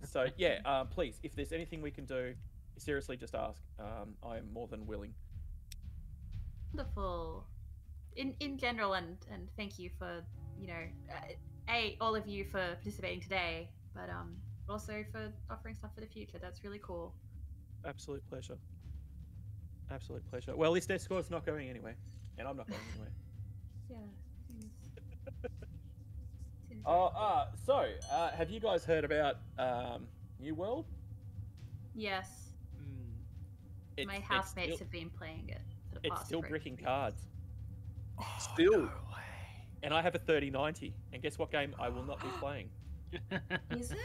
So yeah, please, if there's anything we can do, seriously, just ask. I am more than willing. Wonderful. In general, and thank you for, you know, all of you for participating today, but also for offering stuff for the future. That's really cool. Absolute pleasure. Absolute pleasure. Well, this Discord's not going anywhere, and I'm not going anywhere. Yeah. seems So, have you guys heard about New World? yes. My It's housemates still, have been playing it for the it's past still 3 bricking weeks. cards, Still, and I have a 3090. And guess what game I will not be playing? Is it?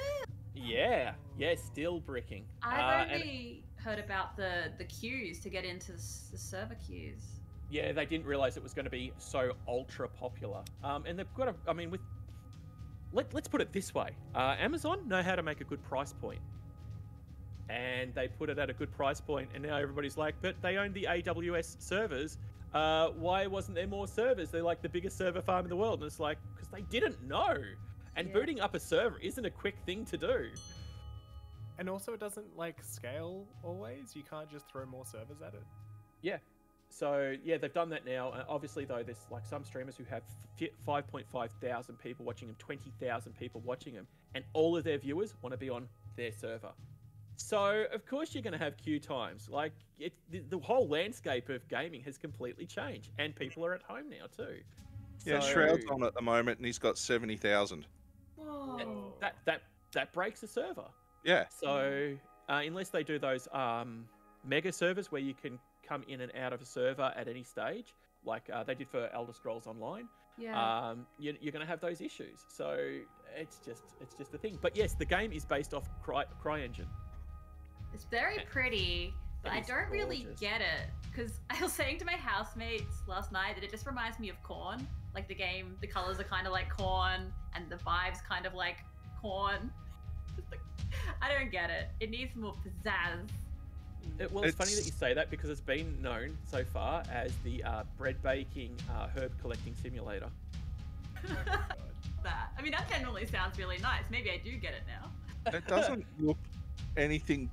Yeah, still bricking. I've and only heard about the queues to get into the server queues. yeah, they didn't realize it was going to be so ultra popular. And they've got I mean, let's put it this way: Amazon know how to make a good price point. And they put it at a good price point, and now everybody's like, but they own the AWS servers. Why wasn't there more servers? They're like the biggest server farm in the world. And it's like, because they didn't know. And Yeah. booting up a server isn't a quick thing to do. And also, it doesn't like scale always. You can't just throw more servers at it. Yeah. So, yeah, they've done that now. Obviously, though, there's like some streamers who have 5.5 thousand people watching them, 20,000 people watching them, and all of their viewers want to be on their server. So, of course, you're going to have queue times. Like, the whole landscape of gaming has completely changed, and people are at home now too. yeah, So, Shroud's on at the moment, and he's got 70,000. Whoa. that breaks a server. Yeah, So, unless they do those mega servers where you can come in and out of a server at any stage, like they did for Elder Scrolls Online, Yeah. you're going to have those issues. So it's just a thing. But yes, the game is based off CryEngine. It's very pretty, but It I is don't really gorgeous. get it. Because I was saying to my housemates last night that it just reminds me of corn. Like the game, the colors are kind of like corn, and the vibes kind of like corn. I don't get it. It needs more pizzazz. Well, it's funny It's- that you say that because it's been known so far as the bread baking, herb collecting simulator. That. I mean, that generally sounds really nice. Maybe I do get it now. it doesn't look anything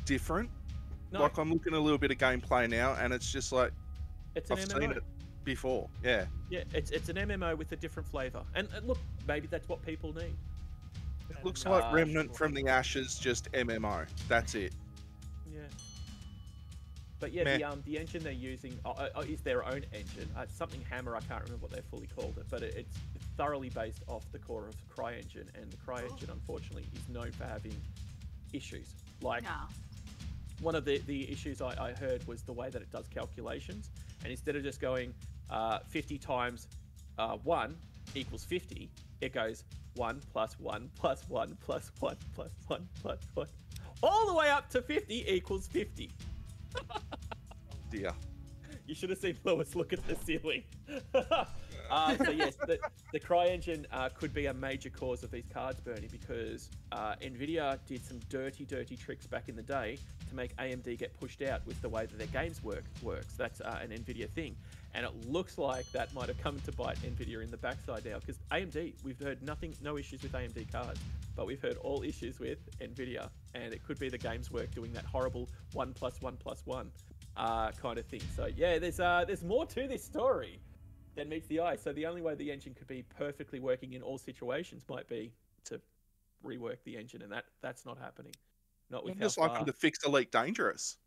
different. No, Like I'm looking at a little bit of gameplay now, and it's just like it's an I've MMO. seen it before. Yeah. Yeah, it's an MMO with a different flavour. And look, maybe that's what people need. It looks like Remnant from the Ashes, just MMO. That's it. Yeah. But yeah, Meh. the engine they're using is their own engine. Something Hammer, I can't remember what they fully called it, but it's thoroughly based off the core of CryEngine, and the CryEngine, unfortunately, is known for having issues. Like, Yeah. one of the issues I heard was the way that it does calculations, and instead of just going 50 times 1 equals 50, it goes 1 plus 1 plus 1 plus 1 plus 1 plus 1, all the way up to 50 equals 50. Dear. You should have seen Lewis look at the ceiling. So yes, the CryEngine could be a major cause of these cards burning, because Nvidia did some dirty tricks back in the day to make AMD get pushed out with the way that their games works. That's an Nvidia thing, and it looks like that might have come to bite Nvidia in the backside now, because AMD, we've heard no issues with AMD cards, but we've heard all issues with Nvidia, and it could be the games work doing that horrible 1 plus 1 plus 1 kind of thing. So yeah, there's more to this story than meets the eye. So the only way the engine could be perfectly working in all situations might be to rework the engine, and that's not happening. Not with I'd just like them to fix Elite Dangerous.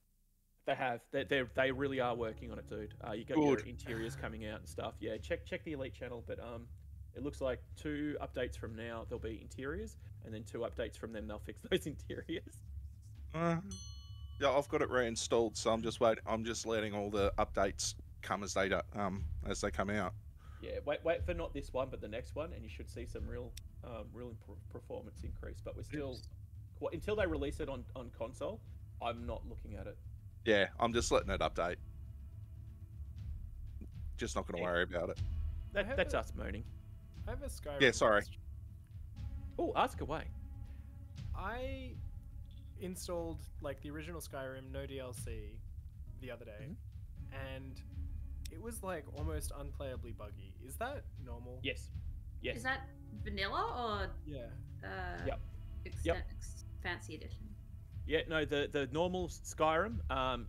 They have. They really are working on it, dude. You got your Good. interiors coming out and stuff. Yeah, check the Elite channel. But it looks like 2 updates from now there'll be interiors, and then 2 updates from them they'll fix those interiors. Yeah, I've got it reinstalled, so I'm just waiting. I'm just letting all the updates come as they come out. Yeah, wait for not this one, but the next one, and you should see some real performance increase. But we're still until they release it on console. I'm not looking at it. Yeah, I'm just letting it update. Just not going to worry about it. That's us moaning. I have a Skyrim. Yeah, sorry. question. Oh, ask away. I installed like the original Skyrim, no DLC, the other day, and it was like almost unplayably buggy. Is that normal? Yes. Is that vanilla or Yeah. Yep. Fancy edition? Yeah, no, the normal Skyrim,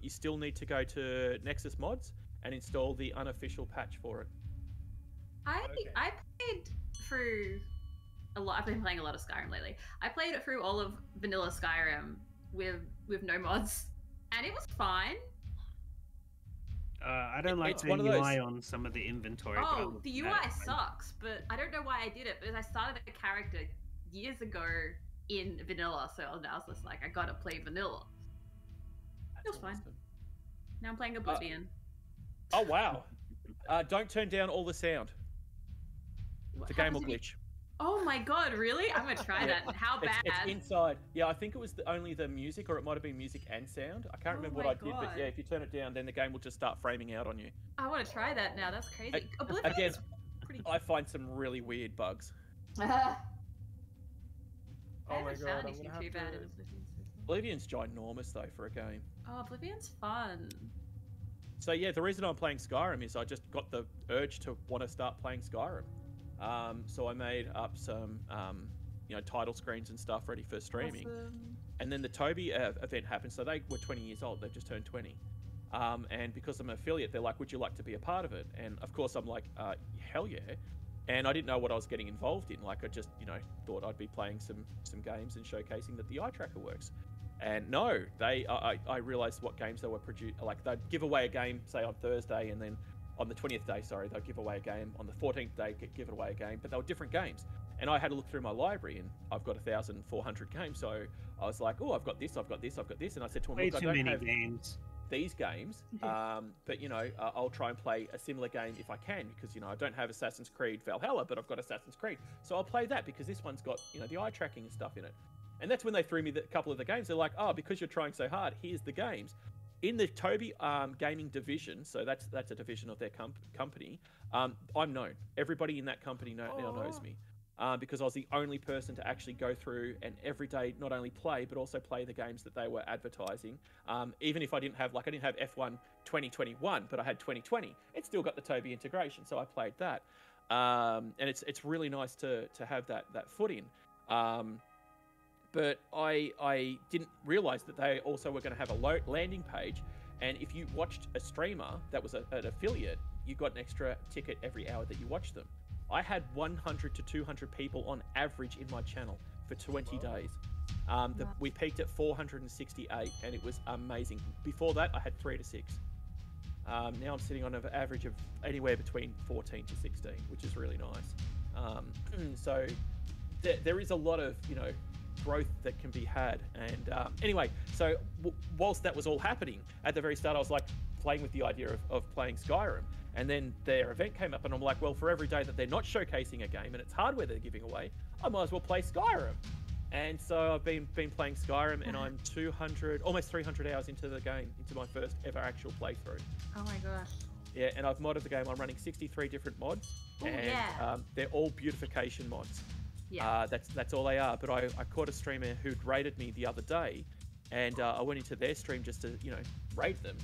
you still need to go to Nexus Mods and install the unofficial patch for it. I played through a lot. I've been playing a lot of Skyrim lately. I played it through all of vanilla Skyrim with no mods, and it was fine. I don't like It's the one of those- UI on some of the inventory. but other Oh, than the that, UI it's fine. sucks, but I don't know why I did it, because I started a character years ago in vanilla, so I was just like, I gotta play vanilla. It was fine. Awesome. Now I'm playing Oblivion. Oh, wow. Don't turn down all the sound. What The game will happens if you- glitch. Oh my god, really? I'm gonna try that. How bad? It's inside. Yeah, I think it was only the music, or it might have been music and sound. I can't Oh remember what my I did, but God. yeah, if you turn it down, then the game will just start framing out on you. I want to try that now. That's crazy. Again, Oblivion's pretty. I find some really weird bugs. I Oh my haven't god, found I'm anything gonna have too bad to. in Oblivion. Oblivion's ginormous though for a game. Oh, Oblivion's fun. So yeah, the reason I'm playing Skyrim is I just got the urge to want to start playing Skyrim. So I made up some, title screens and stuff ready for streaming. Awesome. And then the Toby event happened. So they were 20 years old. They've just turned 20. And because I'm an affiliate, they're like, would you like to be a part of it? And of course I'm like, hell yeah. And I didn't know what I was getting involved in. Like I just, thought I'd be playing some games and showcasing that the eye tracker works. And no, I realized what games they were producing. Like they'd give away a game, say on Thursday, and then on the 20th day, they'd give away a game. On the 14th day, give it away a game. But they were different games. And I had to look through my library, and I've got 1,400 games. So I was like, oh, I've got this. And I said to them, Way look, I too don't many have games. these games, but I'll try and play a similar game if I can, because I don't have Assassin's Creed Valhalla, but I've got Assassin's Creed, so I'll play that because this one's got the eye tracking and stuff in it. And that's when they threw me a couple of the games. They're like, oh, because you're trying so hard, here's the games. In the Toby gaming division, so that's a division of their company. I'm known. Everybody in that company now knows me. Because I was the only person to actually go through and every day not only play, but also play the games that they were advertising. Even if I didn't have F1 2021, but I had 2020, it still got the Toby integration, so I played that. And it's really nice to have that foot in. but I didn't realize that they also were going to have a landing page. And if you watched a streamer that was an affiliate, you got an extra ticket every hour that you watched them. I had 100 to 200 people on average in my channel for 20 days. We peaked at 468, and it was amazing. Before that, I had 3 to 6. Now I'm sitting on an average of anywhere between 14 to 16, which is really nice. So there is a lot of, growth that can be had. And anyway, so whilst that was all happening, at the very start, I was like playing with the idea of playing Skyrim. And then their event came up, and I'm like, well, for every day that they're not showcasing a game and it's hardware they're giving away, I might as well play Skyrim. And so I've been playing Skyrim, and I'm almost 300 hours into the game, into my first ever actual playthrough. Oh my gosh. Yeah, and I've modded the game. I'm running 63 different mods, and they're all beautification mods. Yeah. That's all they are. But I caught a streamer who'd raided me the other day, and I went into their stream just to raid them,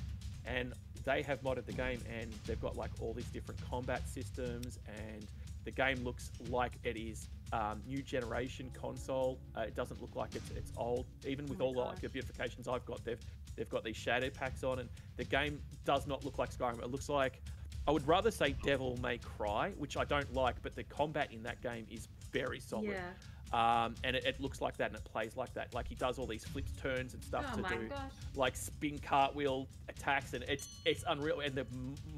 and they have modded the game, and they've got like all these different combat systems, and the game looks like it is new generation console. It doesn't look like it's old. Even with all like the beautifications I've got, they've got these shadow packs on, and the game does not look like Skyrim. It looks like, I would rather say Devil May Cry, which I don't like, but the combat in that game is very solid. Yeah. And it looks like that, and it plays like that. Like he does all these flips, turns, and stuff to do, gosh. like spin cartwheel attacks, and it's unreal. And the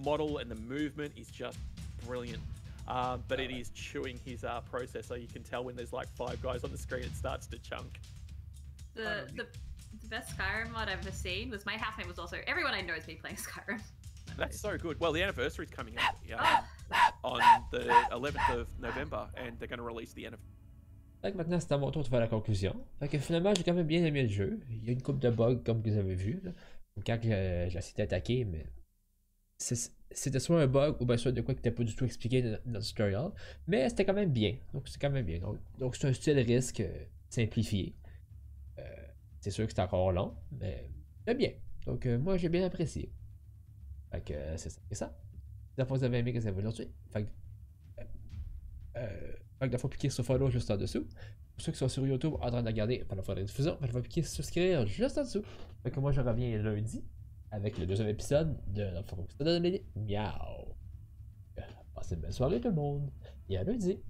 model and the movement is just brilliant. But it is chewing his processor. You can tell when there's like 5 guys on the screen, it starts to chunk. The best Skyrim mod I've ever seen was my housemate was also, everyone I know has been playing Skyrim. That's so good. Well, the anniversary's coming up on the 11th of November, and they're going to release the anniversary. Fait que maintenant, c'est à mon tour de faire la conclusion. Fait que finalement, j'ai quand même bien aimé le jeu. Il y a une couple de bugs, comme vous avez vu, là. Quand j'ai essayé d'attaquer, mais c'était soit un bug ou bien soit de quoi qui n'était pas du tout expliqué dans notre tutorial. Mais c'était quand même bien. Donc, c'est quand même bien. Donc c'est un style risque simplifié. C'est sûr que c'est encore long, mais c'est bien. Donc, moi, j'ai bien apprécié. Fait que c'est ça. Et ça. La fois que vous avez aimé, que ça va aujourd'hui. Fait que la fois, cliquez sur follow juste en dessous. Pour ceux qui sont sur YouTube en train de regarder pendant la fois de diffusion, il faut cliquer sur souscrire juste en dessous. Fait que moi, je reviens lundi avec le 2e épisode de notre Miaou. Passez une belle soirée tout le monde. Et à lundi.